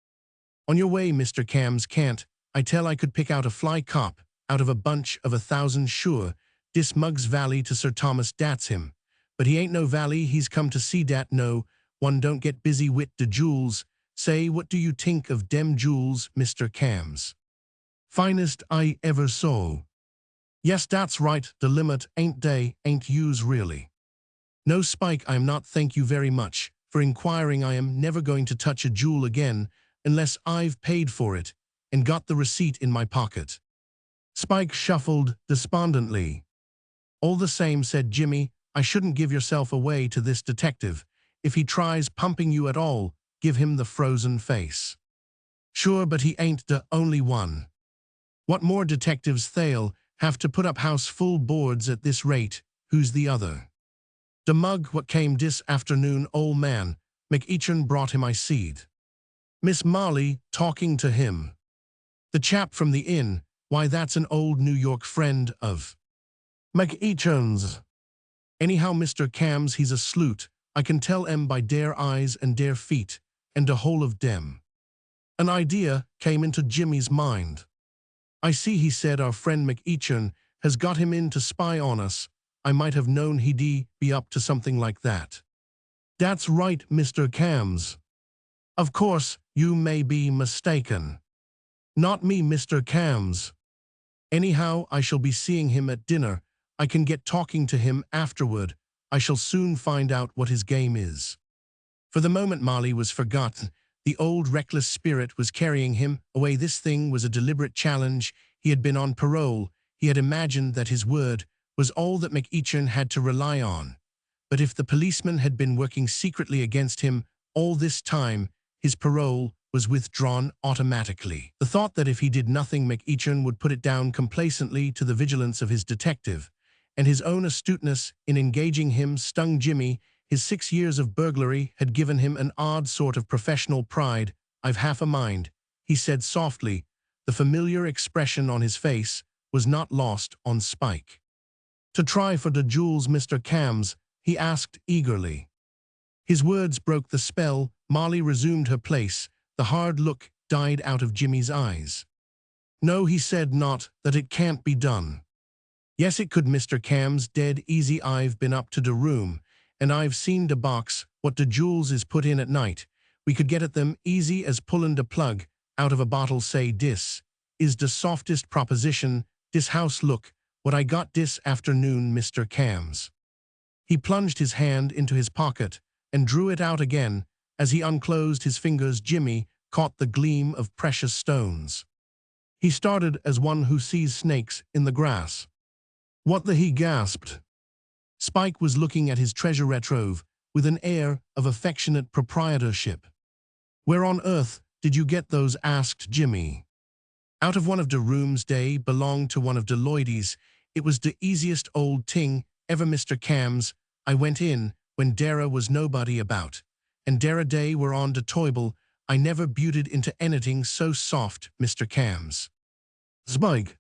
"On your way, Mr. Cams. Can't I tell I could pick out a fly cop out of a bunch of 1,000, sure. Dis mug's Valley to Sir Thomas, dat's him. But he ain't no Valley, he's come to see dat. No, one don't get busy wit de jewels. Say, what do you tink of dem jewels, Mr. Cams?" "Finest I ever saw." "Yes, dat's right, de limit, ain't dey, ain't yous really?" "No, Spike, I am not. Thank you very much for inquiring. I am never going to touch a jewel again unless I've paid for it and got the receipt in my pocket." Spike shuffled despondently. "All the same," said Jimmy, "I shouldn't give yourself away to this detective. If he tries pumping you at all, give him the frozen face." "Sure, but he ain't the only one. What more detectives they'll have to put up house full boards at this rate. Who's the other?" "De mug what came dis afternoon, ol' man. McEachern brought him, I seed." "Miss Molly talking to him?" "The chap from the inn. Why, that's an old New York friend of McEachern's. Anyhow, Mr. Cams, he's a sleut. I can tell em by dere eyes and dere feet, and de whole of dem." An idea came into Jimmy's mind. "I see," he said, "our friend McEachern has got him in to spy on us. I might have known he'd be up to something like that." That's right, Mr. Cams. Of course, you may be mistaken. Not me, Mr. Cams. Anyhow, I shall be seeing him at dinner. I can get talking to him afterward. I shall soon find out what his game is. For the moment Marley was forgotten. The old reckless spirit was carrying him away. This thing was a deliberate challenge. He had been on parole. He had imagined that his word was all that McEachin had to rely on. But if the policeman had been working secretly against him all this time, his parole was withdrawn automatically. The thought that if he did nothing, McEachin would put it down complacently to the vigilance of his detective, and his own astuteness in engaging him stung Jimmy. His 6 years of burglary had given him an odd sort of professional pride. "I've half a mind," he said softly. The familiar expression on his face was not lost on Spike. "To try for the jewels, Mr. Cams?" he asked eagerly. His words broke the spell. Molly resumed her place. The hard look died out of Jimmy's eyes. "No," he said, "not that it can't be done." "Yes, it could, Mr. Cams, dead easy. I've been up to the room, and I've seen the box what the jewels is put in at night. We could get at them easy as pullin' the plug out of a bottle. Say, dis is the softest proposition. Dis house look what I got dis afternoon, Mr. Cams." He plunged his hand into his pocket and drew it out again. As he unclosed his fingers, Jimmy caught the gleam of precious stones. He started as one who sees snakes in the grass. "What the?" he gasped. Spike was looking at his treasure trove with an air of affectionate proprietorship. "Where on earth did you get those?" asked Jimmy. "Out of one of the rooms. They belonged to one of the Lloydies. It was the easiest old ting ever, Mr. Cams. I went in when Dara was nobody about, and Dara they were on the toible. I never beauted into anything so soft, Mr. Cams." "Spike."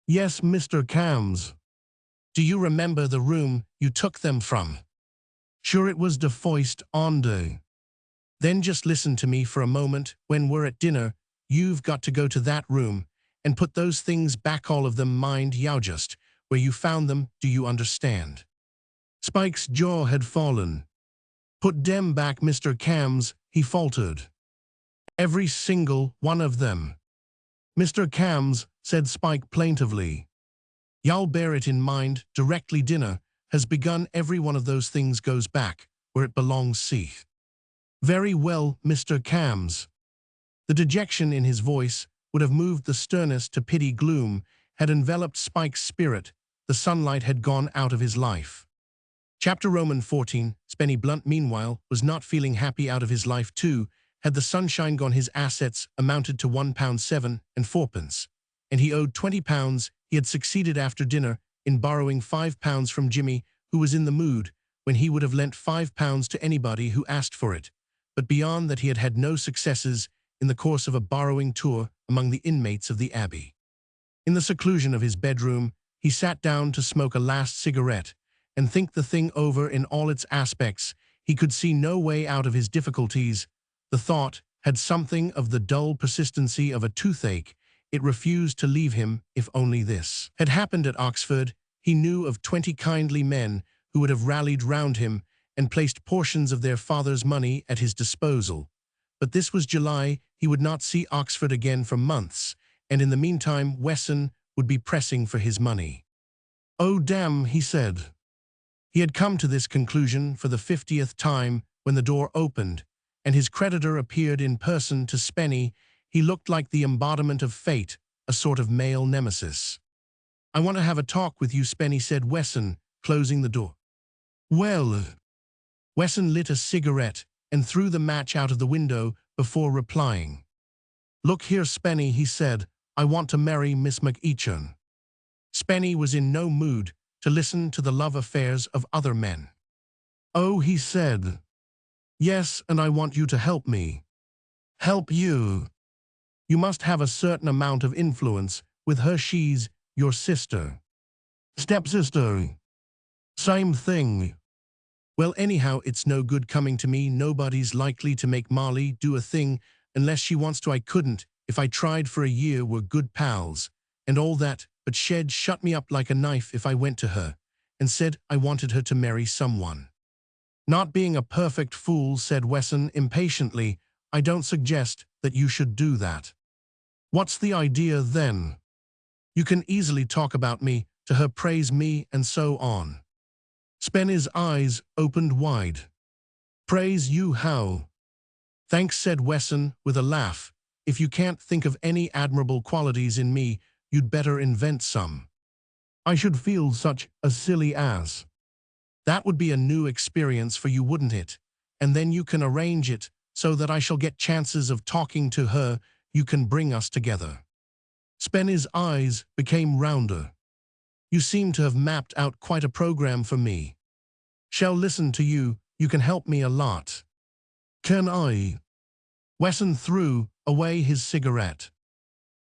"Yes, Mr. Cams." "Do you remember the room you took them from?" "Sure, it was the foist onde." "Then just listen to me for a moment. When we're at dinner, you've got to go to that room and put those things back, all of them, mind yow, just where you found them. Do you understand?" Spike's jaw had fallen. "Put them back, Mr. Cams," he faltered. "Every single one of them." "Mr. Cams," said Spike plaintively, "y'all bear it in mind, directly dinner has begun, every one of those things goes back where it belongs, see?" "Very well, Mr. Cams." The dejection in his voice would have moved the sternest to pity. Gloom had enveloped Spike's spirit. The sunlight had gone out of his life. Chapter Roman 14. Spenny Blunt, meanwhile, was not feeling happy out of his life too. Had the sunshine gone, his assets amounted to £1.7 and 4pence, and he owed £20. He had succeeded after dinner in borrowing £5 from Jimmy, who was in the mood when he would have lent £5 to anybody who asked for it. But beyond that he had had no successes in the course of a borrowing tour among the inmates of the Abbey. In the seclusion of his bedroom, he sat down to smoke a last cigarette and think the thing over in all its aspects. He could see no way out of his difficulties. The thought had something of the dull persistency of a toothache. It refused to leave him. If only this had happened at Oxford, he knew of 20 kindly men who would have rallied round him and placed portions of their father's money at his disposal. But this was July. He would not see Oxford again for months, and in the meantime Wesson would be pressing for his money. "Oh, damn," he said. He had come to this conclusion for the 50th time when the door opened, and his creditor appeared in person. To Spenny, he looked like the embodiment of fate, a sort of male nemesis. "I want to have a talk with you, Spenny," said Wesson, closing the door. "Well?" Wesson lit a cigarette and threw the match out of the window before replying. "Look here, Spenny," he said, "I want to marry Miss McEachin." Spenny was in no mood to listen to the love affairs of other men. "Oh," he said. "Yes, and I want you to help me." "Help you?" "You must have a certain amount of influence with her. She's your sister." "Stepsister." "Same thing." "Well, anyhow, it's no good coming to me. Nobody's likely to make Molly do a thing unless she wants to. I couldn't. If I tried for a year. We're good pals and all that, but she'd shut me up like a knife if I went to her and said I wanted her to marry someone." Not being a perfect fool, said Wesson impatiently, I don't suggest that you should do that. What's the idea then? You can easily talk about me, to her praise me, and so on. Spenny's eyes opened wide. Praise you how? Thanks, said Wesson with a laugh. If you can't think of any admirable qualities in me, you'd better invent some. I should feel such a silly ass. That would be a new experience for you, wouldn't it? And then you can arrange it so that I shall get chances of talking to her. You can bring us together. Spenny's eyes became rounder. You seem to have mapped out quite a program for me. Shall listen to you. You can help me a lot. Can I? Wesson threw away his cigarette.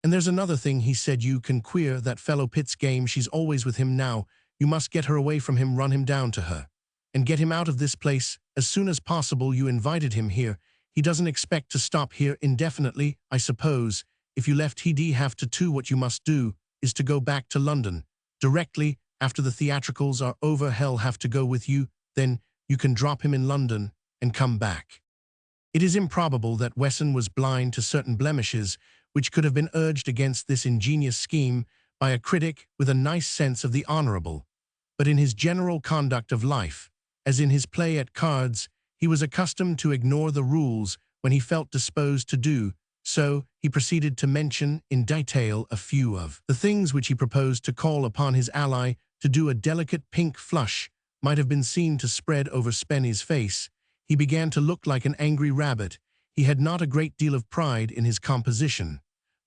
And there's another thing, he said. You can queer that fellow Pitt's game. She's always with him now. You must get her away from him, run him down to her. And get him out of this place as soon as possible. You invited him here. He doesn't expect to stop here indefinitely, I suppose. If you left, he'd have to too. What you must do is to go back to London. Directly after the theatricals are over, he'll have to go with you. Then you can drop him in London and come back. It is improbable that Wesson was blind to certain blemishes which could have been urged against this ingenious scheme by a critic with a nice sense of the honorable. But in his general conduct of life, as in his play at cards, he was accustomed to ignore the rules when he felt disposed to do so. He proceeded to mention in detail a few of the things which he proposed to call upon his ally to do. A delicate pink flush might have been seen to spread over Spenny's face. He began to look like an angry rabbit. He had not a great deal of pride in his composition,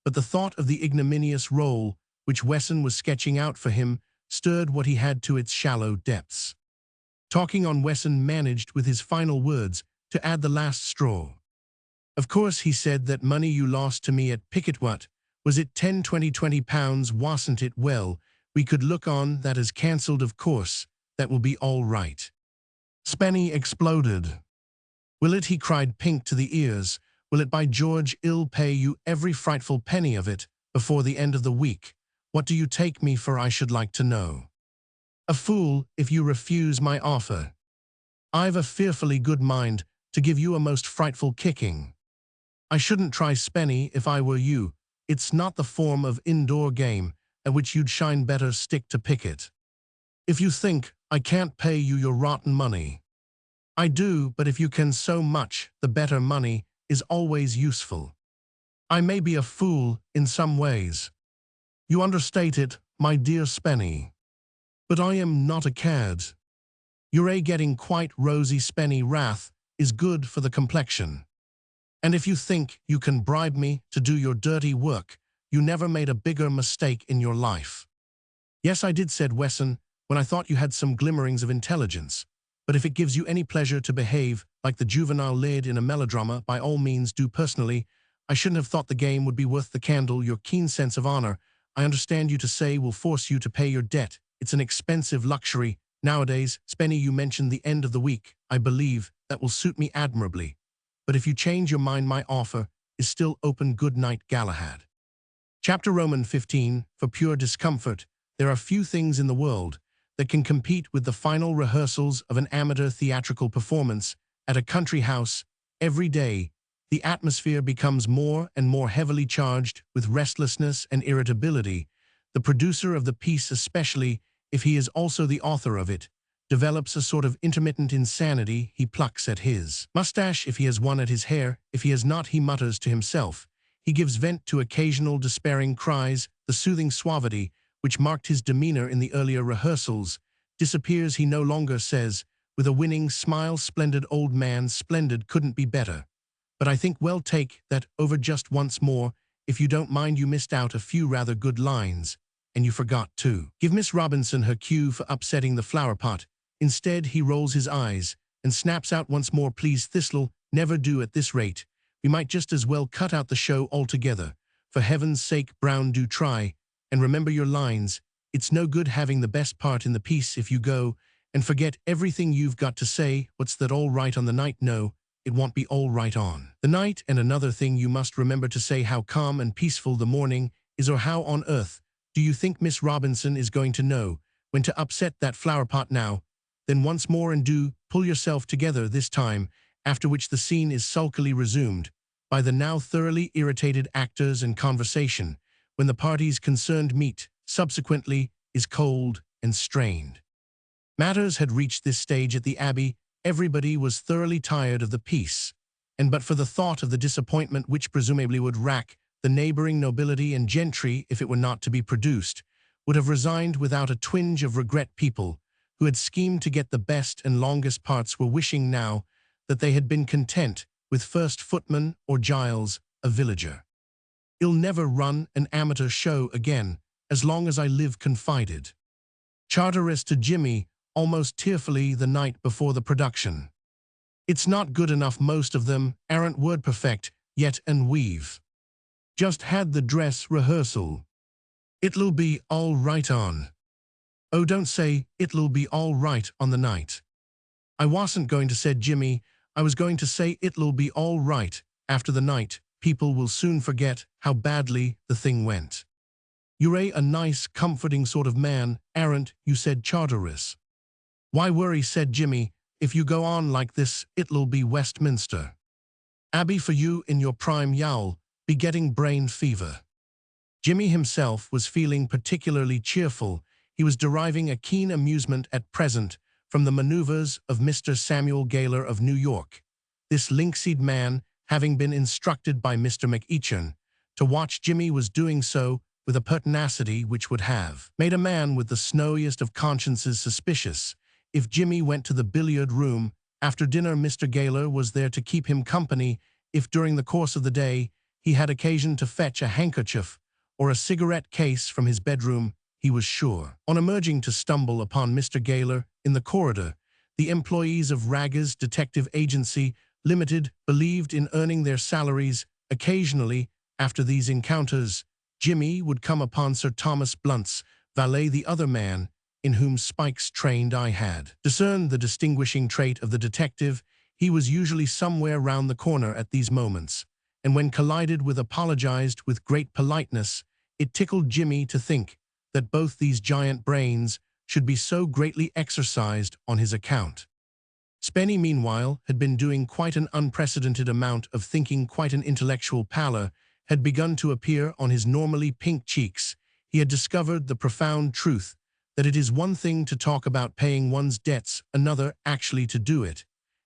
but the thought of the ignominious role which Wesson was sketching out for him stirred what he had to its shallow depths. Talking on, Wesson managed with his final words to add the last straw. Of course, he said, that money you lost to me at Picket, what was it, 10, 20, 20 pounds, wasn't it? Well, we could look on that as cancelled, of course. That will be all right. Spenny exploded. Will it? He cried, pink to the ears. Will it? By George, I'll pay you every frightful penny of it before the end of the week. What do you take me for, I should like to know? A fool if you refuse my offer. I've a fearfully good mind to give you a most frightful kicking. I shouldn't try, Spenny, if I were you. It's not the form of indoor game at which you'd shine. Better stick to picket. If you think I can't pay you your rotten money. I do, but if you can so much, the better. Money is always useful. I may be a fool in some ways. You understate it, my dear Spenny. But I am not a cad. You're getting quite rosy, Spenny. Wrath is good for the complexion. And if you think you can bribe me to do your dirty work, you never made a bigger mistake in your life. Yes, I did, said Wesson, when I thought you had some glimmerings of intelligence. But if it gives you any pleasure to behave like the juvenile lead in a melodrama, by all means do. Personally, I shouldn't have thought the game would be worth the candle. Your keen sense of honor, I understand you to say, will force you to pay your debt. It's an expensive luxury nowadays. Spenny, you mentioned the end of the week. I believe that will suit me admirably. But if you change your mind, my offer is still open. Good night, Galahad. Chapter Roman 15. For pure discomfort, there are few things in the world that can compete with the final rehearsals of an amateur theatrical performance at a country house. Every day, the atmosphere becomes more and more heavily charged with restlessness and irritability. The producer of the piece, especially if he is also the author of it, develops a sort of intermittent insanity. He plucks at his mustache if he has one, at his hair if he has not. He mutters to himself. He gives vent to occasional despairing cries. The soothing suavity which marked his demeanor in the earlier rehearsals disappears. He no longer says, with a winning smile, splendid old man, splendid, couldn't be better. But I think we'll take that over just once more. If you don't mind, you missed out a few rather good lines, and you forgot to give Miss Robinson her cue for upsetting the flower pot. Instead, he rolls his eyes and snaps out once more, please, Thistle, never do at this rate. We might just as well cut out the show altogether. For heaven's sake, Brown, do try, and remember your lines. It's no good having the best part in the piece if you go and forget everything you've got to say. What's that, all right on the night? No, it won't be all right on the night. And another thing, you must remember to say how calm and peaceful the morning is, or how on earth do you think Miss Robinson is going to know when to upset that flower pot now? then once more and do pull yourself together this time, after which the scene is sulkily resumed by the now thoroughly irritated actors and conversation, when the parties concerned meet, subsequently, is cold and strained. Matters had reached this stage at the Abbey. Everybody was thoroughly tired of the piece, and but for the thought of the disappointment which presumably would rack the neighboring nobility and gentry if it were not to be produced, would have resigned without a twinge of regret. People who had schemed to get the best and longest parts were wishing now that they had been content with first footman or Giles, a villager. "I'll never run an amateur show again, as long as I live," confided Charteris to Jimmy, almost tearfully, the night before the production. "It's not good enough. Most of them aren't word perfect yet, and we've just had the dress rehearsal. It'll be all right on." "Oh, don't say it'll be all right on the night." "I wasn't going to," said Jimmy. "I was going to say it'll be all right after the night. People will soon forget how badly the thing went." "You're a nice, comforting sort of man, aren't you?" said Charteris. "Why worry," said Jimmy. "If you go on like this, it'll be Westminster Abbey for you in your prime. You'll be getting brain fever." Jimmy himself was feeling particularly cheerful. He was deriving a keen amusement at present from the maneuvers of Mr. Samuel Gaylor of New York, this lynx-eyed man having been instructed by Mr. McEachin to watch. Jimmy was doing so with a pertinacity which would have made a man with the snowiest of consciences suspicious. If Jimmy went to the billiard room after dinner, Mr. Gaylor was there to keep him company. If during the course of the day he had occasion to fetch a handkerchief or a cigarette case from his bedroom, he was sure, on emerging, to stumble upon Mr. Gaylor in the corridor. The employees of Raggers Detective Agency Limited believed in earning their salaries. Occasionally, after these encounters, Jimmy would come upon Sir Thomas Blunt's valet, the other man in whom Spike's trained eye had discerned the distinguishing trait of the detective. He was usually somewhere round the corner at these moments, and when collided with, apologized with great politeness. It tickled Jimmy to think that both these giant brains should be so greatly exercised on his account. Spenny, meanwhile, had been doing quite an unprecedented amount of thinking. Quite an intellectual pallor had begun to appear on his normally pink cheeks. He had discovered the profound truth that it is one thing to talk about paying one's debts, another actually to do it,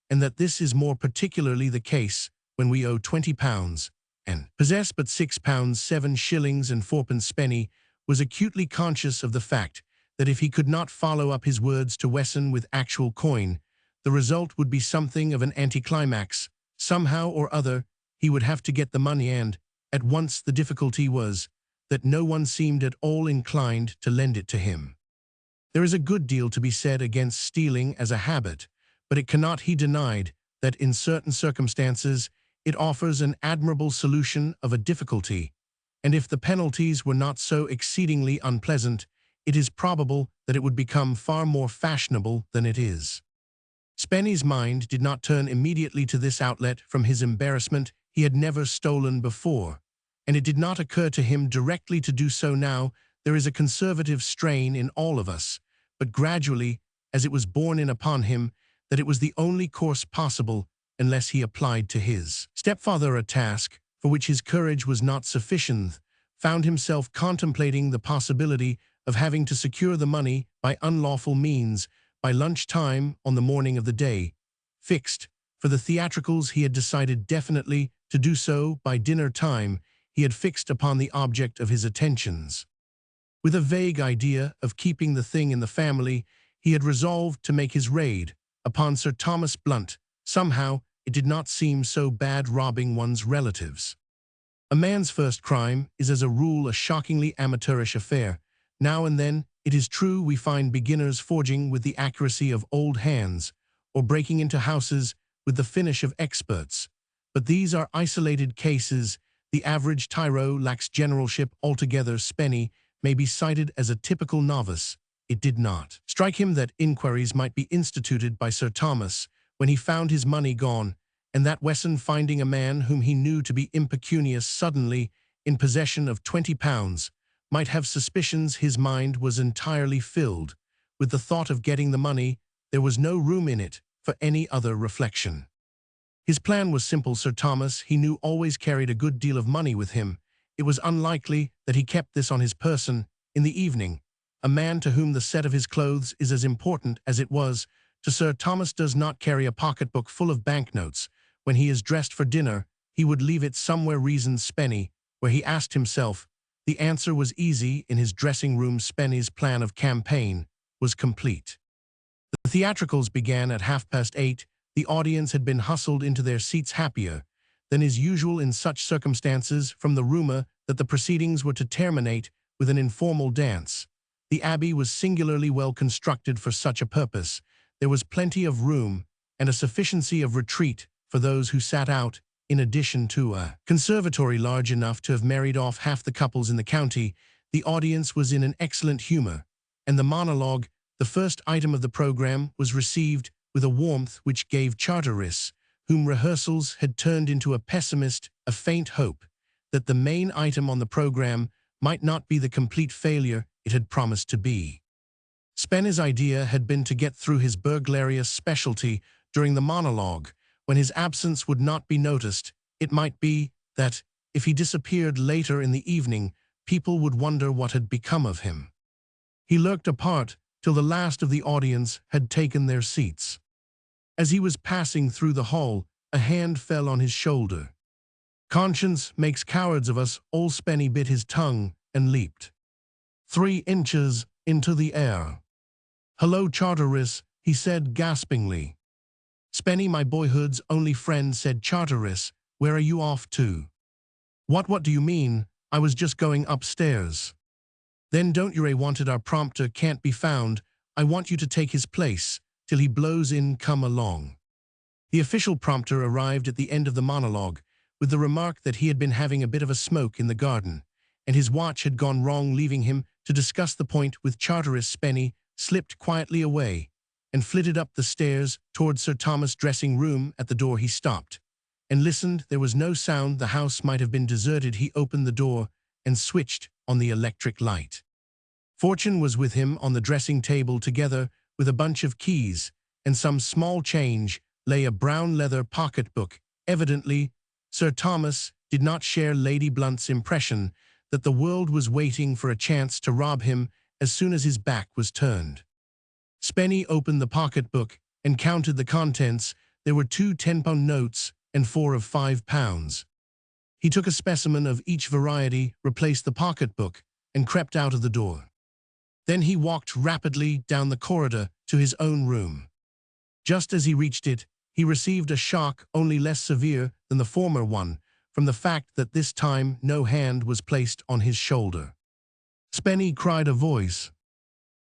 and that this is more particularly the case when we owe £20 and possess but £6 7 shillings and fourpence. Spenny was acutely conscious of the fact that if he could not follow up his words to Wesson with actual coin, the result would be something of an anticlimax. Somehow or other, he would have to get the money, and at once the difficulty was that no one seemed at all inclined to lend it to him. There is a good deal to be said against stealing as a habit, but it cannot, he denied, that in certain circumstances it offers an admirable solution of a difficulty, and if the penalties were not so exceedingly unpleasant, it is probable that it would become far more fashionable than it is. Spenny's mind did not turn immediately to this outlet from his embarrassment. He had never stolen before, and it did not occur to him directly to do so now. There is a conservative strain in all of us, but gradually, as it was borne in upon him that it was the only course possible unless he applied to his stepfather a task for which his courage was not sufficient, found himself contemplating the possibility of having to secure the money by unlawful means. By lunch-time on the morning of the day fixed for the theatricals, he had decided definitely to do so. By dinner-time, he had fixed upon the object of his attentions. With a vague idea of keeping the thing in the family, he had resolved to make his raid upon Sir Thomas Blunt. Somehow, it did not seem so bad robbing one's relatives. A man's first crime is as a rule a shockingly amateurish affair. Now and then, it is true, we find beginners forging with the accuracy of old hands, or breaking into houses with the finish of experts. But these are isolated cases. The average tyro lacks generalship altogether. Spenny may be cited as a typical novice. It did not strike him that inquiries might be instituted by Sir Thomas when he found his money gone, and that Wesson, finding a man whom he knew to be impecunious suddenly in possession of £20, might have suspicions. His mind was entirely filled with the thought of getting the money There was no room in it for any other reflection. His plan was simple. Sir Thomas, he knew, always carried a good deal of money with him. It was unlikely that he kept this on his person in the evening. A man to whom the set of his clothes is as important as it was to Sir Thomas does not carry a pocketbook full of banknotes. When he is dressed for dinner, he would leave it somewhere. Reasoned Spenny, where he asked himself. The answer was easy. In his dressing room. Spenny's plan of campaign was complete. The theatricals began at 8:30. The audience had been hustled into their seats happier than is usual in such circumstances from the rumor that the proceedings were to terminate with an informal dance. The Abbey was singularly well constructed for such a purpose. There was plenty of room and a sufficiency of retreat for those who sat out, in addition to a conservatory large enough to have married off half the couples in the county. The audience was in an excellent humor, and the monologue, the first item of the program, was received with a warmth which gave Charteris, whom rehearsals had turned into a pessimist, a faint hope that the main item on the program might not be the complete failure it had promised to be. Spenny's idea had been to get through his burglarious specialty during the monologue, when his absence would not be noticed. It might be that, if he disappeared later in the evening, people would wonder what had become of him. He lurked apart till the last of the audience had taken their seats. As he was passing through the hall, a hand fell on his shoulder. "Conscience makes cowards of us all." Spenny bit his tongue and leaped 3 inches into the air. "Hello, Charteris," he said gaspingly. "Spenny, my boyhood's only friend," said Charteris. "Where are you off to?" What do you mean? I was just going upstairs." "Then don't you wanted our prompter can't be found. I want you to take his place till he blows in. Come along." The official prompter arrived at the end of the monologue with the remark that he had been having a bit of a smoke in the garden, and his watch had gone wrong, leaving him to discuss the point with Charteris. Spenny slipped quietly away and flitted up the stairs toward Sir Thomas' dressing room. At the door he stopped and listened. There was no sound. The house might have been deserted. He opened the door and switched on the electric light. Fortune was with him. On the dressing table, together with a bunch of keys and some small change, lay a brown leather pocketbook. Evidently, Sir Thomas did not share Lady Blunt's impression that the world was waiting for a chance to rob him as soon as his back was turned. Spenny opened the pocketbook and counted the contents. There were 2 10-pound notes and 4 of £5. He took a specimen of each variety, replaced the pocketbook, and crept out of the door. Then he walked rapidly down the corridor to his own room. Just as he reached it, he received a shock only less severe than the former one, from the fact that this time no hand was placed on his shoulder. "Spenny!" cried a voice.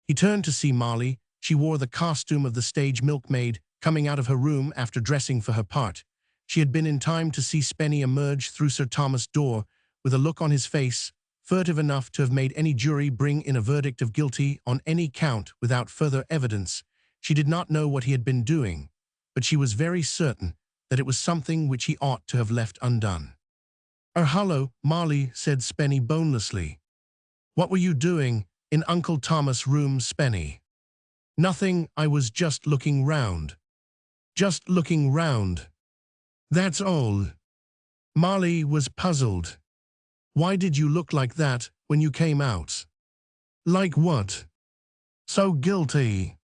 He turned to see Molly. She wore the costume of the stage milkmaid, coming out of her room after dressing for her part. She had been in time to see Spenny emerge through Sir Thomas' door, with a look on his face furtive enough to have made any jury bring in a verdict of guilty on any count without further evidence. She did not know what he had been doing, but she was very certain that it was something which he ought to have left undone. "Hello, Molly," said Spenny bonelessly. "What were you doing in Uncle Thomas' room?" "Spenny." "Nothing, I was just looking round." "Just looking round. That's all." Molly was puzzled. "Why did you look like that when you came out?" "Like what?" "So guilty."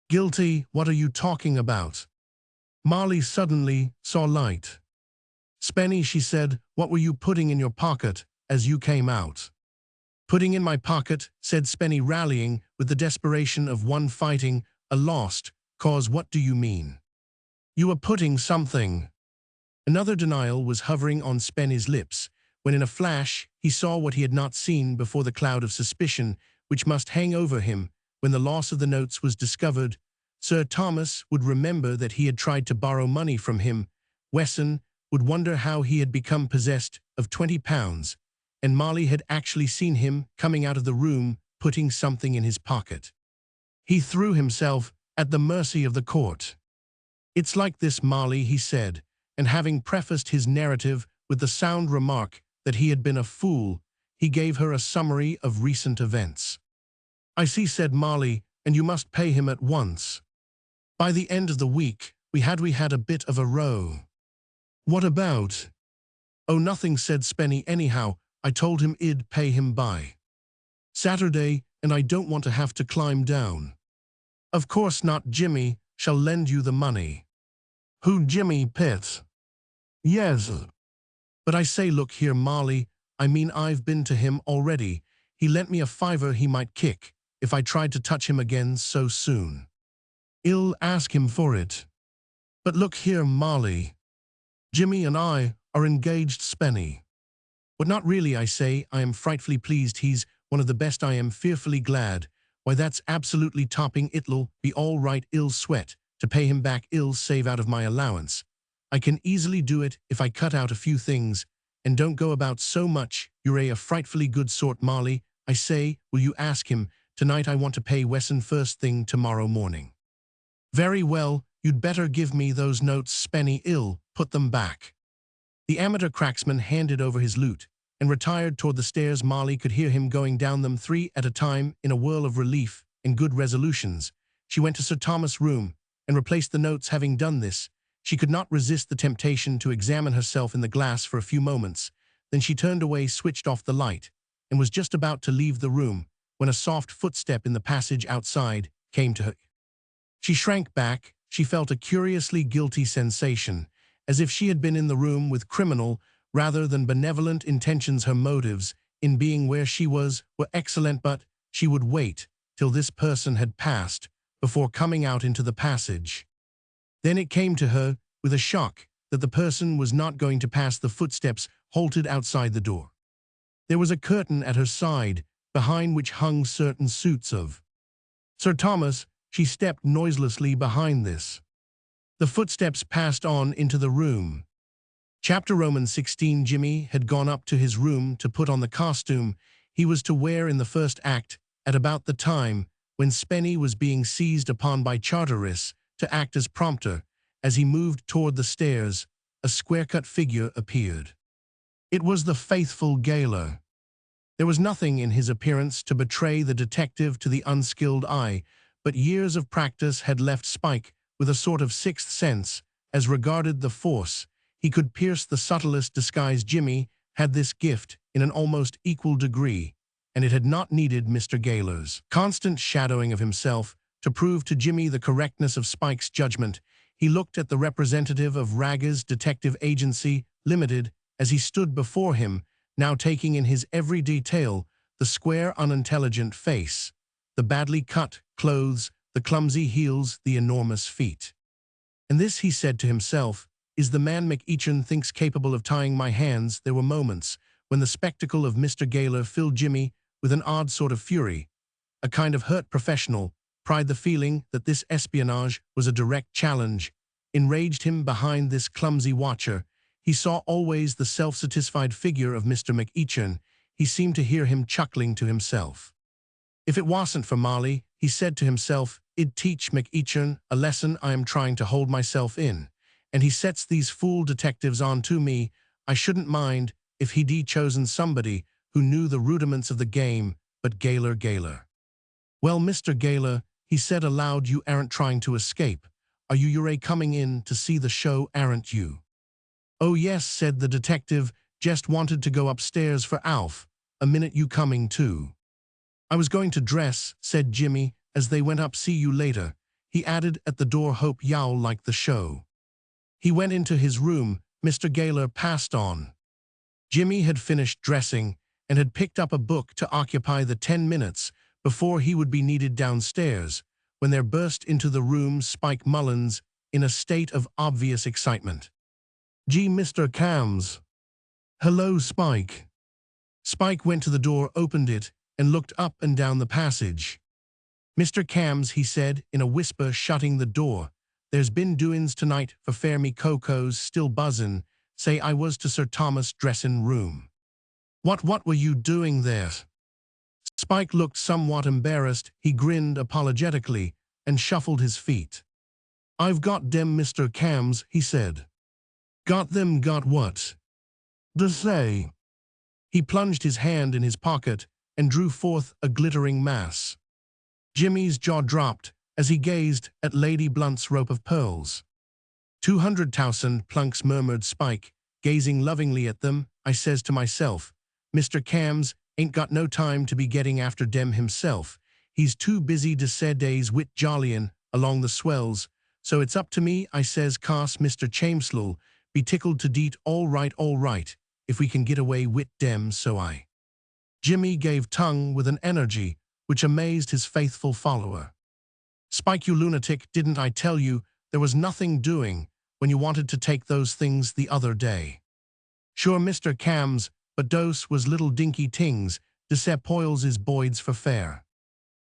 "Guilty? What are you talking about?" Molly suddenly saw light. "Spenny," she said, "what were you putting in your pocket as you came out?" "Putting in my pocket," said Spenny, rallying with the desperation of one fighting a lost cause. "What do you mean?" "You were putting something." Another denial was hovering on Spenny's lips, when in a flash he saw what he had not seen before: the cloud of suspicion which must hang over him when the loss of the notes was discovered. Sir Thomas would remember that he had tried to borrow money from him. Wesson would wonder how he had become possessed of £20, and Molly had actually seen him coming out of the room putting something in his pocket. He threw himself at the mercy of the court. "It's like this, Molly," he said, and having prefaced his narrative with the sound remark that he had been a fool, he gave her a summary of recent events. "I see," said Molly, "and you must pay him at once." By the end of the week, we had a bit of a row. What about? Oh, nothing, said Spenny. Anyhow, I told him I'd pay him by Saturday, and I don't want to have to climb down. Of course not. Jimmy shall lend you the money. Who, Jimmy Pitt? Yes. But I say, look here, Marley, I mean, I've been to him already. He lent me a $5 he might kick if I tried to touch him again so soon. I'll ask him for it. But look here, Marley. Jimmy and I are engaged, Spenny. But not really, I say. I am frightfully pleased. He's one of the best. I am fearfully glad. Why, that's absolutely topping. It'll be all right. I'll sweat to pay him back. I'll save out of my allowance. I can easily do it if I cut out a few things and don't go about so much. You're a frightfully good sort, Marley. I say, will you ask him? Tonight I want to pay Wesson first thing tomorrow morning. Very well, you'd better give me those notes, Spenny. I'll put them back. The amateur cracksman handed over his loot and retired toward the stairs. Marley could hear him going down them 3 at a time in a whirl of relief and good resolutions. She went to Sir Thomas' room and replaced the notes. Having done this, she could not resist the temptation to examine herself in the glass for a few moments. Then she turned away, switched off the light, and was just about to leave the room when a soft footstep in the passage outside came to her. She shrank back. She felt a curiously guilty sensation, as if she had been in the room with criminal rather than benevolent intentions. Her motives in being where she was were excellent, but she would wait till this person had passed before coming out into the passage. Then it came to her with a shock that the person was not going to pass. The footsteps halted outside the door. There was a curtain at her side, behind which hung certain suits of Sir Thomas. She stepped noiselessly behind this. The footsteps passed on into the room. Chapter Romans 16. Jimmy had gone up to his room to put on the costume he was to wear in the first act at about the time when Spenny was being seized upon by Charteris to act as prompter. As he moved toward the stairs, a square-cut figure appeared. It was the faithful Gaoler. There was nothing in his appearance to betray the detective to the unskilled eye, but years of practice had left Spike with a sort of sixth sense as regarded the force. He could pierce the subtlest disguise. Jimmy had this gift in an almost equal degree, and it had not needed Mr. Gaoler's constant shadowing of himself to prove to Jimmy the correctness of Spike's judgment. He looked at the representative of Ragga's Detective Agency Limited as he stood before him, now taking in his every detail: the square, unintelligent face, the badly cut clothes, the clumsy heels, the enormous feet. And this, he said to himself, is the man McEachin thinks capable of tying my hands. There were moments when the spectacle of Mr. Gaoler filled Jimmy with an odd sort of fury, a kind of hurt professional pride. The feeling that this espionage was a direct challenge enraged him. Behind this clumsy watcher, he saw always the self-satisfied figure of Mr. McEachin. He seemed to hear him chuckling to himself. If it wasn't for Marley, he said to himself, I'd teach McEachin a lesson. I am trying to hold myself in, and he sets these fool detectives on to me. I shouldn't mind if he'd chosen somebody who knew the rudiments of the game, but Gaoler. Well, Mr. Gaoler, he said aloud, you aren't trying to escape. Are you? You're coming in to see the show, aren't you? Oh yes, said the detective, just wanted to go upstairs for Alf. A minute, you coming too? I was going to dress, said Jimmy, as they went up. See you later, he added at the door. Hope y'all like the show. He went into his room. Mr. Gaoler passed on. Jimmy had finished dressing and had picked up a book to occupy the 10 minutes before he would be needed downstairs, when there burst into the room Spike Mullins in a state of obvious excitement. Gee, Mr. Cams. Hello, Spike. Spike went to the door, opened it, and looked up and down the passage. Mr. Cams, he said in a whisper, shutting the door, there's been doings tonight for fair me Coco's still buzzin'. Say I was to Sir Thomas' dressin' room. What were you doing there? Spike looked somewhat embarrassed. He grinned apologetically and shuffled his feet. I've got them, Mr. Cams, he said. Got them? Got what? To say. He plunged his hand in his pocket and drew forth a glittering mass. Jimmy's jaw dropped as he gazed at Lady Blunt's rope of pearls. 200,000 plunks, murmured Spike, gazing lovingly at them. I says to myself, Mr. Cams ain't got no time to be getting after dem himself. He's too busy to say days wit jollyin' along the swells. So it's up to me, I says, cos Mr. Chameslul be tickled to deet all right, if we can get away wit dem, so I. Jimmy gave tongue with an energy which amazed his faithful follower. Spike, you lunatic, didn't I tell you there was nothing doing when you wanted to take those things the other day? Sure, Mr. Cams, but dose was little dinky tings, de poils is boyds for fair.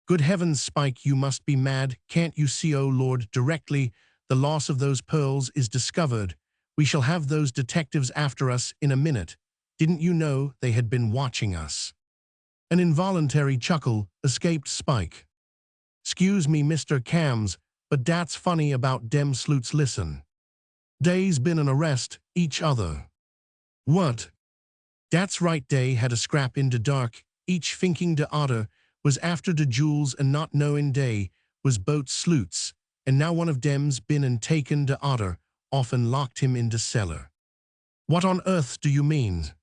Good heavens, Spike, you must be mad, can't you see, oh Lord, directly the loss of those pearls is discovered, we shall have those detectives after us in a minute. Didn't you know they had been watching us? An involuntary chuckle escaped Spike. "'Scuse me, Mr. Cams, but dat's funny about dem sleuts. Listen. Dey's been an arrest each other." "What?" "Dat's right, dey had a scrap in de dark, each thinking de otter was after de jewels and not knowing dey was both sleuts, and now one of dem's been and taken de otter off and locked him in de cellar." "What on earth do you mean?"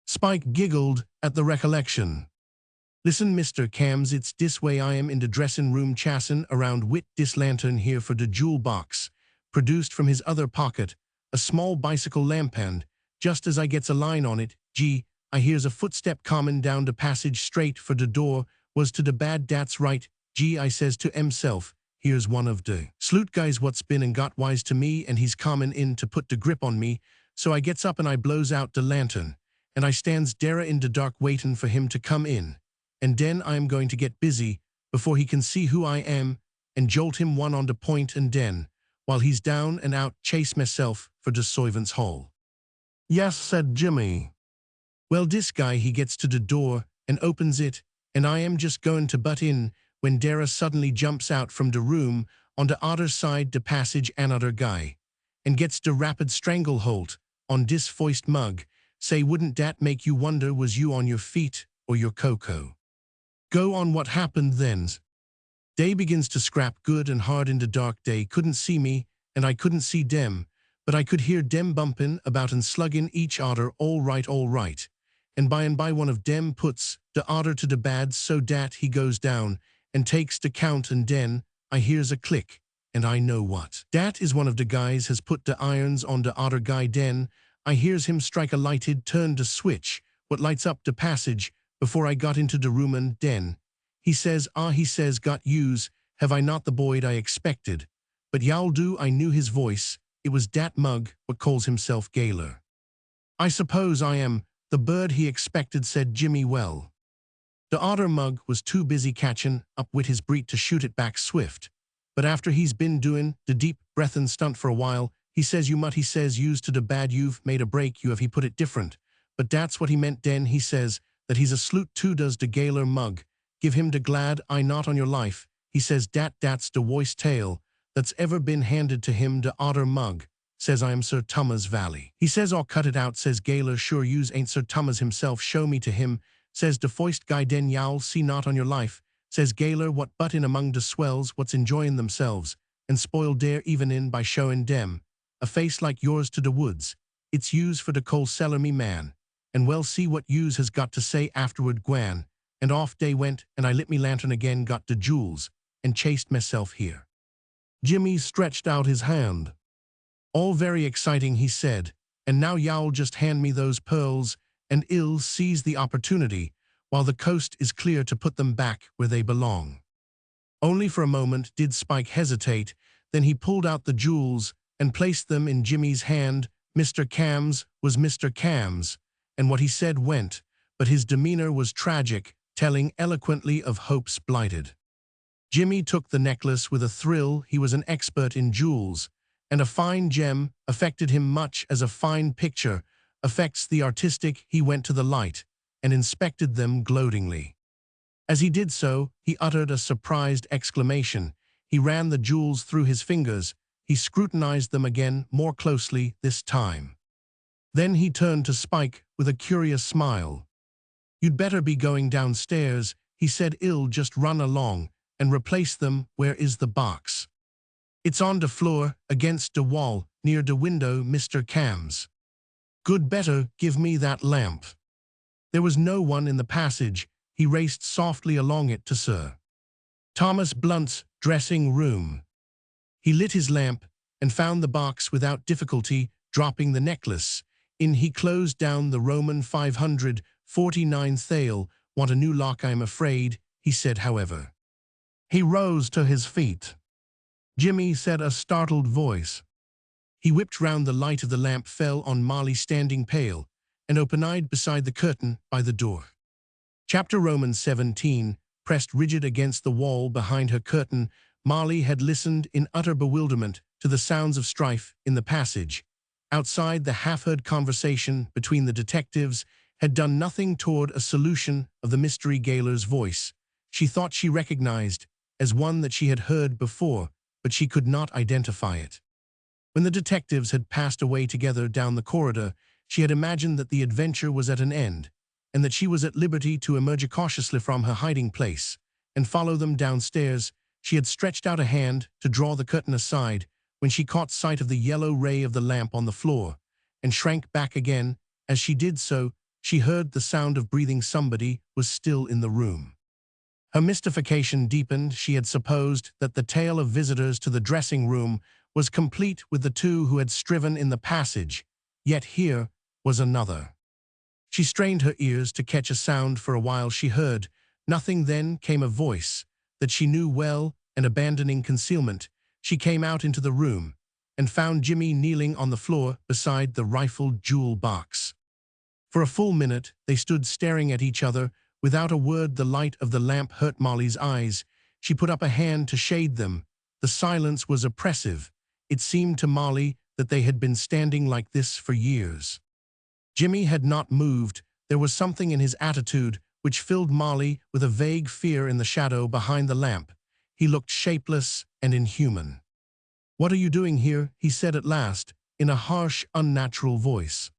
Spike giggled at the recollection. "Listen, Mr. Cams, it's dis way. I am in de dressin' room chassin' around wit dis lantern here for de jewel box," produced from his other pocket a small bicycle lampstand. "Just as I gets a line on it, gee, I hears a footstep comin' down de passage straight for de door was to de bad. Dat's right, gee, I says to emself, here's one of de sleut guys what's been and got wise to me, and he's comin' in to put de grip on me. So I gets up and I blows out de lantern, and I stands dere in de dark waitin' for him to come in. And den I am going to get busy before he can see who I am, and jolt him one on de point, and den, while he's down and out, chase myself for de servants' hall." "Yes," said Jimmy. "Well, dis guy he gets to de door and opens it, and I am just going to butt in when dere suddenly jumps out from de room on de odder side de passage another guy, and gets de rapid stranglehold on dis foist mug. Say, wouldn't dat make you wonder was you on your feet or your cocoa? Go on, what happened then?" "Dey begins to scrap good and hard in de dark. Dey couldn't see me, and I couldn't see dem, but I could hear dem bumpin' about and sluggin' each otter all right. And by one of dem puts de otter to de bad, so dat he goes down and takes de count, and den I hears a click, and I know what. Dat is one of de guys has put de irons on de otter guy. Den I hears him strike a lighted turn de switch what lights up de passage before I got into de room, and den he says, got yous, have I not the boyd I expected? But y'all do, I knew his voice, it was dat mug what calls himself Gaylor." "I suppose I am the bird he expected," said Jimmy. "Well, de otter mug was too busy catchin' up wit his breed to shoot it back swift, but after he's been doin' de deep breathin' stunt for a while, he says he says yous to de bad, you've made a break, you have, he put it different, but dat's what he meant. Den he says that he's a sleut too, does de Gaylor mug, give him de glad eye not on your life. He says dat's de worst tale that's ever been handed to him. De otter mug says I am Sir Thomas Valley. He says, "I'll cut it out," says Gaylor. "Sure yous ain't Sir Thomas himself, show me to him," says de foist guy. "Den y'all see not on your life," says Gaylor, "what butt in among de swells what's enjoyin' themselves, and spoil dere evenin' by showin' dem a face like yours to de woods. It's yous for de coal cellar, me man. And well, see what yous has got to say afterward, Gwan." And off dey went, and I lit me lantern again, got de jewels, and chased myself here. Jimmy stretched out his hand. "All very exciting," he said, "and now y'all just hand me those pearls, and I'll seize the opportunity while the coast is clear to put them back where they belong." Only for a moment did Spike hesitate, then he pulled out the jewels and placed them in Jimmy's hand. Mr. Cams was Mr. Cams, and what he said went, but his demeanor was tragic, telling eloquently of hopes blighted. Jimmy took the necklace with a thrill. He was an expert in jewels, and a fine gem affected him much as a fine picture affects the artistic. He went to the light and inspected them gloatingly. As he did so, he uttered a surprised exclamation. He ran the jewels through his fingers. He scrutinized them again, more closely this time. Then he turned to Spike with a curious smile. "You'd better be going downstairs," he said. "I'll just run along and replace them. Where is the box? It's on the floor, against the wall, near the window, Mr. Cams. Good better give me that lamp. There was no one in the passage. He raced softly along it to Sir Thomas Blunt's dressing room. He lit his lamp and found the box without difficulty, dropping the necklace. In he closed down the Roman 549 thale. Want a new lock, I'm afraid, he said, however. He rose to his feet. Jimmy, said a startled voice. He whipped round. The light of the lamp fell on Molly standing pale and open-eyed beside the curtain by the door. Chapter Romans 17, pressed rigid against the wall behind her curtain, Molly had listened in utter bewilderment to the sounds of strife in the passage. Outside, the half-heard conversation between the detectives had done nothing toward a solution of the mystery. Gaoler's voice she thought she recognized as one that she had heard before, but she could not identify it. When the detectives had passed away together down the corridor, she had imagined that the adventure was at an end, and that she was at liberty to emerge cautiously from her hiding place and follow them downstairs. She had stretched out a hand to draw the curtain aside when she caught sight of the yellow ray of the lamp on the floor, and shrank back again. As she did so, she heard the sound of breathing. Somebody was still in the room. Her mystification deepened. She had supposed that the tale of visitors to the dressing room was complete with the two who had striven in the passage, yet here was another. She strained her ears to catch a sound. For a while she heard nothing. Then came a voice that she knew well, and abandoning concealment, she came out into the room and found Jimmy kneeling on the floor beside the rifled jewel box. For a full minute they stood staring at each other without a word. The light of the lamp hurt Molly's eyes. She put up a hand to shade them. The silence was oppressive. It seemed to Molly that they had been standing like this for years. Jimmy had not moved. There was something in his attitude which filled Molly with a vague fear. In the shadow behind the lamp, he looked shapeless and inhuman. "What are you doing here?" he said at last, in a harsh, unnatural voice.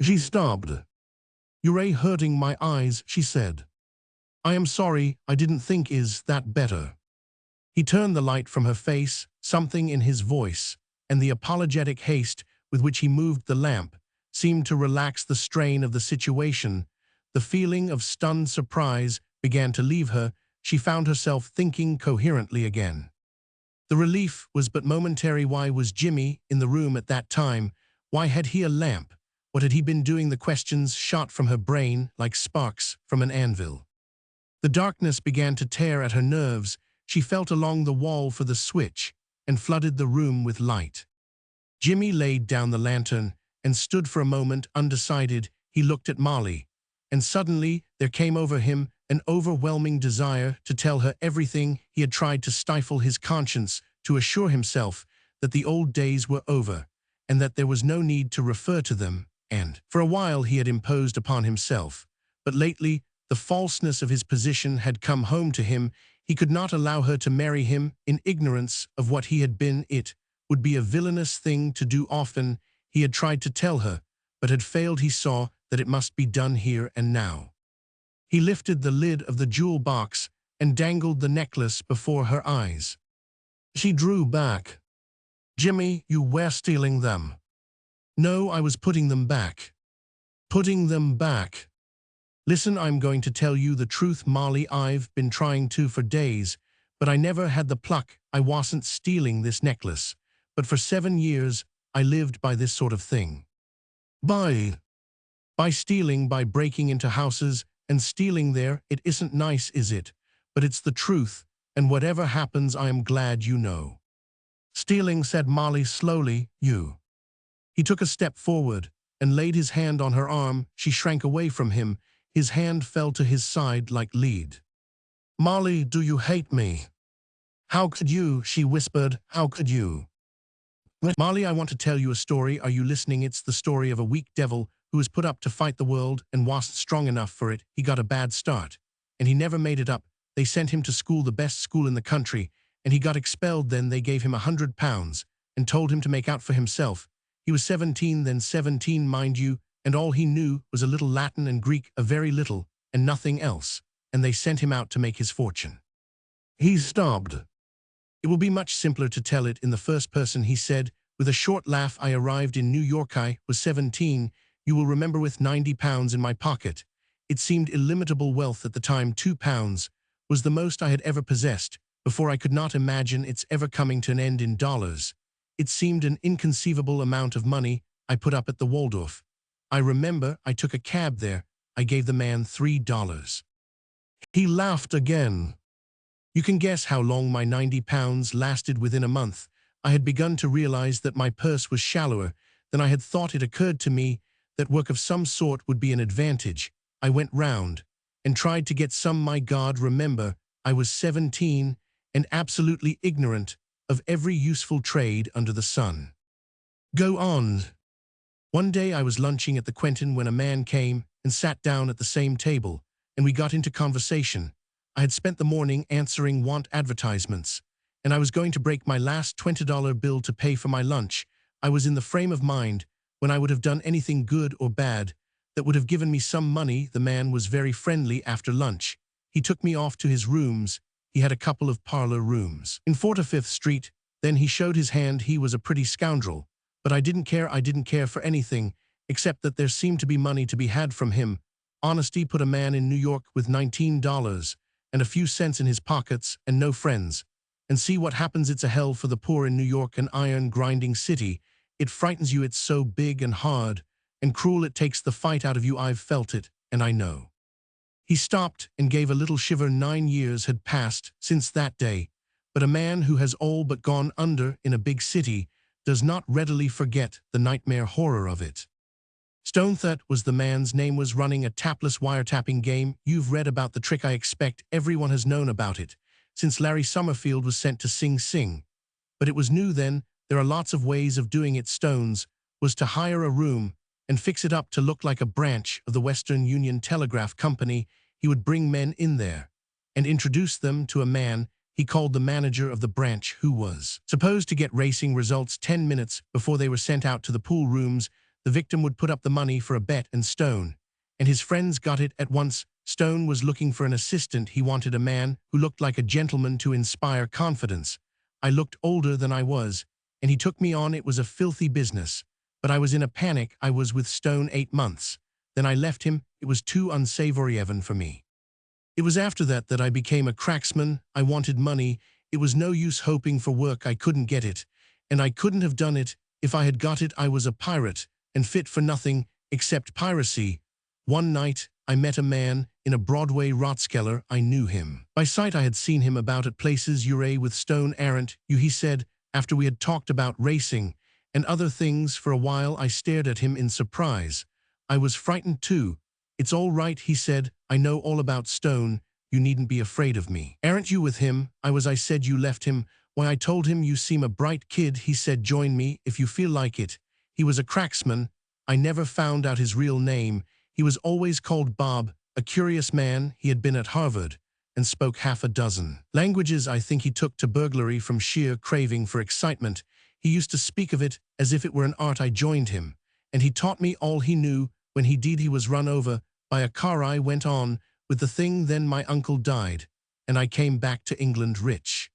She stopped. "You're hurting my eyes," she said. "I am sorry, I didn't think. Is that better?" He turned the light from her face. Something in his voice and the apologetic haste with which he moved the lamp seemed to relax the strain of the situation. The feeling of stunned surprise began to leave her. She found herself thinking coherently again. The relief was but momentary. Why was Jimmy in the room at that time? Why had he a lamp? What had he been doing? The questions shot from her brain like sparks from an anvil. The darkness began to tear at her nerves. She felt along the wall for the switch and flooded the room with light. Jimmy laid down the lantern and stood for a moment undecided. He looked at Molly, and suddenly there came over him an overwhelming desire to tell her everything. He had tried to stifle his conscience, to assure himself that the old days were over, and that there was no need to refer to them, and for a while he had imposed upon himself. But lately the falseness of his position had come home to him. He could not allow her to marry him in ignorance of what he had been. It would be a villainous thing to do. Often he had tried to tell her, but had failed. He saw that it must be done here and now. He lifted the lid of the jewel box and dangled the necklace before her eyes. She drew back. "Jimmy, you were stealing them." "No, I was putting them back." "Putting them back." "Listen, I'm going to tell you the truth, Molly. I've been trying to for days, but I never had the pluck. I wasn't stealing this necklace, but for 7 years I lived by this sort of thing." By stealing, by breaking into houses and stealing there. It isn't nice, is it? But it's the truth, and whatever happens, I am glad you know." "Stealing," said Molly slowly. "You." He took a step forward and laid his hand on her arm. She shrank away from him. His hand fell to his side like lead. "Molly, do you hate me?" "How could you?" she whispered. "How could you?" "Molly, I want to tell you a story. Are you listening? It's the story of a weak devil who was put up to fight the world and wasn't strong enough for it. He got a bad start, and he never made it up. They sent him to school, the best school in the country, and he got expelled. Then they gave him £100 and told him to make out for himself. He was 17 then, 17, mind you, and all he knew was a little Latin and Greek, a very little, and nothing else. and they sent him out to make his fortune. He stopped. It will be much simpler to tell it in the first person, he said, with a short laugh. I arrived in New York. I was 17, you will remember, with £90 in my pocket. It seemed illimitable wealth at the time. £2 was the most I had ever possessed, before I could not imagine its ever coming to an end in dollars. It seemed an inconceivable amount of money. I put up at the Waldorf. I remember I took a cab there. I gave the man $3. He laughed again. You can guess how long my £90 lasted. Within a month, I had begun to realize that my purse was shallower than I had thought. It occurred to me that work of some sort would be an advantage. I went round and tried to get some. My God, remember, I was 17 and absolutely ignorant of every useful trade under the sun. Go on. One day I was lunching at the Quentin when a man came and sat down at the same table, and we got into conversation. I had spent the morning answering want advertisements, and I was going to break my last $20 bill to pay for my lunch. I was in the frame of mind when I would have done anything good or bad that would have given me some money. The man was very friendly. After lunch, he took me off to his rooms. He had a couple of parlor rooms in 45th Street. Then he showed his hand. He was a pretty scoundrel, but I didn't care. I didn't care for anything except that there seemed to be money to be had from him. Honesty put a man in New York with $19 and a few cents in his pockets and no friends. And see what happens. It's a hell for the poor in New York, an iron-grinding city. It frightens you. It's so big and hard and cruel. It takes the fight out of you. I've felt it, and I know. He stopped and gave a little shiver. 9 years had passed since that day, but a man who has all but gone under in a big city does not readily forget the nightmare horror of it. Stonethut was the man's name. Was running a tapless wiretapping game. You've read about the trick. I expect everyone has known about it since Larry Summerfield was sent to Sing Sing. But it was new then. There are lots of ways of doing it. Stone's was to hire a room and fix it up to look like a branch of the Western Union Telegraph Company. He would bring men in there and introduce them to a man he called the manager of the branch, who was supposed to get racing results 10 minutes before they were sent out to the pool rooms. The victim would put up the money for a bet, and Stone and his friends got it at once. Stone was looking for an assistant. He wanted a man who looked like a gentleman to inspire confidence. I looked older than I was, and he took me on. It was a filthy business, but I was in a panic. I was with Stone 8 months. Then I left him. It was too unsavory even for me. It was after that I became a cracksman. I wanted money. It was no use hoping for work. I couldn't get it, and I couldn't have done it if I had got it. I was a pirate and fit for nothing except piracy. One night, I met a man in a Broadway Rathskeller. I knew him by sight. I had seen him about at places. You're with Stone, aren't you? He said, after we had talked about racing and other things for a while. I stared at him in surprise. I was frightened too. It's all right, he said. I know all about Stone. You needn't be afraid of me. Aren't you with him? I was. I said, you left him. Why, I told him you seem a bright kid. He said, join me if you feel like it. He was a cracksman. I never found out his real name. He was always called Bob, a curious man. He had been at Harvard and spoke half a dozen languages. I think he took to burglary from sheer craving for excitement. He used to speak of it as if it were an art. I joined him, and he taught me all he knew. When he did, he was run over by a car. I went on with the thing. Then my uncle died, and I came back to England rich.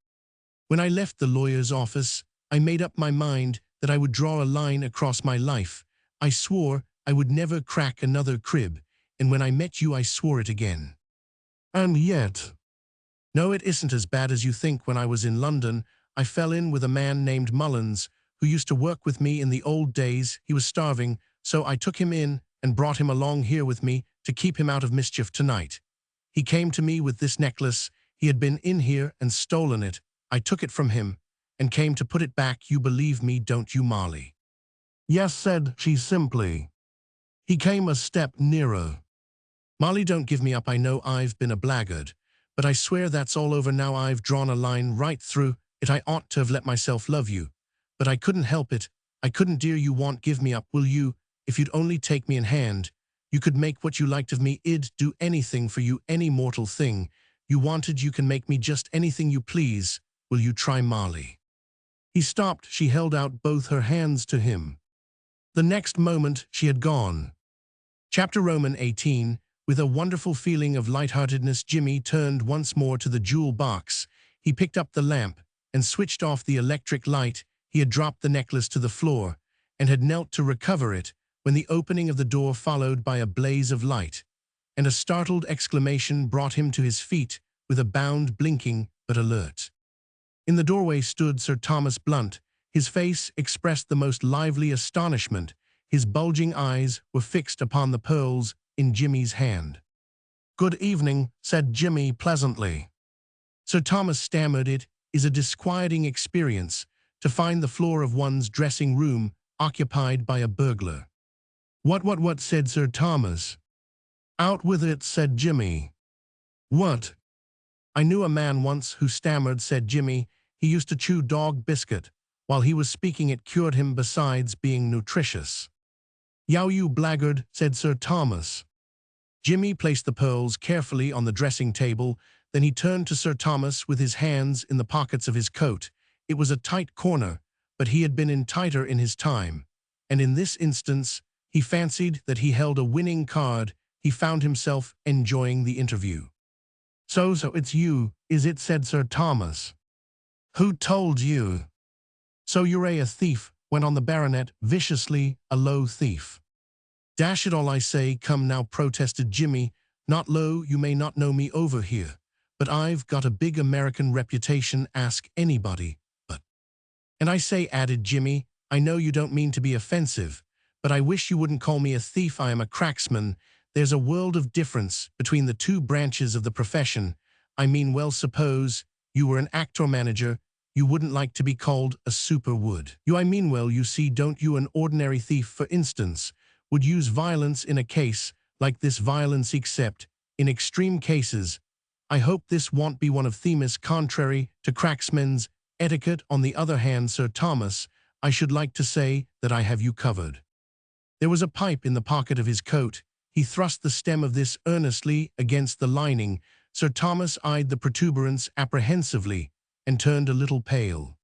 When I left the lawyer's office, I made up my mind that I would draw a line across my life. I swore I would never crack another crib, and when I met you I swore it again. And yet, no, it isn't as bad as you think. When I was in London, I fell in with a man named Mullins, who used to work with me in the old days. He was starving, so I took him in and brought him along here with me to keep him out of mischief tonight. He came to me with this necklace. He had been in here and stolen it. I took it from him and came to put it back. You believe me, don't you, Molly? Yes, said she simply. He came a step nearer. Molly, don't give me up. I know I've been a blackguard, but I swear that's all over now. I've drawn a line right through it. I ought to have let myself love you, but I couldn't help it. I couldn't. Dear, you won't give me up, will you? If you'd only take me in hand, you could make what you liked of me. I'd do anything for you, any mortal thing you wanted. You can make me just anything you please. Will you try, Molly? He stopped. She held out both her hands to him. The next moment she had gone. Chapter Roman 18. With a wonderful feeling of lightheartedness, Jimmy turned once more to the jewel box. He picked up the lamp and switched off the electric light. He had dropped the necklace to the floor and had knelt to recover it when the opening of the door followed by a blaze of light, and a startled exclamation brought him to his feet with a bound, blinking but alert. In the doorway stood Sir Thomas Blunt. His face expressed the most lively astonishment. His bulging eyes were fixed upon the pearls in Jimmy's hand. "Good evening," said Jimmy pleasantly. Sir Thomas stammered. "It is a disquieting experience to find the floor of one's dressing room occupied by a burglar." What, said Sir Thomas. "Out with it," said Jimmy. "What?" "I knew a man once who stammered," said Jimmy. "He used to chew dog biscuit. While he was speaking, it cured him besides being nutritious." "Yow, you blackguard," said Sir Thomas. Jimmy placed the pearls carefully on the dressing table. Then he turned to Sir Thomas with his hands in the pockets of his coat. It was a tight corner, but he had been in tighter in his time, and in this instance he fancied that he held a winning card. He found himself enjoying the interview. So it's you, is it?" said Sir Thomas. "Who told you?" "So you're a thief," went on the baronet viciously, "a low thief." "Dash it all, I say, come now," protested Jimmy. "Not low, you may not know me over here, but I've got a big American reputation, ask anybody. But—" "And I say," added Jimmy, "I know you don't mean to be offensive, but I wish you wouldn't call me a thief. I am a cracksman. There's a world of difference between the two branches of the profession. I mean, well, suppose you were an actor-manager, you wouldn't like to be called a super, would you? I mean, well, you see, don't you? An ordinary thief, for instance, would use violence in a case like this, violence except in extreme cases. I hope this won't be one of Themis, contrary to cracksman's etiquette. On the other hand, Sir Thomas, I should like to say that I have you covered." There was a pipe in the pocket of his coat. He thrust the stem of this earnestly against the lining. Sir Thomas eyed the protuberance apprehensively and turned a little pale.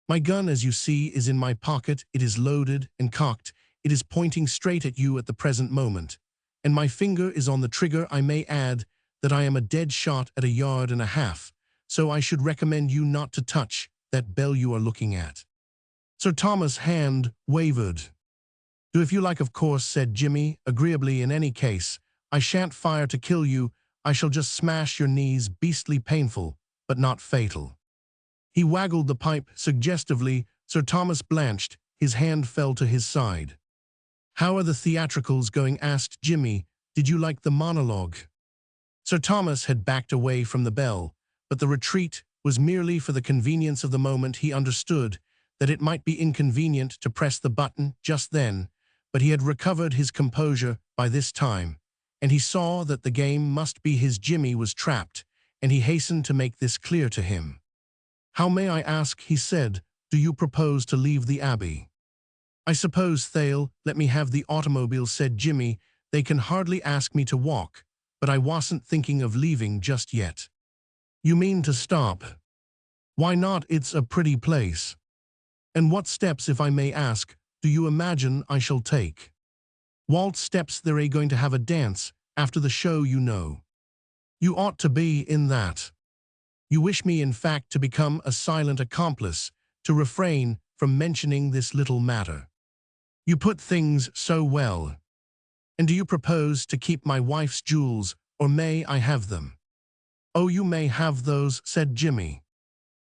"My gun, as you see, is in my pocket. It is loaded and cocked. It is pointing straight at you at the present moment, and my finger is on the trigger. I may add that I am a dead shot at 1.5 yards, so I should recommend you not to touch that bell you are looking at." Sir Thomas' hand wavered. "Do if you like, of course," said Jimmy agreeably. "In any case, I shan't fire to kill you. I shall just smash your knees, beastly painful, but not fatal." He waggled the pipe suggestively. Sir Thomas blanched. His hand fell to his side. "How are the theatricals going?" asked Jimmy. "Did you like the monologue?" Sir Thomas had backed away from the bell, but the retreat was merely for the convenience of the moment. He understood that it might be inconvenient to press the button just then, but he had recovered his composure by this time, and he saw that the game must be his. Jimmy was trapped, and he hastened to make this clear to him. "How, may I ask," he said, "do you propose to leave the Abbey?" "I suppose they'll let me have the automobile," said Jimmy. "They can hardly ask me to walk, but I wasn't thinking of leaving just yet." "You mean to stop?" "Why not? It's a pretty place." "And what steps, if I may ask, do you imagine I shall take?" "Waltz steps. They're going to have a dance after the show, you know." "You ought to be in that." "You wish me, in fact, to become a silent accomplice, to refrain from mentioning this little matter." "You put things so well." "And do you propose to keep my wife's jewels, or may I have them?" "Oh, you may have those," said Jimmy.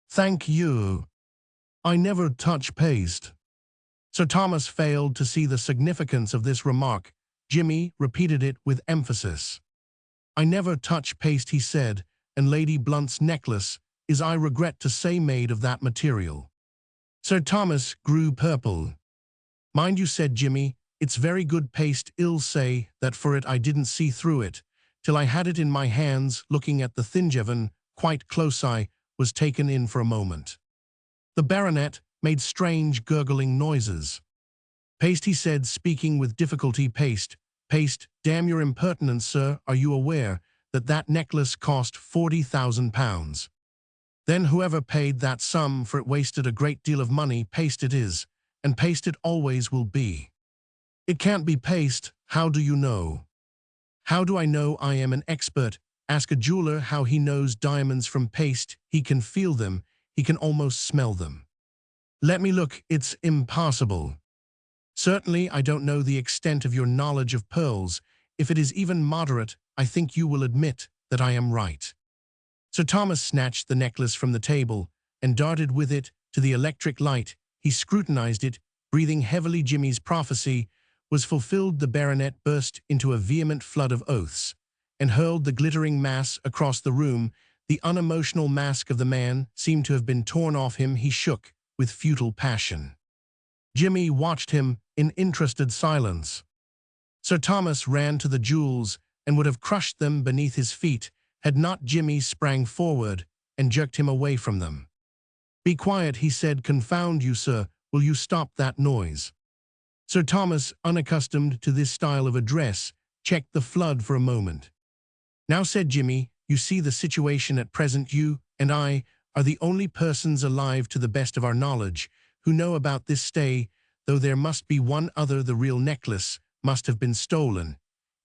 "Thank you. I never touch paste." Sir Thomas failed to see the significance of this remark. Jimmy repeated it with emphasis. "I never touch paste," he said, "and Lady Blunt's necklace is, I regret to say, made of that material." Sir Thomas grew purple. "Mind you," said Jimmy, "it's very good paste. I'll say that for it. I didn't see through it till I had it in my hands, looking at the thinjavan quite close. I was taken in for a moment." The baronet made strange gurgling noises. "Paste," he said, speaking with difficulty. "Paste, paste, damn your impertinence, sir. Are you aware that that necklace cost £40,000? Then whoever paid that sum for it wasted a great deal of money. Paste it is, and paste it always will be." "It can't be paste." "How do you know?" How do I know I am an expert? Ask a jeweler how he knows diamonds from paste. He can feel them. He can almost smell them. Let me look. It's impossible. Certainly, I don't know the extent of your knowledge of pearls. If it is even moderate, I think you will admit that I am right. Sir Thomas snatched the necklace from the table and darted with it to the electric light. He scrutinized it, breathing heavily. Jimmy's prophecy was fulfilled. The baronet burst into a vehement flood of oaths and hurled the glittering mass across the room. The unemotional mask of the man seemed to have been torn off him. He shook with futile passion. Jimmy watched him in interested silence. Sir Thomas ran to the jewels and would have crushed them beneath his feet had not Jimmy sprang forward and jerked him away from them. "Be quiet," he said. "Confound you, sir. Will you stop that noise?" Sir Thomas, unaccustomed to this style of address, checked the flood for a moment. "Now," said Jimmy, "you see the situation at present. You and I are the only persons alive, to the best of our knowledge, who know about this stay, though there must be one other. The real necklace must have been stolen.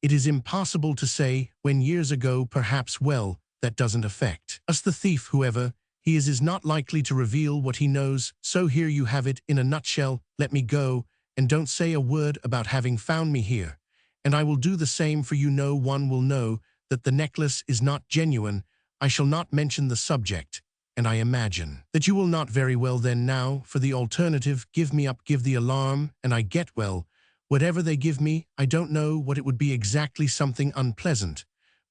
It is impossible to say when. Years ago, perhaps. Well, that doesn't affect us. The thief, whoever he is not likely to reveal what he knows. So here you have it in a nutshell. Let me go, and don't say a word about having found me here. And I will do the same for you. No one will know that the necklace is not genuine. I shall not mention the subject, and I imagine that you will not. Very well then. Now for the alternative. Give me up, give the alarm, and I get well. Whatever they give me, I don't know what it would be exactly. Something unpleasant.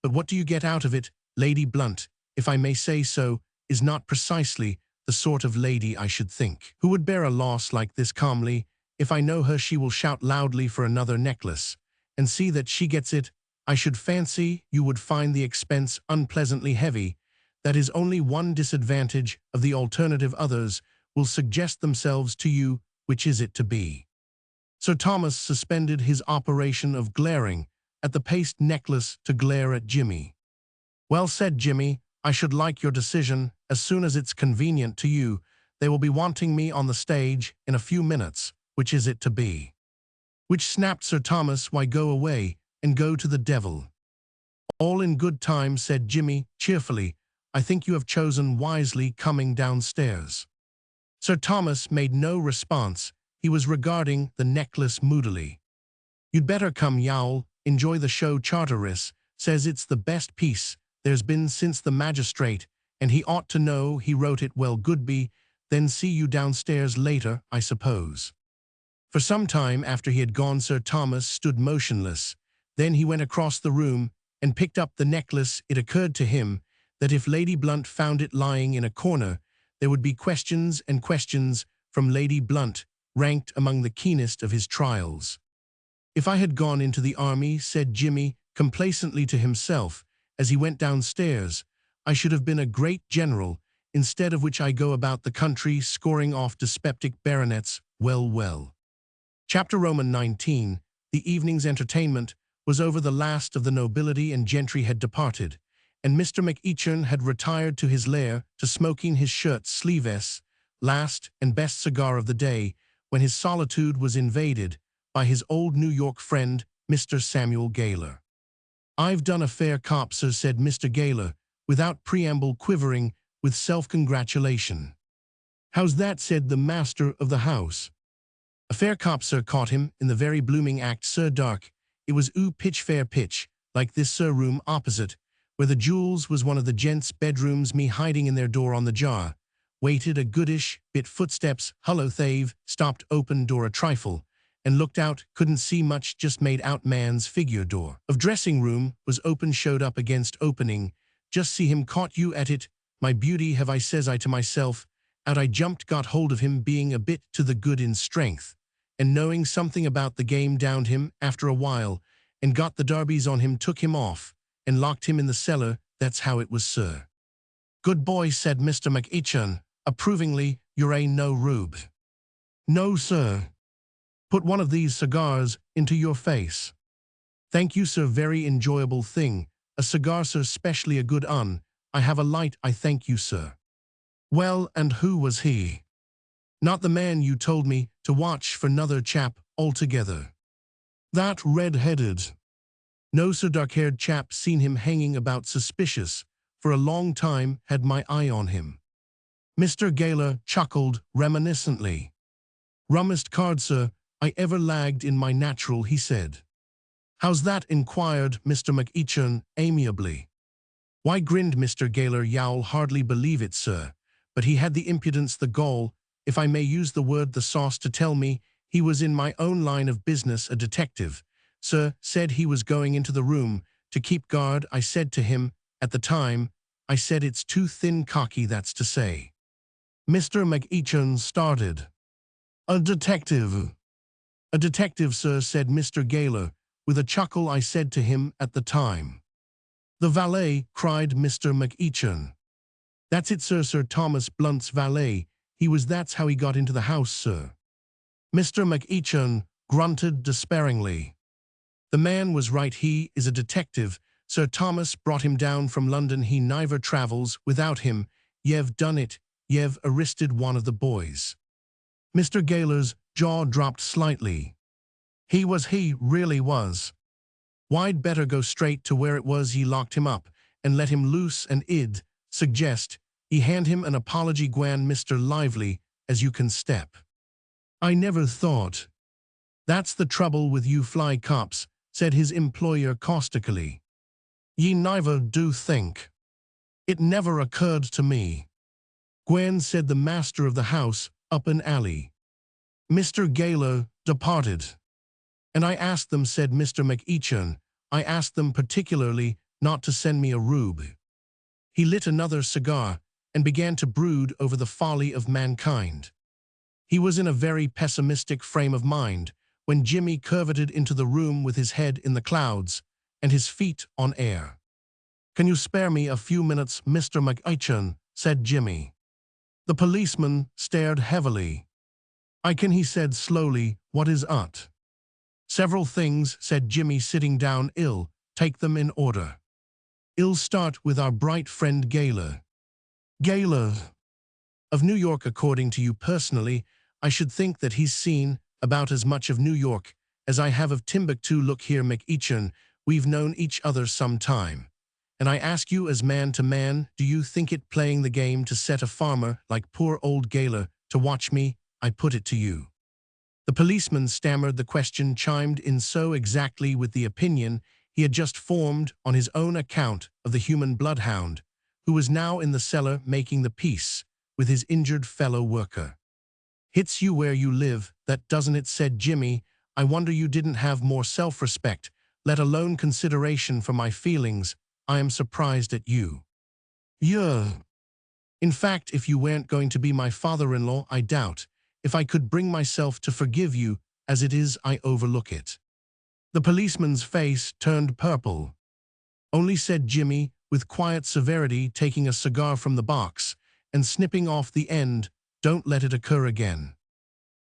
But what do you get out of it? Lady Blunt, if I may say so, is not precisely the sort of lady I should think who would bear a loss like this calmly. If I know her, she will shout loudly for another necklace, and see that she gets it. I should fancy you would find the expense unpleasantly heavy. That is only one disadvantage of the alternative. Others will suggest themselves to you. Which is it to be?" Sir Thomas suspended his operation of glaring at the paste necklace to glare at Jimmy. "Well," said Jimmy, "I should like your decision as soon as it's convenient to you. They will be wanting me on the stage in a few minutes. Which is it to be?" "Which?" snapped Sir Thomas. "Why, go away and go to the devil." "All in good time," said Jimmy cheerfully. "I think you have chosen wisely coming downstairs." Sir Thomas made no response. He was regarding the necklace moodily. "You'd better come, Yowl. Enjoy the show. Charteris says it's the best piece there's been since the magistrate, and he ought to know. He wrote it. Well, Goodby, then see you downstairs later, I suppose." For some time after he had gone, Sir Thomas stood motionless. Then he went across the room and picked up the necklace. It occurred to him that if Lady Blunt found it lying in a corner, there would be questions and questions from Lady Blunt, ranked among the keenest of his trials. "If I had gone into the army," said Jimmy complacently to himself as he went downstairs, "I should have been a great general, instead of which I go about the country scoring off dyspeptic baronets. Well, well." Chapter Roman 19. The evening's entertainment was over. The last of the nobility and gentry had departed, and Mr. McEachern had retired to his lair to smoking his shirt-sleeveless, last and best cigar of the day, when his solitude was invaded by his old New York friend, Mr. Samuel Gaylor. "I've done a fair cop, sir," said Mr. Gaylor, without preamble, quivering with self-congratulation. "How's that?" said the master of the house. "A fair cop, sir, caught him in the very blooming act, sir. Dark. It was pitch fair pitch, like this, sir. Room opposite, where the jewels was one of the gents' bedrooms. Me hiding in their door on the jar. Waited a goodish bit. Footsteps. Hullo, Thave. Stopped. Opened door a trifle, and looked out. Couldn't see much. Just made out man's figure. Door of dressing room was open. Showed up against opening. Just see him. Caught you at it. My beauty, have I, says I to myself. Out I jumped. Got hold of him, being a bit to the good in strength, and knowing something about the game. Downed him after a while, and got the darbies on him. Took him off, and locked him in the cellar. That's how it was, sir." "Good boy," said Mr. McEachern approvingly. "You're a no rube." "No, sir." "Put one of these cigars into your face." "Thank you, sir. Very enjoyable thing. A cigar, sir, specially a good un. I have a light. I thank you, sir." "Well, and who was he?" "Not the man you told me to watch for. 'Nother chap altogether." "That red-headed?" No, sir, dark-haired chap seen him hanging about suspicious. For a long time had my eye on him. Mr. Gaylor chuckled reminiscently. Rummest card, sir, I ever lagged in my natural, he said. How's that? Inquired Mr. McEachin amiably. Why, grinned Mr. Gaylor, you'll hardly believe it, sir, but he had the impudence, the gall, if I may use the word, the sauce, to tell me he was in my own line of business, a detective, sir, said he was going into the room to keep guard. I said to him, at the time, I said it's too thin cocky, that's to say. Mr. McEachin started. A detective. A detective, sir, said Mr. Gaylor, with a chuckle. I said to him at the time. The valet, cried Mr. McEachin. That's it, sir, Sir Thomas Blunt's valet. He was. That's how he got into the house, sir. Mr. McEachin grunted despairingly. The man was right. He is a detective. Sir Thomas brought him down from London. He never travels without him. Ye've done it. Ye've arrested one of the boys. Mr. Gaylor's jaw dropped slightly. He really was. Why'd better go straight to where it was ye locked him up, and let him loose and id suggest ye hand him an apology, gwan Mr. Lively, as you can step. I never thought. That's the trouble with you fly cops, said his employer caustically. Ye never do think. It never occurred to me. Gwen, said the master of the house, up an alley. Mr. Gaylor departed. And I asked them, said Mr. McEachin, I asked them particularly not to send me a rube. He lit another cigar and began to brood over the folly of mankind. He was in a very pessimistic frame of mind when Jimmy curveted into the room with his head in the clouds and his feet on air. Can you spare me a few minutes, Mr. McEachin, said Jimmy. The policeman stared heavily. I can, he said slowly. What is ut? Several things, said Jimmy, sitting down. I'll take them in order. I'll start with our bright friend Gaylor. Gaylor of New York. According to you personally, I should think that he's seen about as much of New York as I have of Timbuktu. Look here, McEachin, we've known each other some time. And I ask you as man to man, do you think it playing the game to set a farmer like poor old Gaylor to watch me? I put it to you. The policeman stammered. The question chimed in so exactly with the opinion he had just formed on his own account of the human bloodhound, who was now in the cellar making the peace with his injured fellow worker. Hits you where you live, that doesn't it, said Jimmy. I wonder you didn't have more self-respect, let alone consideration for my feelings. I am surprised at you. Yeah. In fact, if you weren't going to be my father-in-law, I doubt if I could bring myself to forgive you. As it is, I overlook it. The policeman's face turned purple. Only, said Jimmy, with quiet severity, taking a cigar from the box and snipping off the end, don't let it occur again.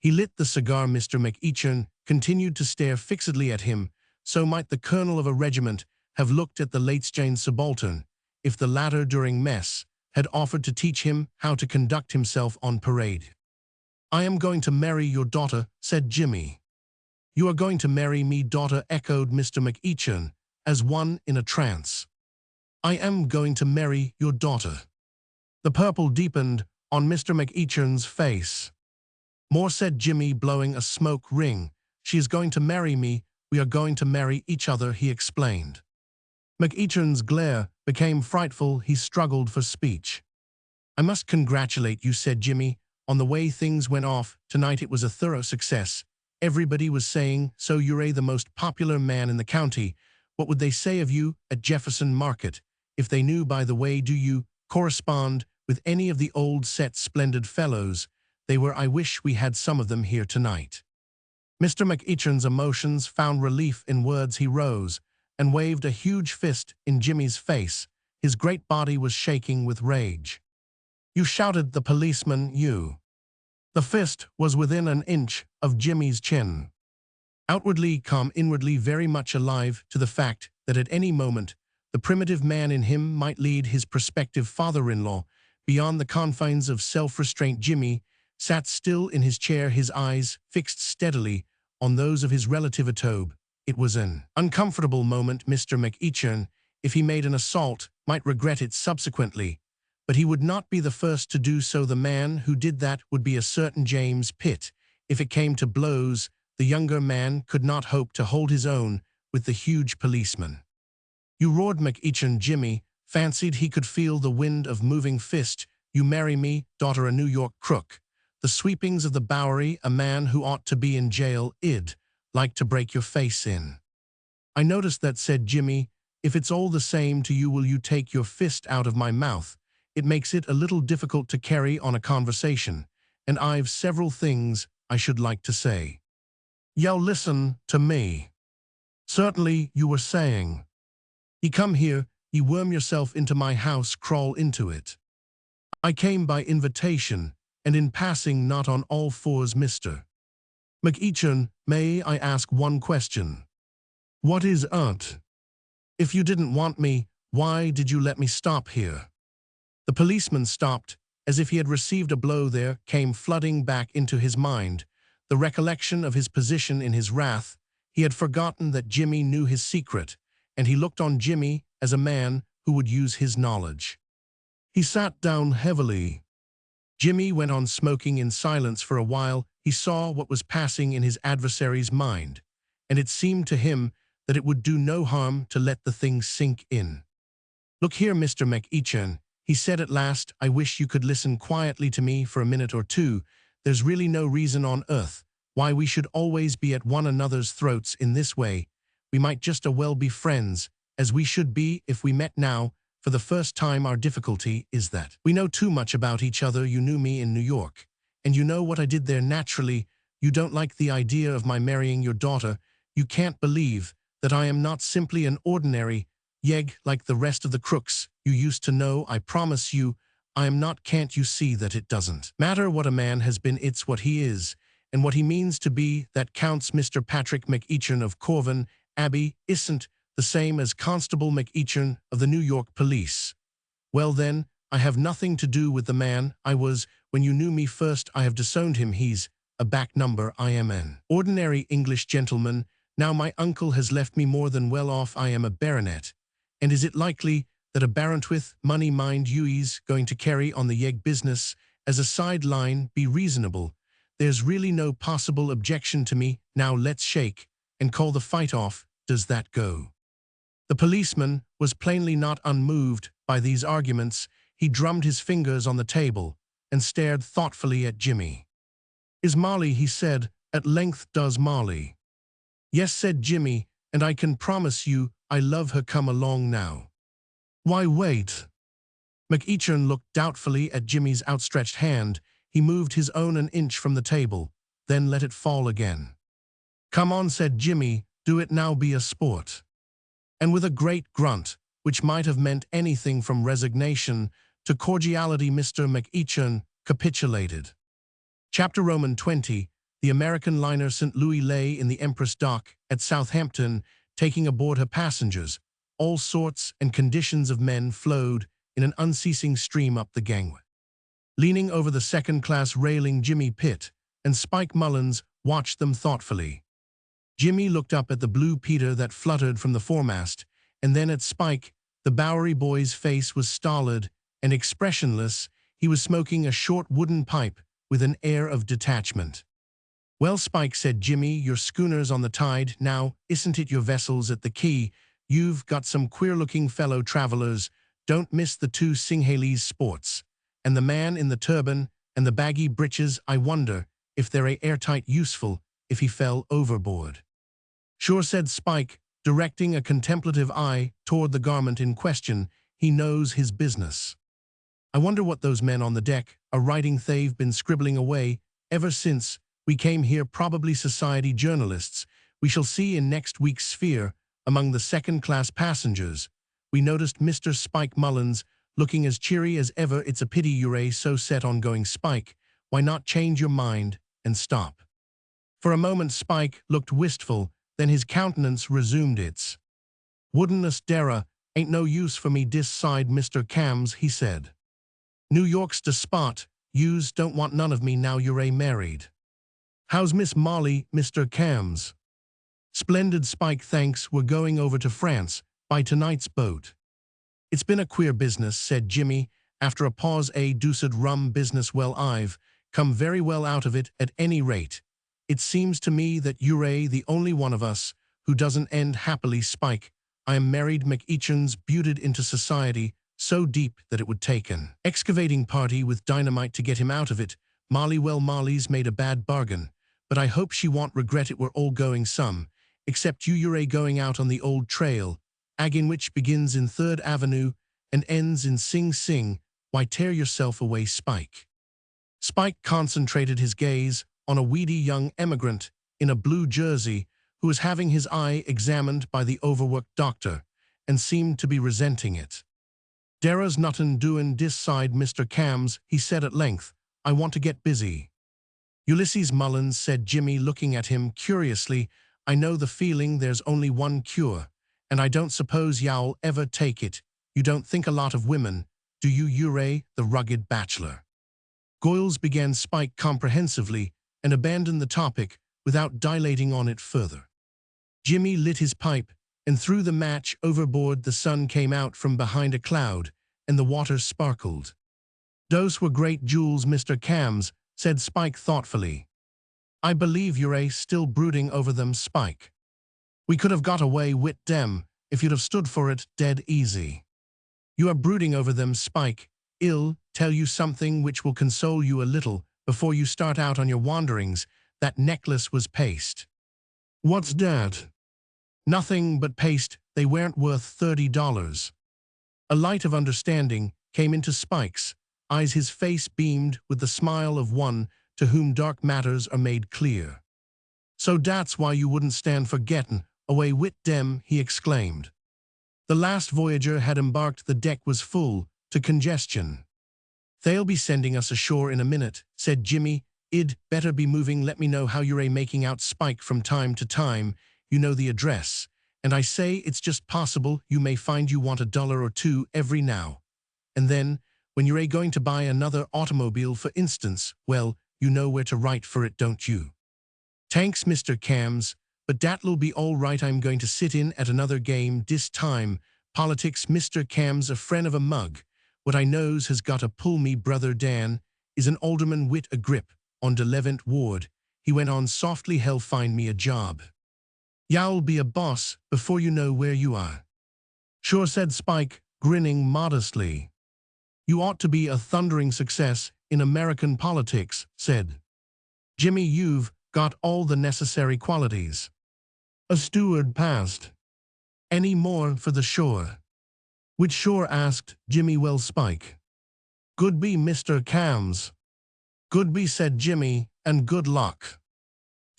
He lit the cigar. Mr. McEachin continued to stare fixedly at him. So might the colonel of a regiment have looked at the late Jane subaltern, if the latter during mess had offered to teach him how to conduct himself on parade. I am going to marry your daughter, said Jimmy. You are going to marry me, daughter, echoed Mr. McEachin, as one in a trance. I am going to marry your daughter. The purple deepened on Mr. McEachin's face. More, said Jimmy, blowing a smoke ring. She is going to marry me. We are going to marry each other, he explained. McEachin's glare became frightful. He struggled for speech. I must congratulate you, said Jimmy, on the way things went off tonight. It was a thorough success. Everybody was saying, so you're the most popular man in the county. What would they say of you at Jefferson Market if they knew? By the way, do you correspond with any of the old set splendid fellows? They were. I wish we had some of them here tonight. Mr. McEachin's emotions found relief in words. He rose and waved a huge fist in Jimmy's face. His great body was shaking with rage. You, shouted the policeman, you. The fist was within an inch of Jimmy's chin. Outwardly calm, inwardly very much alive to the fact that at any moment the primitive man in him might lead his prospective father-in-law beyond the confines of self-restraint. Jimmy sat still in his chair, his eyes fixed steadily on those of his relative Tobe, It was an uncomfortable moment. Mr. McEachern, if he made an assault, might regret it subsequently, but he would not be the first to do so. The man who did that would be a certain James Pitt. If it came to blows, the younger man could not hope to hold his own with the huge policeman. You roared. McEachern Jimmy fancied he could feel the wind of moving fist. You marry me, daughter, a New York crook. The sweepings of the Bowery, a man who ought to be in jail, id like to break your face in. I noticed that, said Jimmy. If it's all the same to you, will you take your fist out of my mouth? It makes it a little difficult to carry on a conversation, and I've several things I should like to say. Yo, listen to me. Certainly, you were saying. Ye come here, ye worm yourself into my house, crawl into it. I came by invitation, and in passing, not on all fours. Mr. McEachern, may I ask one question? What is it? If you didn't want me, why did you let me stop here? The policeman stopped, as if he had received a blow. There came flooding back into his mind the recollection of his position in his wrath. He had forgotten that Jimmy knew his secret, and he looked on Jimmy as a man who would use his knowledge. He sat down heavily. Jimmy went on smoking in silence for a while. He saw what was passing in his adversary's mind, and it seemed to him that it would do no harm to let the thing sink in. Look here, Mr. McEachern, he said at last, I wish you could listen quietly to me for a minute or two. There's really no reason on earth why we should always be at one another's throats in this way. We might just as well be friends, as we should be if we met now for the first time. Our difficulty is that we know too much about each other. You knew me in New York, and you know what I did there. Naturally, you don't like the idea of my marrying your daughter. You can't believe that I am not simply an ordinary yegg like the rest of the crooks you used to know. I promise you, I am not. Can't you see that it doesn't matter what a man has been? It's what he is, and what he means to be, that counts. Mr. Patrick McEachern of Corvin Abbey isn't the same as Constable McEachern of the New York Police. Well then, I have nothing to do with the man I was when you knew me first. I have disowned him. He's a back number. I am an ordinary English gentleman. Now my uncle has left me more than well off. I am a baronet. And is it likely that a baronet with money, mind you, is going to carry on the yegg business as a sideline? Be reasonable. There's really no possible objection to me. Now let's shake and call the fight off. Does that go? The policeman was plainly not unmoved by these arguments. He drummed his fingers on the table and stared thoughtfully at Jimmy. Is Molly, he said, at length. Does Molly? Yes, said Jimmy, and I can promise you I love her. Come along now. Why wait? McEachern looked doubtfully at Jimmy's outstretched hand. He moved his own an inch from the table, then let it fall again. Come on, said Jimmy, do it now, be a sport. And with a great grunt, which might have meant anything from resignation to cordiality, Mr. McEachern capitulated. Chapter Roman 20. The American liner St. Louis lay in the Empress Dock at Southampton, taking aboard her passengers. All sorts and conditions of men flowed in an unceasing stream up the gangway. Leaning over the second-class railing, Jimmy Pitt and Spike Mullins watched them thoughtfully. Jimmy looked up at the blue Peter that fluttered from the foremast, and then at Spike. The Bowery boy's face was stolid and expressionless. He was smoking a short wooden pipe with an air of detachment. Well, Spike, said Jimmy, your schooner's on the tide now, isn't it? Your vessel's at the quay. You've got some queer-looking fellow travelers. Don't miss the two Sinhalese sports. And the man in the turban and the baggy breeches, I wonder if they're airtight useful if he fell overboard. Sure, said Spike, directing a contemplative eye toward the garment in question. He knows his business. I wonder what those men on the deck are writing. They've been scribbling away ever since we came here. Probably society journalists. We shall see in next week's Sphere. Among the second-class passengers, we noticed Mr. Spike Mullins, looking as cheery as ever. It's a pity you're so set on going, Spike. Why not change your mind and stop? For a moment Spike looked wistful, then his countenance resumed its woodenness. Dara, ain't no use for me dis side, Mr. Cams, he said. New York's the spot. Yous don't want none of me now you're married. How's Miss Molly, Mr. Cams? Splendid, Spike, thanks, we're going over to France by tonight's boat. It's been a queer business, said Jimmy, after a pause. A deuced rum business. Well, I've come very well out of it at any rate. It seems to me that you're the only one of us who doesn't end happily, Spike. I am married. McEachan's buted into society so deep that it would take an excavating party with dynamite to get him out of it. Molly, well, Molly's made a bad bargain, but I hope she won't regret it. We're all going some, except you're going out on the old trail, again, which begins in 3rd Avenue and ends in Sing Sing. Why, tear yourself away, Spike. Spike concentrated his gaze on a weedy young emigrant in a blue jersey who was having his eye examined by the overworked doctor and seemed to be resenting it. "Dara's nothing doin' dis side, Mr. Cams," he said at length. "I want to get busy." "Ulysses Mullins," said Jimmy, looking at him curiously, "I know the feeling. There's only one cure, and I don't suppose y'all ever take it. You don't think a lot of women, do you, you're the rugged bachelor?" Goyles, began Spike comprehensively, and abandoned the topic without dilating on it further. Jimmy lit his pipe and threw the match overboard. The sun came out from behind a cloud, and the water sparkled. "Those were great jewels, Mr. Cams," said Spike thoughtfully. "I believe you're still brooding over them, Spike. We could have got away with them if you'd have stood for it dead easy. You are brooding over them, Spike. I'll tell you something which will console you a little before you start out on your wanderings. That necklace was paste." "What's that?" "Nothing but paste. They weren't worth $30. A light of understanding came into Spike's eyes. His face beamed with the smile of one to whom dark matters are made clear. "So that's why you wouldn't stand for getting away with them," he exclaimed. The last voyager had embarked. The deck was full to congestion. "They'll be sending us ashore in a minute," said Jimmy. "I'd better be moving. Let me know how you're making out, Spike, from time to time. You know the address. And I say it's just possible you may find you want $1 or $2 every now and then. When you're going to buy another automobile, for instance, well, you know where to write for it, don't you?" "Tanks, Mr. Cams, but that'll be all right. I'm going to sit in at another game this time. Politics, Mr. Cams, a friend of a mug. What I knows has got to pull me. Brother Dan is an alderman wit a grip on de 11th Ward," he went on softly. "He'll find me a job. Y'all be a boss before you know where you are." "Sure," said Spike, grinning modestly. "You ought to be a thundering success in American politics," said Jimmy. "You've got all the necessary qualities. A steward passed. Any more for the shore?" "Which shore?" asked Jimmy. "Well, Spike." "Good be, Mr. Cams." "Good be," said Jimmy, "and good luck."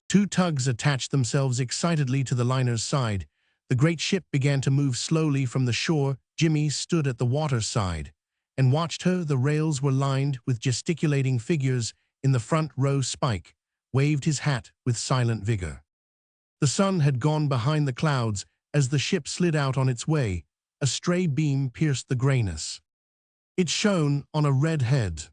2 tugs attached themselves excitedly to the liner's side. The great ship began to move slowly from the shore. Jimmy stood at the water side and watched her. The rails were lined with gesticulating figures in the front row. Spike waved his hat with silent vigor. The sun had gone behind the clouds as the ship slid out on its way. A stray beam pierced the grayness. It shone on a red head.